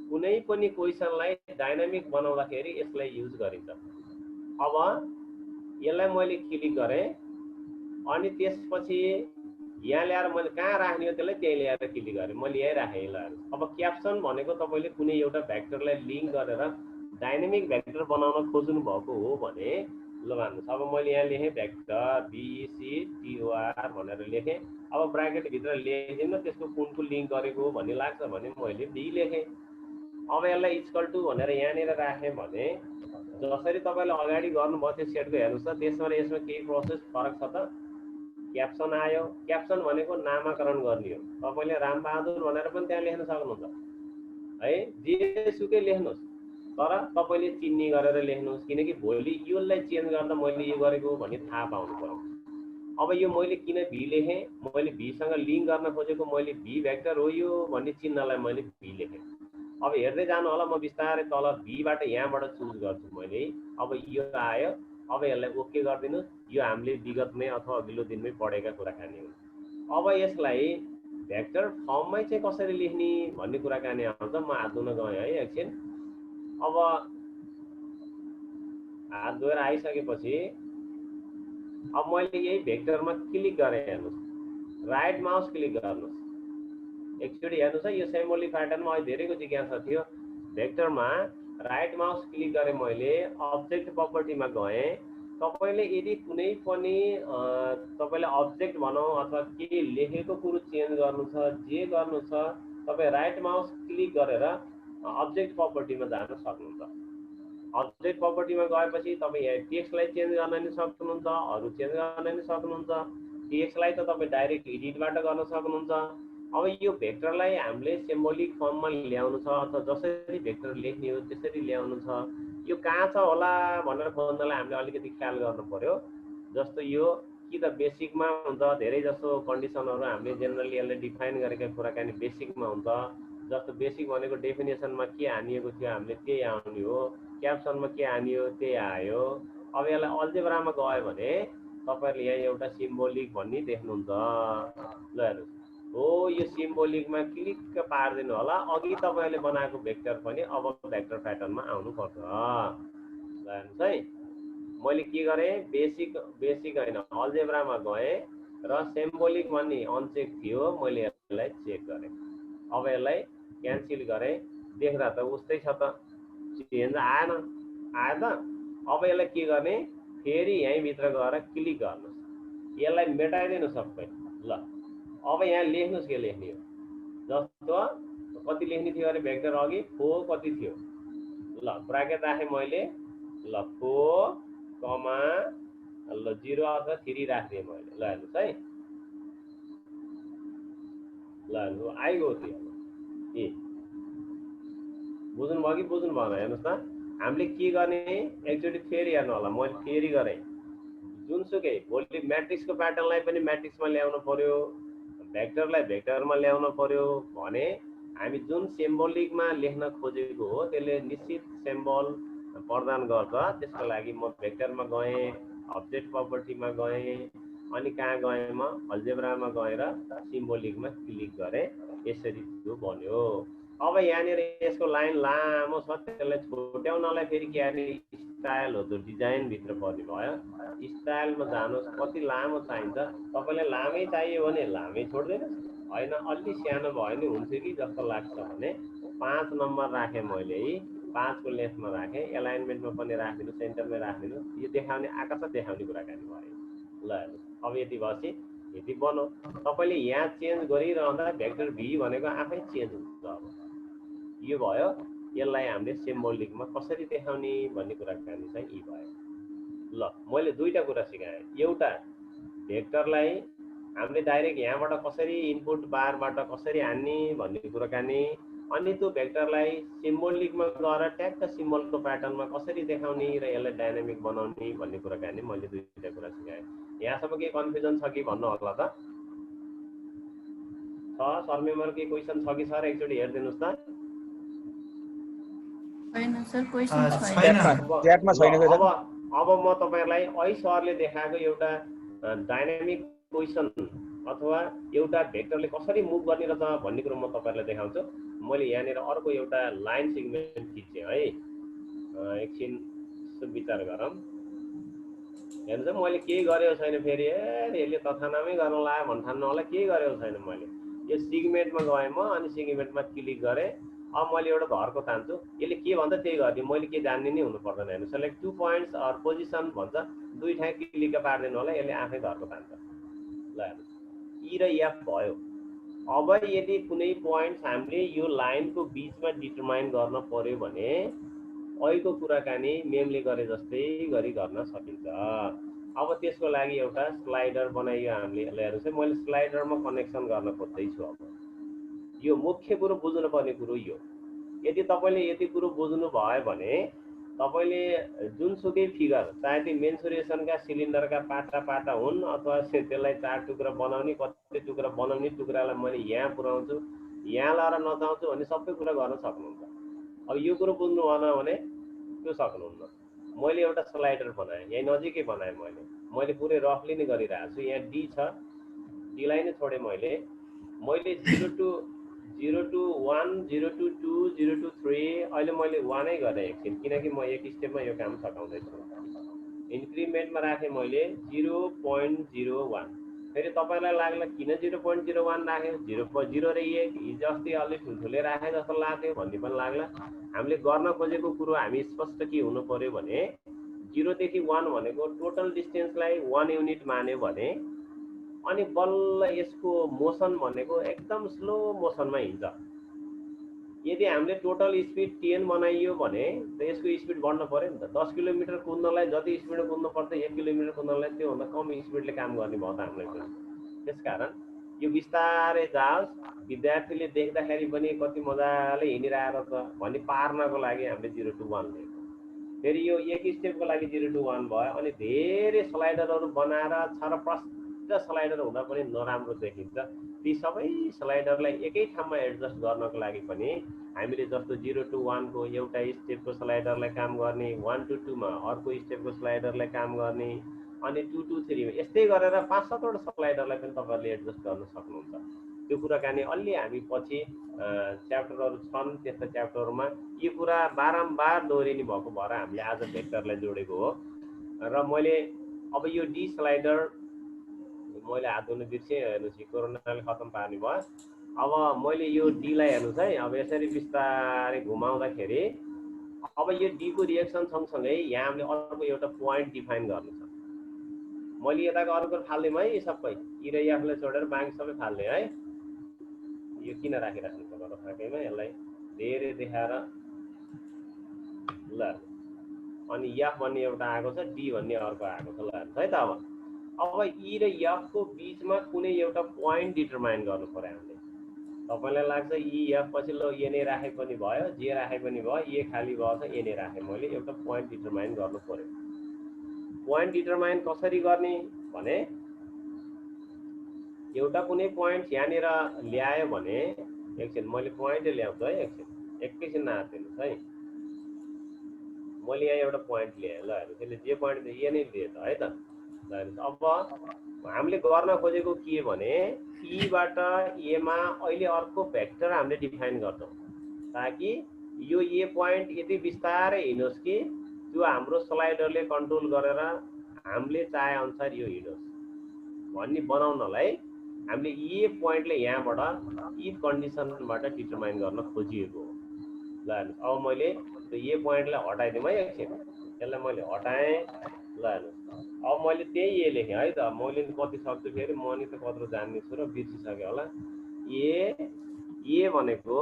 कुनै पनि क्वेसनलाई डाइनामिक बनाउँदाखेरि यसलाई युज गरिन्छ। अब यसलाई मैले क्लिक गरेँ अनि त्यसपछि यहाँ ल्याएर मैले कहाँ राख्ने हो त्यसलाई त्यही ल्याएर क्लिक गरेँ, मैले यहीँ राखेँ। ल अब क्याप्सन भनेको तपाईँले कुनै एउटा भेक्टरलाई लिङ्क गरेर डाइनामिक भेक्टर बनाउन खोज्नु भएको हो भने ल भन्नुहोस्। अब मैले यहाँ लेखेँ भेक्टर BECTOR भनेर लेखेँ। अब ब्राकेटभित्र लेखिदिनु त्यसको कुनको लिङ्क गरेको हो भन्ने लाग्छ भने मैले बी लेखेँ। अब यसलाई इक्वल टु भनेर यहाँनिर राखेँ भने जसरी तपाईँले अगाडि गर्नुभयो त्यो सेटको हेर्नुहोस् त, त्यसमा यसमा केही प्रोसेस फरक छ त। क्याप्सन आयो, क्याप्सन भनेको नामाकरण गर्ने हो। तपाईँले रामबहादुर भनेर पनि त्यहाँ लेख्न सक्नुहुन्छ है, जेसुकै लेख्नुहोस्, तर तपाईँले चिन्ने गरेर लेख्नुहोस्, किनकि भोलि यसलाई चेन्ज गर्दा मैले यो गरेको हो भन्ने थाहा पाउनु पर्यो। अब यो मैले किन भी लेखेँ, मैले भीसँग लिङ्क गर्न खोजेको, मैले भी भेक्टर हो यो भन्ने चिन्हलाई मैले भी लेखेँ। अब हेर्दै जानु होला, म बिस्तारै तल भीबाट यहाँबाट चुज गर्छु मैले। अब यो आयो, अब यसलाई ओके गरिदिनुहोस्। यो हामीले विगतमै अथवा अघिल्लो दिनमै पढेका कुराकानी हो। अब यसलाई भेक्टर फर्ममै चाहिँ कसरी लेख्ने भन्ने कुराकानी आउँछ। म हात धुन गएँ है एकछिन। अब हात धोएर आइसकेपछि अब मैले यही भेक्टरमा क्लिक गरेँ। हेर्नुहोस्, राइट माउस क्लिक गर्नुहोस्, एकचोटि हेर्नुहोस् है। यो सेमोली प्याटर्नमा अहिले धेरैको जिज्ञासा थियो, भेक्टरमा राइट माउस क्लिक गरेँ मैले, अब्जेक्ट प्रपर्टीमा गएँ। तपाईँले यदि कुनै पनि तपाईँले अब्जेक्ट भनौँ अथवा के लेखेको कुरो चेन्ज गर्नु छ, जे गर्नु छ, तपाईँ राइट माउस क्लिक गरेर अब्जेक्ट प्रपर्टीमा जान सक्नुहुन्छ। अब्जेक्ट प्रपर्टीमा गएपछि तपाईँ यहाँ टेक्स्टलाई चेन्ज गर्न नि सक्नुहुन्छ, अरू चेन्ज गर्न नि सक्नुहुन्छ। टेक्स्टलाई त तपाईँ डाइरेक्ट एडिटबाट गर्न सक्नुहुन्छ। अब यो भेक्टरलाई हामीले सिम्बोलिक फर्ममा ल्याउनु छ अथवा जसरी भेक्टर लेख्ने हो त्यसरी ल्याउनु छ। यो कहाँ छ होला भनेर खोज्नलाई हामीले अलिकति ख्याल गर्नु पर्यो। जस्तो यो कि त बेसिकमा हुन्छ, धेरै जसो कन्डिसनहरू हामीले जेनरली यसले डिफाइन गरेका कुराकानी बेसिकमा हुन्छ। जस्तो बेसिक भनेको डेफिनेसनमा के हानिएको थियो हामीले त्यही आउने हो, क्याप्सनमा के हानियो त्यही आयो। अब यसलाई अल्जेब्रामा गयो भने तपाईँहरूले यहाँ एउटा सिम्बोलिक भन्ने देख्नुहुन्छ। ल हेर्नुहोस्, हो यो सिम्बोलिकमा क्लिक पारिदिनु होला। अघि तपाईँहरूले बनाएको भेक्टर पनि अब भेक्टर प्याटर्नमा आउनुपर्छ। ल हेर्नुहोस् है, मैले के गरेँ, बेसिक होइन अल्जेब्रामा गएँ र सिम्बोलिक भन्ने अनचेक थियो, मैले यसलाई चेक गरेँ। अब यसलाई क्यान्सल गरेँ, देख्दा त उस्तै छ त, चेन्ज आएन, आयो त। अब यसलाई के गर्ने, फेरि यहीँभित्र गएर क्लिक गर्नुहोस्, यसलाई मेटाइदिनु सबै। ल अब यहाँ लेख्नुहोस् के लेख्ने हो। जस्तो कति लेख्ने थियो अरे भेक्टर अघि 4 कति थियो, ल ब्राकेट राखेँ मैले, ल 4 कमा ल 0 अथवा 3 राखिदिएँ मैले। ल हेर्नुहोस् है, ल हेर्नु आइगयो त्यो। ए बुझ्नुभयो कि बुझ्नु भएन, हेर्नुहोस् त हामीले के गर्ने, एकचोटि फेरि हेर्नु होला। मैले फेरि गरेँ, जुनसुकै भोलि म्याट्रिक्सको प्याटर्नलाई पनि म्याट्रिक्समा ल्याउनु पर्यो, भेक्टरलाई भेक्टरमा ल्याउनु पर्यो भने हामी जुन सिम्बोलिकमा लेख्न खोजेको हो त्यसले निश्चित सिम्बल प्रदान गर्छ। त्यसको लागि म भेक्टरमा गएँ, अब्जेक्ट प्रपर्टीमा गएँ, अनि कहाँ गएँ, म अल्जेब्रामा गएर सिम्बोलिकमा क्लिक गरेँ। यसरी त्यो बन्यो। अब यहाँनिर यसको लाइन लामो छ, त्यसलाई छुट्याउनलाई फेरि के गर्ने, स्टाइल हो, त्यो डिजाइनभित्र पर्ने भयो। स्टाइलमा जानुहोस्, कति लामो चाहिन्छ। तपाईँलाई लामै चाहियो भने लामै छोडिदिनुहोस्, होइन अलि सानो भयो भने हुन्छ कि जस्तो लाग्छ भने 5 नम्बर राखेँ मैले, 5 को लेन्थमा राखेँ, एलाइनमेन्टमा पनि राखिदिनु, सेन्टरमै राखिदिनु। यो देखाउने आकाश देखाउने कुराकानी भयो। ल हेर्नुहोस्, अब यति भएपछि यति बनो। तपाईँले यहाँ चेन्ज गरिरहँदा भेक्टर भी भनेको आफै चेन्ज हुन्छ। अब यो भयो, यसलाई हामीले सिम्बोलिकमा कसरी देखाउने भन्ने कुराकानी चाहिँ यी भयो। ल मैले दुईटा कुरा सिकाएँ। एउटा भेक्टरलाई हामीले डाइरेक्ट यहाँबाट कसरी इनपुट बारबाट कसरी हान्ने भन्ने कुराकानी, अनि त्यो भेक्टरलाई सिम्बोलिकमा गएर ट्याक्क सिम्बलको प्याटर्नमा कसरी देखाउने र यसलाई डाइनामिक बनाउने भन्ने कुराकानी मैले दुईटा कुरा सिकाएँ। यहाँसम्म के कन्फ्युजन छ कि भन्नु होला त? छ सर मेम्बर के क्वेसन छ कि सर? एकचोटि हेरिदिनुहोस् त। छैन सर, क्वेसन छैन। अब म तपाईहरुलाई अहिले सरले देखाएको एउटा डाइनामिक क्वेसन अथवा एउटा भेक्टरले कसरी मुभ गर्ने रहेछ भन्ने कुरा म तपाईहरुलाई देखाउँछु। मैले यहाँनिर अर्को एउटा लाइन सेगमेन्ट खिचे है, एकछिन विचार गरौँ। हेर्नुस् मैले केही गरेको छैन, फेरि यसले तथानामै गर्न लाग्यो भन्ठान्नु होला, केही गरेको छैन मैले। यो सेगमेन्टमा गएँ म, अनि सेगमेन्टमा क्लिक गरेँ। अब मैले एउटा घरको तान्छु, यसले के भन्छ त्यही गर्ने, मैले के जान्ने नै हुनु पर्दैन। हेर्नु सेलेक्ट 2 पोइन्ट्स अर पोजिसन भन्छ, दुई ठाउँ क्लिक पार्दिनु होला, यसले आफै घरको तान्छ। ल हेर्नु ई र एफ भयो। अब यदि कुनै पोइन्ट्स हामीले यो लाइनको बीचमा डिटरमाइन गर्न पर्यो भने अहिलेको कुराकानी मेमले गरे जस्तै गरी गर्न सकिन्छ। अब त्यसको लागि एउटा स्लाइडर बनाइयो हामीले। हेर्नुहोस् है, मैले स्लाइडरमा कनेक्सन गर्न खोज्दैछु। अब यो मुख्य कुरो बुझ्नुपर्ने कुरो यो। यदि तपाईले यति कुरो बुझ्नु भयो भने तपाईले जुनसुकै फिगर, चाहे त्यो मेन्सुरेसनका सिलिन्डरका पाटा हुन् अथवा त्यसलाई 4 टुक्रा बनाउने, कति टुक्रा बनाउने, टुक्रालाई मैले यहाँ पुर्याउँछु, यहाँ लाएर नचाउँछु भने सबै कुरा गर्न सक्नुहुन्छ। अब यो कुरो बुझ्नु भएन भने त्यो सक्नुहुन्न। मैले एउटा स्लाइडर बनाएँ, यही नजिकै बनाएँ मैले पुरै रफली नै गरिरहेको छु। यहाँ डी छ, डीलाई नै छोडेँ मैले 0 to 1, 0 to 2, 0 to 3, अहिले मैले 1 नै गरेँ एकछिन, किनकि म एक स्टेपमा यो काम सकाउँदैछु। इन्क्रिमेन्टमा राखेँ मैले 0.01। फेरि तपाईलाई लाग्ला किन 0.01 राख्यो, 0 र 1 हिजो अस्ति अलि ठुल्ठुलै राखे जस्तो लाग्यो भन्ने पनि लाग्ला। हामीले गर्न खोजेको कुरो हामी स्पष्ट के हुनु पर्यो भने 0 देखि 1 भनेको टोटल डिस्टेन्सलाई 1 युनिट मान्यो भने अनि बल्ल यसको मोसन भनेको एकदम स्लो मोसनमा हिँड्छ। यदि हामीले टोटल स्पिड 10 बनाइयो भने त यसको स्पिड बढ्न पर्यो नि त। 10 किलोमिटर कुद्नलाई जति स्पिडमा कुद्नु पर्छ 1 किलोमिटर कुद्नलाई त्योभन्दा कम स्पिडले काम गर्ने भयो त हामीलाई पनि। त्यसकारण यो बिस्तारै जाओस्, विद्यार्थीले देख्दाखेरि पनि कति मजाले हिँडिरहेको छ भन्ने पार्नको लागि हामीले 0 to 1 लिएको। फेरि यो एक स्टेपको लागि 0 to 1 भयो। अनि धेरै स्लाइडरहरू बनाएर छरप्रष्ट स्लाइडर हुँदा पनि नराम्रो देखिन्छ। ती सबै स्लाइडरलाई एकै ठाउँमा एडजस्ट गर्नको लागि पनि हामीले जस्तो 0 to 1 को एउटा स्टेपको स्लाइडरलाई काम गर्ने, 1 to 2 मा अर्को स्टेपको स्लाइडरलाई काम गर्ने, अनि 2 to 3 मा यस्तै गरेर 5-7 वटा स्लाइडरलाई पनि तपाईहरुले एडजस्ट गर्न सक्नुहुन्छ। त्यो कुराकानी अलि हामी पछि च्याप्टरहरू छन्, त्यस्ता च्याप्टरहरूमा यो कुरा बारम्बार दोहोरिने भएको भएर हामीले आज भेक्टरलाई जोडेको हो। र मैले अब यो डी स्लाइडर मैले हात धुन बिर्सेँ, हेर्नुहोस् कोरोनाले खत्तम पार्ने भयो। अब मैले यो डी लाई हेर्नुहोस् है, अब यसरी बिस्तारै घुमाउँदाखेरि अब यो डी को रिएक्सन सँगसँगै यहाँ हामीले अर्को एउटा पोइन्ट डिफाइन गर्नु छ। मैले यताको अर्को फाल्दिम है, सबै ई र एफलाई छोडेर बाँकी सबै फाल्ने है। यो किन राखिराख्नु पर्छ फाँकैमा, यसलाई धेरै देखाएर ल। अनि एफ भन्ने एउटा आएको छ, डी भन्ने अर्को आएको छ। ल है त अब ई र एफ को बीचमा कुनै एउटा पोइन्ट डिटरमाइन गर्नु पर्यो हामीले। तपाईलाई लाग्छ ई एफ पछि ल ए नै राखे पनि भयो, जे राखे पनि भयो, ए खाली भयो छ ए नै राखे, मैले एउटा पोइन्ट डिटरमाइन गर्नु पर्यो। पोइन्ट डिटरमाइन कसरी गर्ने भने एउटा कुनै पोइन्ट यहाँनिर ल्यायो भने एकछिन मैले पोइन्ट ल्याउँछु है, एकैछिन नआत्तिनुस् है। मैले यहाँ एउटा पोइन्ट ल्याएँ, ल हेर्नुहोस् यसले जे पोइन्ट दियो ए नै दियो त है त। ल हेर्नुहोस् अब हामीले गर्न खोजेको के भने ईबाट एमा अहिले अर्को भेक्टर हामीले डिफाइन गर्छौँ ताकि यो ए पोइन्ट यति बिस्तारै हिँडोस् कि त्यो हाम्रो स्लाइडरले कन्ट्रोल गरेर हामीले चाहे अनुसार यो हिँडोस् भन्ने बनाउनलाई हामीले ए पोइन्टले यहाँबाट इफ कन्डिसनबाट डिटरमाइन गर्न खोजिएको हो। ल हेर्नुहोस् अब मैले त्यो ए पोइन्टलाई हटाइदिउँ है एकछिन, यसलाई मैले हटाएँ। ल हेर्नुहोस् अब मैले त्यही ए लेखेँ है त। मैले कति सक्छु फेरि म नि त कत्रो जान्ने छु र बिर्सिसकेँ होला। ए भनेको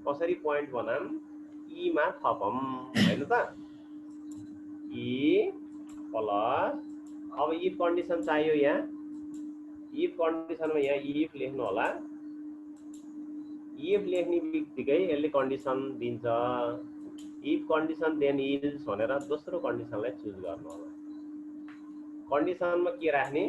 कसरी पोइन्ट बनाम ईमा थपम होइन त, ई प्लस अब इफ कन्डिसन चाहियो यहाँ। इफ कन्डिसनमा यहाँ इफ लेख्नु होला। इफ लेख्ने बित्तिकै यसले कन्डिसन दिन्छ, इफ कन्डिसन देन इज भनेर दोस्रो कन्डिसनलाई चुज गर्नु होला। कन्डिसनमा के राख्ने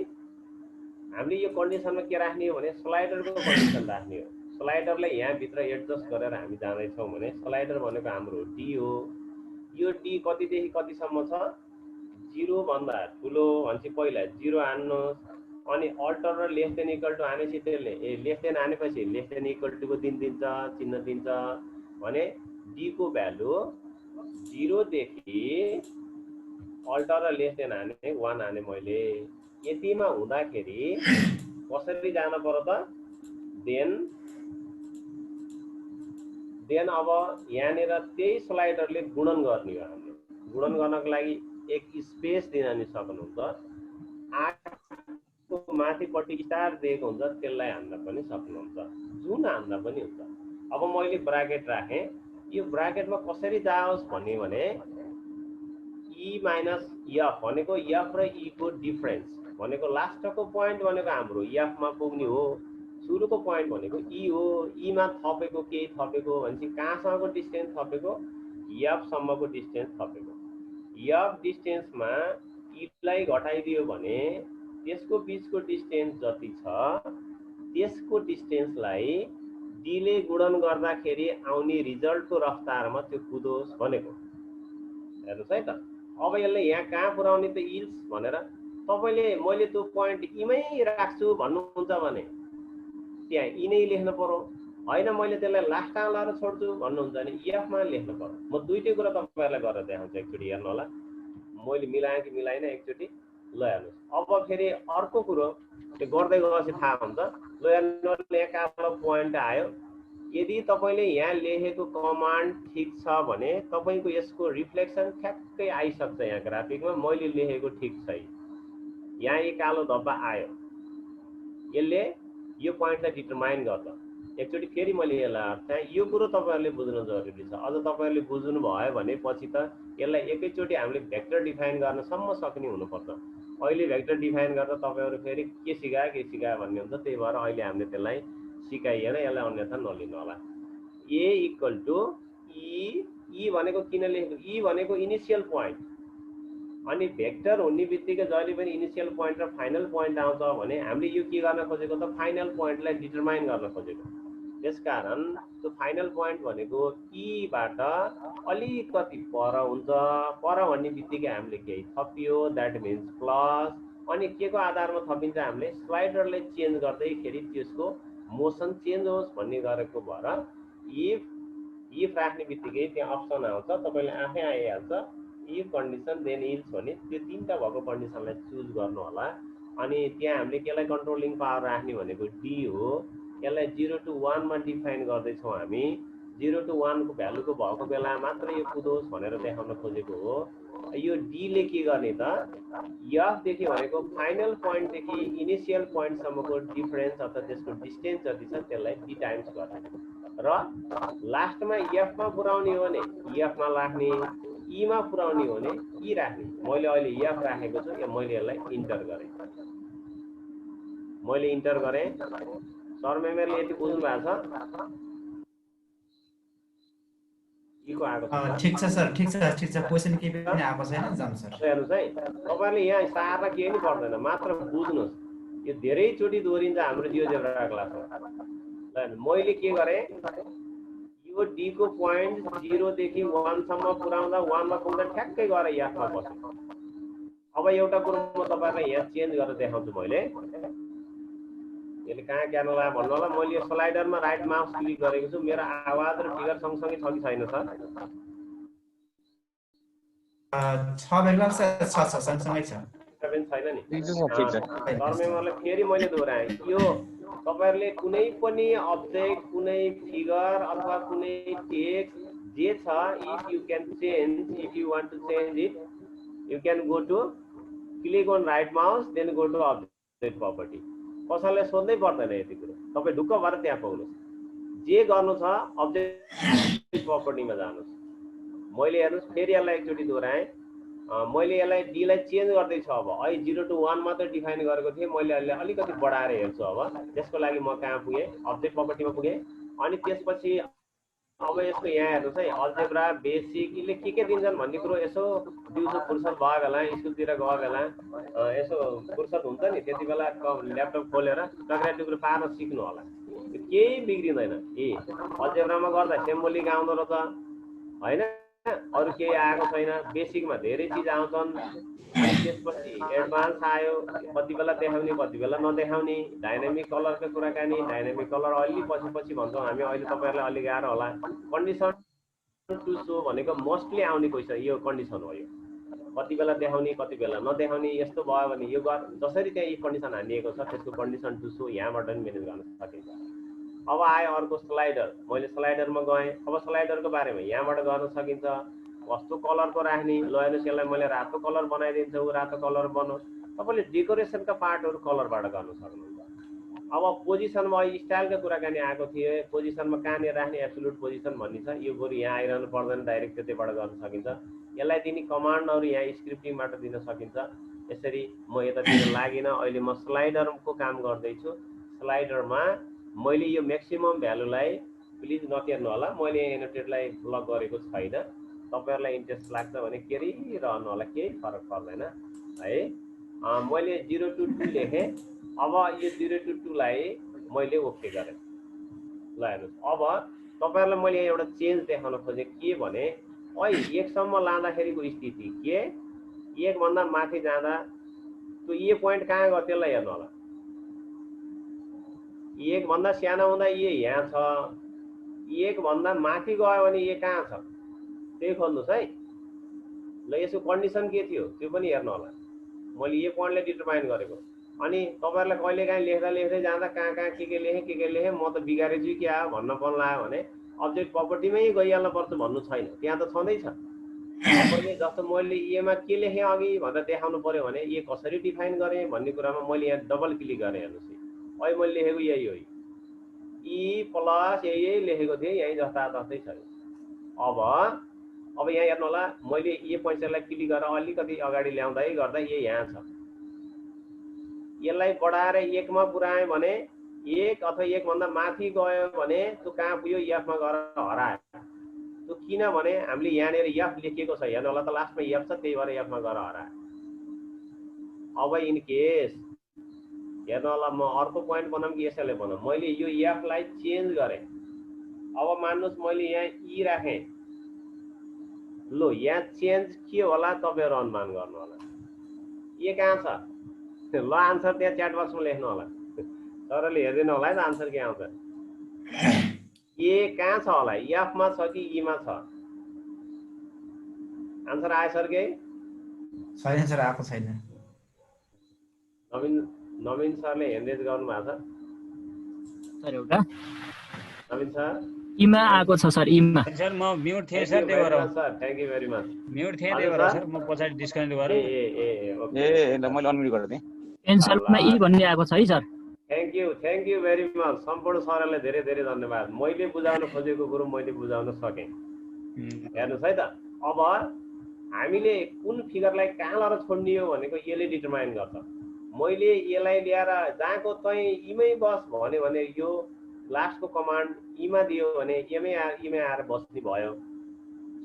हामीले, यो कन्डिसनमा के राख्ने हो भने स्लाइडरको कन्डिसन राख्ने हो। स्लाइडरलाई यहाँ भित्र एडजस्ट गरेर हामी जाँदैछौँ भने स्लाइडर भनेको हाम्रो डी हो। यो डी कतिदेखि कतिसम्म छ, 0 भन्दा ठुलो भनेपछि पहिला 0 हान्नुहोस्, अनि अल्टर र लेस देन इक्वल टु हानेपछि त्यसले लेस देन हानेपछि लेस देन इक्वल टुको दिन्छ, चिन्ह दिन्छ भने डी को भ्यालु 0 देखि अल्टर र लेस देन हाने 1 हाने मैले। यतिमा हुँदाखेरि कसरी जान पर्यो त, देन अब यहाँनिर त्यही स्लाइडरले गुणन गर्ने हो। हामीले गुणन गर्नको लागि एक स्पेस दिन नि सक्नुहुन्छ, 8 को माथिपट्टि स्टार दिएको हुन्छ त्यसलाई हान्न पनि सक्नुहुन्छ, जुन हान्दा पनि हुन्छ। अब मैले ब्राकेट राखेँ, यो ब्राकेटमा कसरी जाओस् भन्ने भने ई माइनस एफ भनेको एफ र ई को डिफरेन्स भनेको लास्टको पोइन्ट भनेको हाम्रो एफमा पुग्ने हो, सुरुको पोइन्ट भनेको ई हो। ईमा थपेको केही थपेको भनेपछि कहाँसम्मको डिस्टेन्स थपेको, एफसम्मको डिस्टेन्स थपेको। एफ डिस्टेन्समा ईलाई घटाइदियो भने त्यसको बिचको डिस्टेन्स जति छ त्यसको डिस्टेन्सलाई डीले गुणन गर्दाखेरि आउने रिजल्टको रफ्तारमा त्यो कुदोस् भनेको। हेर्नुहोस् है त। अब यसले यहाँ कहाँ पुर्याउने त इज भनेर तपाईँले मैले त्यो पोइन्ट इमै राख्छु भन्नुहुन्छ भने त्यहाँ इ नै लेख्नु पर्यो, होइन मैले त्यसलाई लास्टमा लाएर छोड्छु भन्नुहुन्छ भने एफमा लेख्नु पर्यो। म दुईटै कुरा तपाईँहरूलाई गरेर देखाउँछु, एकचोटि हेर्नु होला मैले मिलाएँ कि मिलाइनँ एकचोटि। ल हेर्नुहोस् अब फेरि अर्को कुरो त्यो गर्दै गएपछि थाहा हुन्छ। ल हेर्नु यहाँ कालो पोइन्ट आयो, यदि तपाईले यहाँ लेखेको कमान्ड ठीक छ भने तपाईको यसको रिफ्लेक्सन ठ्याक्कै आइसक्छ यहाँ ग्राफिकमा मैले लेखेको ठीक छ यहाँ एक कालो धब्बा आयो यसले यो पोइन्टलाई डिटरमाइन गर्छ एकचोटि फेरि मैले यसलाई अर्थात् यो कुरो तपाईहरुले बुझ्नु जरुरी छ अझ तपाईहरुले बुझ्नु भयो भने पछि त यसलाई एकैचोटि हामीले भेक्टर डिफाइन गर्न सम्म सक्ने हुनुपर्छ अहिले भेक्टर डिफाइन गर्दा तपाईहरु फेरि के सिकायो भन्ने हुन्छ त्यही भएर अहिले हामीले त्यसलाई सिकाइएन यसलाई अन्यथा नलिनु होला a इक्वल टु e भनेको किन लेखेको e भनेको इनिशियल पोइन्ट अनि भेक्टर हुने बित्तिकै जहिले पनि इनिशियल पोइन्ट र फाइनल पोइन्ट आउँछ भने हामीले यो के गर्न खोजेको त फाइनल पोइन्टलाई डिटरमाइन गर्न खोजेको त्यसकारण त्यो फाइनल पोइन्ट भनेको e बाट अलिकति पर हुन्छ पर भन्ने बित्तिकै हामीले केही थपियो दैट मिन्स प्लस अनि केको आधारमा थपिन्छ हामीले स्लाइडरले चेन्ज गर्दैखेरि त्यसको मोसन चेन्ज होस् भन्ने गरेको भएर इफ राख्ने बित्तिकै त्यहाँ अप्सन आउँछ तपाईले आफै आइहाल्छ इफ कन्डिसन देन इल्स भने त्यो तीनटा भएको कन्डिसनलाई चुज गर्नु होला अनि त्यहाँ हामीले केलाई कन्ट्रोलिङ पावर राख्ने भनेको डी हो यसलाई 0 to 1 मा डिफाइन गर्दै छौं हामी 0 to 1 को भ्यालुको भएको बेला मात्र यो कुदोस् भनेर देखाउन खोजेको हो यो डी ले के गर्ने त f देखि भनेको फाइनल पोइन्ट देखि इनिशियल पोइन्ट सम्मको डिफरेन्स अथवा त्यसको डिस्टेन्स जति छ त्यसलाई d टाइम्स गर्ने र लास्टमा f मा पुर्याउने हो भने f मा राख्ने e मा पुर्याउने हो भने e राख्ने मैले अहिले f राखेको छु मैले यसलाई इन्टर गरे सर मेमोरीले यति बुझ्नु भएको छ इको आएको छ ठीक छ सर ठीक छ क्वेशन के पनि आएको छैन जाम सर हेर्नुस् है तपाईहरुले यहाँ सार्न केही नि पर्दैन मात्र बुझ्नुस् यो धेरै चोटी दोहोरिन्छ हाम्रो जियोजेब्रा क्लासमा ल मैले के गरे यो डी को पोइन्ट 0 देखि 1 सम्म पुर्याउँदा 1 मा पुग्दा ठ्याक्कै गएर f मा बस्यो अब एउटा कुरो म तपाईहरुलाई यहाँ चेन्ज गरेर देखाउँछु मैले यसले कहाँ क्यान ला भन्नु होला मैले यो स्लाइडरमा राइट माउस क्लिक गरेको छु मेरो आवाज र फिगर सँगसँगै छ कि छैन सर छ बेला छ सँगसँगै छ पनि छैन नि सर मेमोरीले फेरि मैले दोहोर्याएँ यो तपाईहरुले कुनै पनि अब्जेक्ट कुनै फिगर अथवा कुनै टेक्स्ट जे छ if you can change if you want to change it you can go to click on right mouse then go to object property कसैले सोध्नै पर्दैन यति कुरा तपाई ढुक्क भएर त्यहाँ पाउनुस् जे गर्नु छ अब्जेक्ट प्रपर्टीमा जानुस् मैले हेर्नुस् फेरि यसलाई एकचोटी दोहोर्याएँ मैले यसलाई डी लाई चेन्ज गर्दै छु अब अहिले 0 to 1 मात्र डिफाइन गरेको थिएँ मैले अहिले अलिकति बढाएर हेर्छु अब त्यसको लागि म कहाँ पुगे अब्जेक्ट प्रपर्टीमा पुगे अनि त्यसपछि अब यसको यहाँ हेर्नुस् है अल्जेब्रा बेसिक यसले के दिन्छन् भन्ने कुरो यसो दिउँसो फुर्सद भयो बेला स्कुलतिर गयो बेला यसो फुर्सद हुन्छ नि त्यति बेला ल्यापटप खोलेर टक्रा टुक्रो पार्न सिक्नु होला केही बिग्रिँदैन अल्जेब्रामा गर्दा सिम्बोलिक आउँदो रहेछ हैन अरु केही आएको छैन बेसिकमा धेरै चीज आउँछन् त्यसपछि एडभान्स आयो कति बेला देखाउने कति बेला नदेखाउने डायनामिक कलरको कुराकानी डायनामिक कलर अलि पछि भन्छौँ हामी अहिले तपाईहरुलाई अलि गाह्रो होला कन्डिसन टु सो भनेको मोस्टली आउने क्वेशन यो कन्डिसन हो यो कति बेला देखाउने कति बेला नदेखाउने यस्तो भयो भने यो जसरी त्यहाँ यो कन्डिसन हानिएको छ त्यसको कन्डिसन टु सो यहाँबाट पनि म्यानेज गर्न सकिन्छ अब आयो अर्को स्लाइडर मैले स्लाइडरमा गएँ अब स्लाइडरको बारेमा यहाँबाट गर्न सकिन्छ कस्तो कलरको राख्ने ल हेर्नुस् यसलाई मैले रातो कलर बनाइदिन्छु रातो कलर बनोस् तपाईले डेकोरेसनका पार्टहरु कलरबाट गर्न सक्नुहुन्छ अब पोजिसनमा स्टाइलको कुराकानी आएको थिए पोजिसनमा कहाँनिर राख्ने एब्सोल्युट पोजिसन भन्ने छ यो बरु यहाँ आइरहनु पर्दैन डाइरेक्ट त्यतैबाट गर्न सकिन्छ यसलाई दिने कमान्डहरु यहाँ स्क्रिप्टिङबाट दिन सकिन्छ यसरी म यतातिर लागिन अहिले म स्लाइडरको काम गर्दै छु स्लाइडरमा मैले यो म्याक्सिमम भ्यालुलाई प्लिज नतेर्नु होला मैले एनोटेटलाई ब्लक गरेको छैन तपाईहरुलाई इन्ट्रेस्ट लाग्छ भने केरिरहनु होला केही फरक पर्दैन है मैले 0 to 2 लेखे अब यो 0 to 2 लाई मैले ओके गरे ल हेर्नुस् अब तपाईहरुलाई मैले एउटा चेन्ज देखाउन खोजे के भने अहिले 1 सम्म लाँदाखेरिको स्थिति के 1 भन्दा माथि जाँदा त्यो ए पोइन्ट कहाँ गयो त्यसलाई हेर्नु होला 1 भन्दा सानो हुँदा ए यहाँ छ 1 भन्दा माथि गयो भने ए कहाँ छ त्यही खोज्नुस् है ल यसको कन्डिसन के थियो त्यो पनि हेर्नु होला मैले ए पोइन्टले डिटरमाइन गरेको अनि तपाईहरुलाई कहिलेकाहीँ लेख्दै जाँदा कहाँ के लेखेँ म त बिगारेछु क्या भन्न पर्न लाग्यो भने अब्जेक्ट प्रपर्टीमै गइहाल्न पर्छ भन्नु छैन, त्यहाँ त छँदैछ। तपाईले जस्तो मैले एमा के लेखेँ अघि भनेर देखाउनु पर्यो भने ए कसरी डिफाइन गरेँ भन्ने कुरामा मैले यहाँ डबल क्लिक गरेँ। हेर्नुस् अहिले मैले लेखेको यही हो, ई प्लस यही लेखेको थिएँ, यही जस्ता जस्तै छ। अब यहाँ हेर्नु होला, मैले ए पैसालाई क्लिक गरेर अलिकति अगाडि ल्याउँदै गर्दा ए यहाँ छ। यसलाई बढाएर 1 मा पुर्याएँ भने 1 अथवा 1 भन्दा माथि गयो भने त्यो कहाँ पुग्यो, एफ मा गएर हरायो। त्यो किनभने हामीले यहाँनिर एफ लेखिएको छ, हेर्नु होला त लास्टमा एफ छ, त्यही भएर एफ मा गएर हरायो। अब इन केस हेर्नु होला, म अर्को पोइन्ट बनाऊँ कि यसैले बनाऊँ, मैले यो एफ लाई चेन्ज गरेँ। अब मान्नुस् मैले यहाँ ई राखेँ, लो यहाँ चेन्ज के होला तपाईहरु अनुमान गर्नु होला। ए कहाँ छ ल आन्सर त्यहाँ च्याट बक्समा लेख्नु होला, सरले हेर्दिनु होला है त आन्सर के आउँछ। ए कहाँ छ होला, एफ मा छ कि ई मा छ? आन्सर आयो सर के छैन सर, आएको छैन। नवीन सरले ह्यान्ड रेज गर्नु भएको छ सर। एउटा नवीन सर इमा आएको छ सर, इमा। सर म म्युट थिएँ सर, त्यही भएर sir thank you very much. Mute थिएँ त्यही भएर सर म पछाडी डिस्कनेक्ट गरेँ। ए मैले अनम्युट गरिदिएँ। एन्सरमा ई भन्ने आएको छ है sir. Thank you very much. सम्पूर्ण सरलाई धेरै धेरै धन्यवाद। मैले बुझाउन खोजेको कुरो मैले बुझाउन सकेँ। हेर्नुस् है त, अब हामीले कुन फिगरलाई कहाँ लगेर छोड्ने हो भनेको यसले डिटरमाइन गर्छ। मैले यसलाई ल्याएर जहाँको तै इमै बस भन्यो भने यो लास्टको कमान्ड इमा दियो भने इमै आएर बस्ने भयो।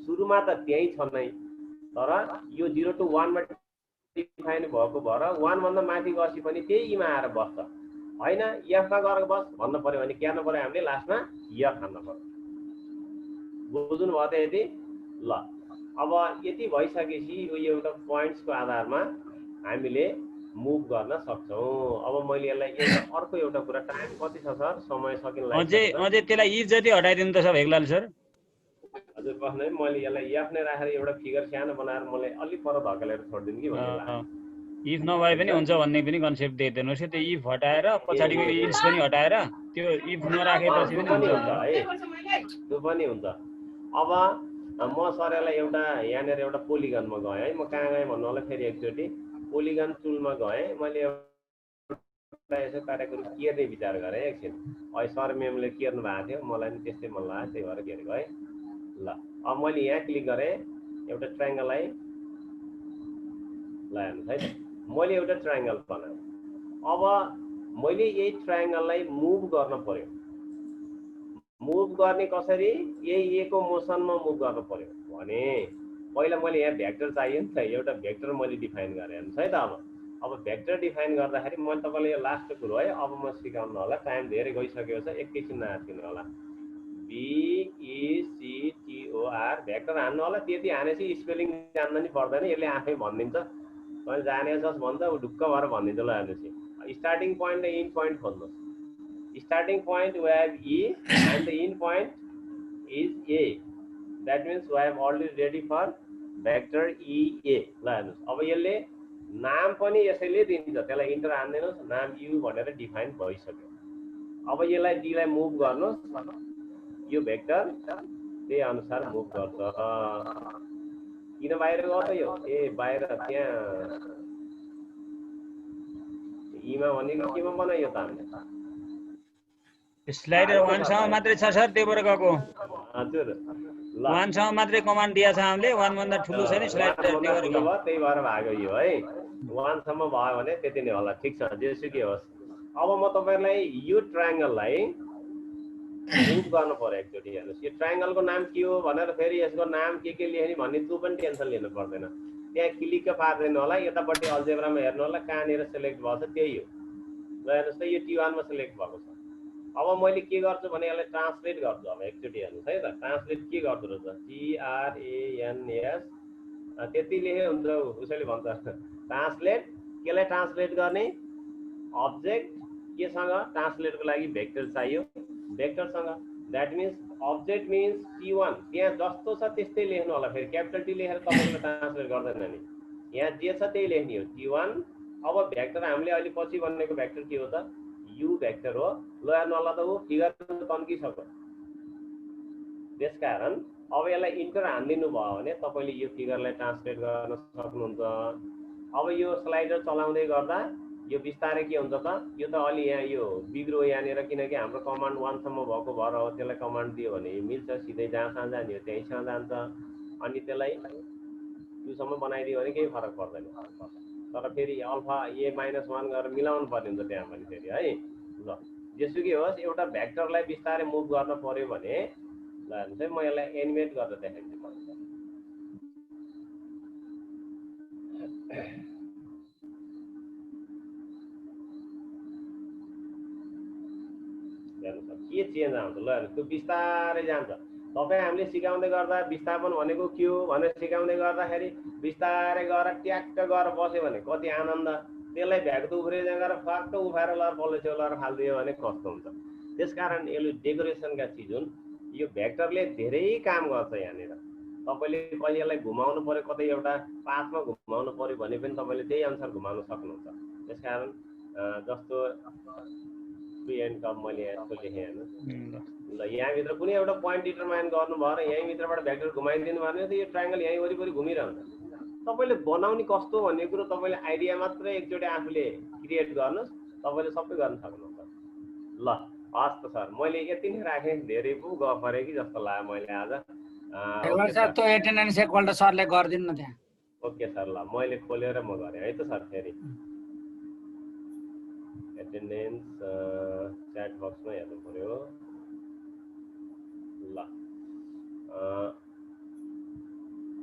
सुरुमा त त्यही छ नै, तर यो 0 to 1 मा डिफाइन भएको भएर 1 भन्दा माथि गएपछि पनि त्यही इमा आएर बस्छ। हैन एफ मा गएर बस भन्न पर्यो भने के गर्नु पर्यो, हामीले लास्टमा एफ हाल्नु पर्यो। बुझ्नु भयो त यति? ल अब यति भइसकेपछि यो एउटा पोइन्ट्सको आधारमा हामीले मुभ गर्न सक्छौं। अब मैले यसलाई अर्को एउटा कुरा, टाइम कति छ सर? समय सकिन लाग्यो। अझै त्यसलाई इफ जति हटाइदिनु त सर भेगलाल सर। हजुर प्रश्न मैले यसलाई एफ नै राखेर एउटा फिगर सानो बनाएर मलाई अलि पर धकेलेर छोड्दिनु कि भन्ने लाग्यो। इफ नभए पनि हुन्छ भन्ने पनि कन्सेप्ट दिइदिनुहोस्। त्यो इफ हटाएर पछाडिको इल्स पनि हटाएर त्यो इफ नराखेपछि पनि हुन्छ है, त्यो पनि हुन्छ। अब म सरलाई एउटा यहाँनिर एउटा पोलिगनमा गएँ है, म कहाँ गएँ भन्नु होला फेरि एकचोटि पोलिगन टुलमा गएँ। मैले यसो काटेको केर्ने विचार गरेँ एकछिन। अहिले सर मेमले केर्नु भएको थियो, मलाई पनि त्यस्तै मन लाग्यो, त्यही भएर केरेको है। ल अब मैले यहाँ क्लिक गरेँ एउटा ट्रायङ्गललाई, ल हेर्नुहोस् है त, मैले एउटा ट्रायङ्गल बनाएँ। अब मैले यही ट्रायङ्गललाई मुभ गर्न पर्यो। मुभ गर्ने कसरी? यही ए को मोसनमा मुभ गर्न पर्यो भने पहिला मैले यहाँ भेक्टर चाहियो नि त, एउटा भेक्टर मैले डिफाइन गरेँ। हेर्नुहोस् है त, अब भेक्टर डिफाइन गर्दाखेरि मैले तपाईँलाई यो लास्टको कुरो है, अब म सिकाउनु होला, टाइम धेरै गइसकेको छ, एकैछिन नआत्तिनु होला। VECTOR भेक्टर हान्नु होला। त्यति हानेपछि स्पेलिङ जान्दा नि पर्दैन, यसले आफै भनिदिन्छ। मैले जाने जस भन्छ ऊ ढुक्क भएर भनिदिन्छ। ल हेर्नुहोस्, स्टार्टिङ पोइन्ट र इन्ड पोइन्ट खोज्नुहोस्। Starting point we have E and the end point is A. That means we have already ready for vector EA. ल हेर्नुहोस्, अब यसले नाम पनि यसैले दिन्छ, त्यसलाई इन्टर हान्दिनुहोस्, नाम U भनेर डिफाइन भइसक्यो। अब यसलाई D लाई मुभ गर्नुहोस्, यो भेक्टर त्यही अनुसार मुभ गर्छ। किन बाहिर गयो त यो? ए बाहिर त्यहाँ ईमा भनेको केमा बनायो त हामीले? स्लाइडर 1 सम्म मात्रै छ सर, त्यही भएर गएको। हजुर 1 सम्म मात्रै कमान्ड दिया छ हामीले, 1 भन्दा ठुलो छैन स्लाइडर, त्यही भएर त्यही भएर भाग्यो यो है। 1 सम्म भयो भने त्यति नै होला। ठिक छ, जेसुकै होस्। अब म तपाईहरुलाई यो ट्रायङ्गललाई मुभ गर्न पर्यो एकचोटि। हेर्नुहोस्, यो ट्रायङ्गलको नाम के हो भनेर फेरि यसको नाम के लेख्ने भन्ने त्यो पनि टेन्सन लिनु पर्दैन। त्यहाँ क्लिक पार्दैन होला, यतापट्टि अल्जेब्रामा हेर्नु होला, कहाँनिर सेलेक्ट भएको छ त्यही हो। ल हेर्नुहोस् त, यो T1 मा सेलेक्ट भएको छ। अब मैले के गर्छु भने यसलाई ट्रान्सलेट गर्छु। अब एकचोटि हेर्नुहोस् है त, ट्रान्सलेट के गर्दो रहेछ? TRANS त्यति लेखे हुन्छ, उसैले भन्छ ट्रान्सलेट। केलाई ट्रान्सलेट गर्ने? अब्जेक्ट केसँग ट्रान्सलेटको लागि भेक्टर चाहियो, भेक्टरसँग। That means object means T1, त्यहाँ जस्तो छ त्यस्तै लेख्नु होला। फेरि क्यापिटल T लेखेर तपाईँले ट्रान्सलेट गर्दैन नि, यहाँ जे छ त्यही लेख्ने हो। T1 अब भेक्टर हामीले अहिले पछि बनेको भेक्टर के हो त यु भेक्टर हो ल हेर्नु त ऊ फिगर तन्किसक्यो त्यसकारण अब यसलाई इन्टर हान्दिनु भयो भने तपाईले यो फिगरलाई ट्रान्सलेट गर्न सक्नुहुन्छ अब यो स्लाइडर चलाउँदै गर्दा यो बिस्तारै के हुन्छ त यो त अलि यहाँ यो बिग्रो यहाँनिर किनकि हाम्रो कमान्ड 1 सम्म भएको भएर हो त्यसलाई कमान्ड दियो भने मिल्छ सिधै जहाँसम्म जाने हो त्यहीँसम्म जान्छ अनि त्यसलाई 2 सम्म बनाइदियो भने केही फरक पर्दैन तर फेरि अल्फा a - 1 गरेर मिलाउनु पर्ने हुन्छ त्यहाँ पनि फेरि है ल जेसुकै होस् एउटा भेक्टरलाई बिस्तारै मुभ गर्न पर्यो भने ल हेर्नुहोस् है म यसलाई एनिमेट गरेर देखाइदिन्छु के चेन्ज आउँछ ल हेर्नुहोस् त्यो बिस्तारै जान्छ तपाईँ हामीले सिकाउँदै गर्दा विस्थापन भनेको के हो भनेर सिकाउँदै गर्दाखेरि बिस्तारै गएर ट्याक्क गरेर बस्यो भने कति आनन्द त्यसलाई भ्याएको त उफ्रिँदै गएर फाक्क उफाएर लगाएर पल्लो छेउ लगाएर फालिदियो भने कस्तो हुन्छ त्यसकारण यसले डेकोरेसनका चिज हुन् यो भेक्टरले धेरै काम गर्छ यहाँनिर तपाईँले कहिले यसलाई घुमाउनु पर्यो कतै एउटा पाथमा घुमाउनु पर्यो भने पनि तपाईँले त्यही अनुसार घुमाउन सक्नुहुन्छ त्यसकारण जस्तो प्री एन्ड कम मैले यसको लेखेँ हेर्नु ल यहाँभित्र कुनै एउटा पोइन्ट डिटरमाइन गर्नु भयो र यहीँभित्रबाट भेक्टर घुमाइदिनु भयो भने त यो ट्रायङ्गल यहीँ वरिपरि घुमिरहन्छ तपाईँले बनाउने कस्तो भन्ने कुरो तपाईँले आइडिया मात्रै एकचोटि आफूले क्रिएट गर्नुहोस् तपाईँले सबै गर्न सक्नुहुन्छ ल हस् त सर मैले यति नै राखेँ धेरै पो गफ गरेँ कि जस्तो लाग्यो मैले आज सर त्यो एटेन्डेन्स एकपल्ट सरले गरिदिनु न त्यहाँ ओके सर ल मैले खोलेर म गरेँ है त सर फेरि एटेन्डेन्स च्याट बक्समा हेर्नु पर्यो ल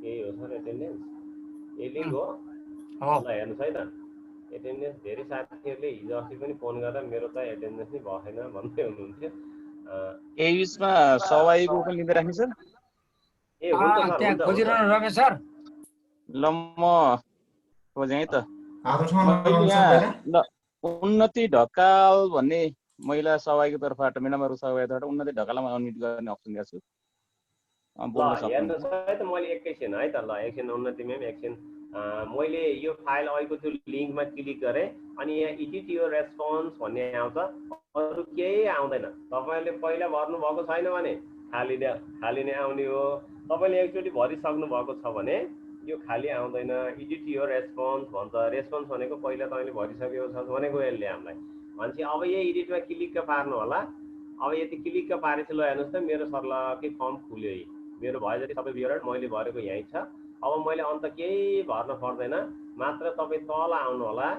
यही हो सर एटेन्डेन्स यही लिङ्क हो ल हेर्नुहोस् है त एटेन्डेन्स धेरै साथीहरूले हिजो अस्ति पनि फोन गरेर मेरो त एटेन्डेन्स नै भएन भन्दै हुनुहुन्थ्यो ए युजमा सवाईको पनि लिँदै राख्ने सर ए हुन्छ सर त्यहाँ खोजिरहनु रमेश सर ल म खोजेँ है त उन्नति ढकाल भन्ने महिला सवाईको तर्फबाट मेडमहरुको सवाईबाट उन्नति ढकालमा अनम्युट गर्ने अप्सन दिएको छु बोल्न सक्नुहुन्छ हेर्नुहोस् है त मैले एकैछिन है त ल एकछिन उन्नति म्याम एकछिन मैले यो फाइल अहिलेको त्यो लिङ्कमा क्लिक गरेँ अनि यहाँ एडिट योर रेस्पोन्स भन्ने आउँछ अरू केही आउँदैन तपाईँले पहिला भर्नु भएको छैन भने खाली नै आउने हो तपाईँले एकचोटि भरिसक्नु भएको छ भने यो खाली आउँदैन एडिट योर रेस्पोन्स भन्छ रेस्पोन्स भनेको पहिला तपाईँले भरिसकेको छ भनेको यसले हामीलाई भन्छ अब यही एडिटमा क्लिक्क पार्नु होला अब यति क्लिक्क पारेपछि ल हेर्नुहोस् त मेरो सर्लकै फर्म खुल्यो है मेरो भयो जति सबै विवरण मैले भरेको यहीँ छ अब मैले अन्त केही भर्न पर्दैन मात्र तपाईँ तल आउनु होला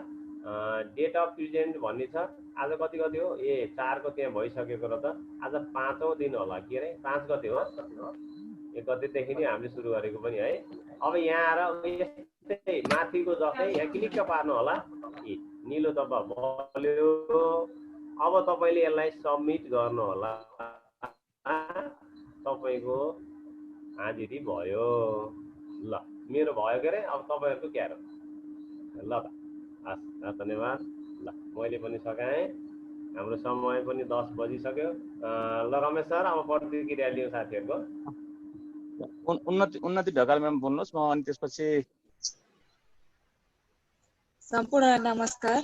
डेट अफ प्रेजेन्ट भन्ने छ आज कति गते हो ए 4 को त्यहाँ भइसकेको र त आज 5औं दिन होला के अरे 5 गते हो 1 गतेदेखि नै हामीले सुरु गरेको पनि है अब यहाँ आएर यस्तै माथिको जस्तै यहाँ क्लिक्क पार्नु होला निलो तब बल्यो अब तपाईले यसलाई सबमिट गर्नु होला तपाईको हाजिरी भयो ल मेरो भयो के अरे अब तपाईहरुको के हो ल त हस् धन्यवाद ल मैले पनि सकाएँ हाम्रो समय पनि 10 बजिसक्यो ल रमेश सर अब प्रतिक्रिया लियौँ साथीहरुको उन्नति ढकाल म्याम बोल्नुहोस् म अनि त्यसपछि सम्पूर्ण नमस्कार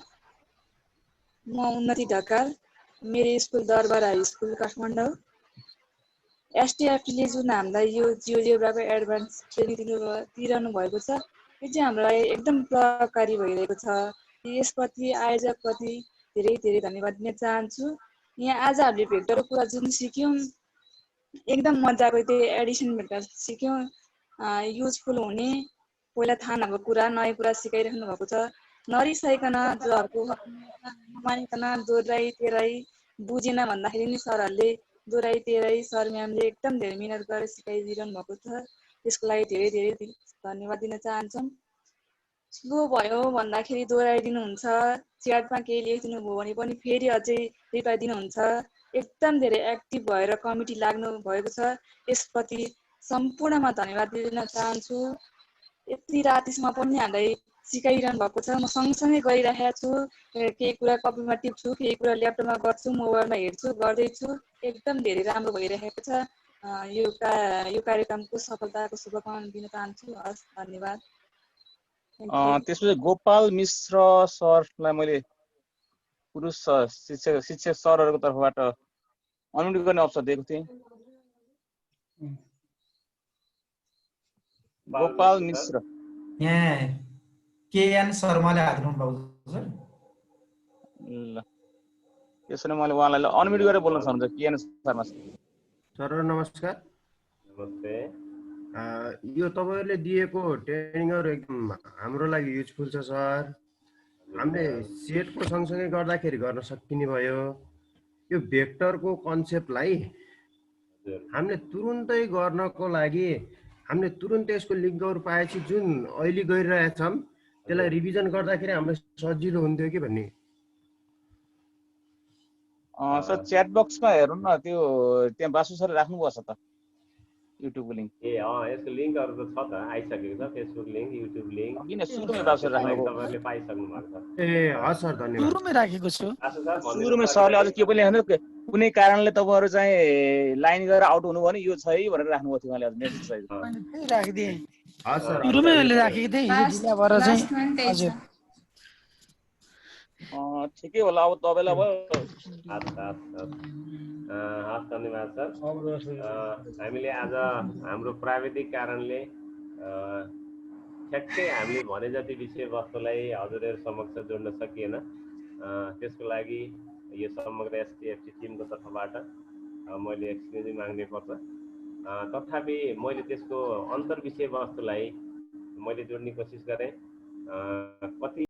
म उन्नति ढकाल मेरो स्कुल दरबार हाई स्कुल काठमाडौँ एसटीएफले जुन हामीलाई यो जियोजेब्राको एडभान्स ट्रेनिङ दिइरहनु भएको छ यो चाहिँ हामीलाई एकदम प्रभावकारी भइरहेको छ यसप्रति आयोजकप्रति धेरै धेरै धन्यवाद दिन चाहन्छु यहाँ आज हामीले भेक्टरको कुरा जुन सिक्यौँ एकदम मजाको त्यो एडिसन भेक्टर सिक्यौँ युजफुल हुने पहिला थाहा नभएको कुरा नयाँ कुरा सिकाइराख्नु भएको छ नरिसाइकन जोहरूको नमानिकन दोहोऱ्याइ तेह्राइ बुझेन भन्दाखेरि नि सरहरूले दोहोऱ्याइ तेह्राइ सर म्यामले एकदम धेरै मिहिनेत गरेर सिकाइदिइरहनु भएको छ त्यसको लागि धेरै धेरै धन्यवाद दिन चाहन्छौँ स्लो भयो भन्दाखेरि दोहोऱ्याइदिनुहुन्छ च्याटमा केही लेखिदिनु भयो भने पनि फेरि अझै रिप्लाई दिनुहुन्छ एकदम धेरै एक्टिभ भएर कमिटी लाग्नु भएको छ यसप्रति सम्पूर्णमा धन्यवाद दिन चाहन्छु यति रातिसम्म पनि हामीलाई सिकाइरहनु भएको छ म सँगसँगै गरिरहेको छु केही कुरा कपीमा टिप्छु केही कुरा ल्यापटपमा गर्छु मोबाइलमा हेर्छु गर्दैछु एकदम धेरै राम्रो भइरहेको छ यो कार्यक्रमको सफलताको शुभकामना दिन चाहन्छु हस् धन्यवाद त्यसपछि गोपाल मिश्र सरलाई मैले पुरुष शिक्षक सरहरूको तर्फबाट अनम्युट गर्ने अवसर दिएको थिएँ। गोपाल मिश्र यहाँ केएन शर्माले हात उठाउनु भएको छ सर। ल त्यसो भने मैले उहाँलाई अनम्युट गरेर बोल्न सक्नुहुन्छ केएन शर्मा सर। नमस्कार। नमस्ते। यो तपाईँहरूले दिएको ट्रेनिङहरू एकदम हाम्रो लागि युजफुल छ सर। हामीले सेटको सँगसँगै गर्दाखेरि गर्न सकिने भयो। यो भेक्टरको कन्सेप्टलाई हामीले तुरुन्तै गर्नको लागि हामीले तुरुन्तै यसको लिङ्कहरू पाएपछि जुन अहिले गरिरहेछौँ त्यसलाई रिभिजन गर्दाखेरि हामीलाई सजिलो हुन्थ्यो कि भन्ने। सर च्याट बक्समा हेरौँ न, त्यो त्यहाँ बासु सरले राख्नुपर्छ त युट्युबको लिङ्क। यसको लिङ्कहरू त छ त, आइसकेको छ। फेसबुक लिङ्क, युट्युब लिङ्क किन सुरुमै बासु सर राख्नुभयो? तपाईँले पाइसक्नु भएको छ। हस् सर, धन्यवाद। सुरुमै राखेको छु। सुरुमै सरले अझ के पनि लेख्नु, कुनै कारणले तपाईँहरू चाहिँ लाइन गरेर आउट हुनुभयो भने यो छ है भनेर राख्नुभएको थियो उहाँले, अझ मेसेज सहित राखिदिएँ। हस् सर, सुरुमै मैले राखेको थिएँ, हिजो ढिला भएर चाहिँ। हजुर ठिकै होला। अब तपाईँलाई भयो। हस्, धन्यवाद सर। हामीले आज हाम्रो प्राविधिक कारणले ठ्याक्कै हामीले भने जति विषयवस्तुलाई हजुरहरू समक्ष जोड्न सकिएन। त्यसको लागि यो समग्र एसटिएफसी टिमको तर्फबाट मैले एक्सक्युज माग्नै पर्छ। तथापि मैले त्यसको अन्तर विषयवस्तुलाई मैले जोड्ने कोसिस गरेँ। कति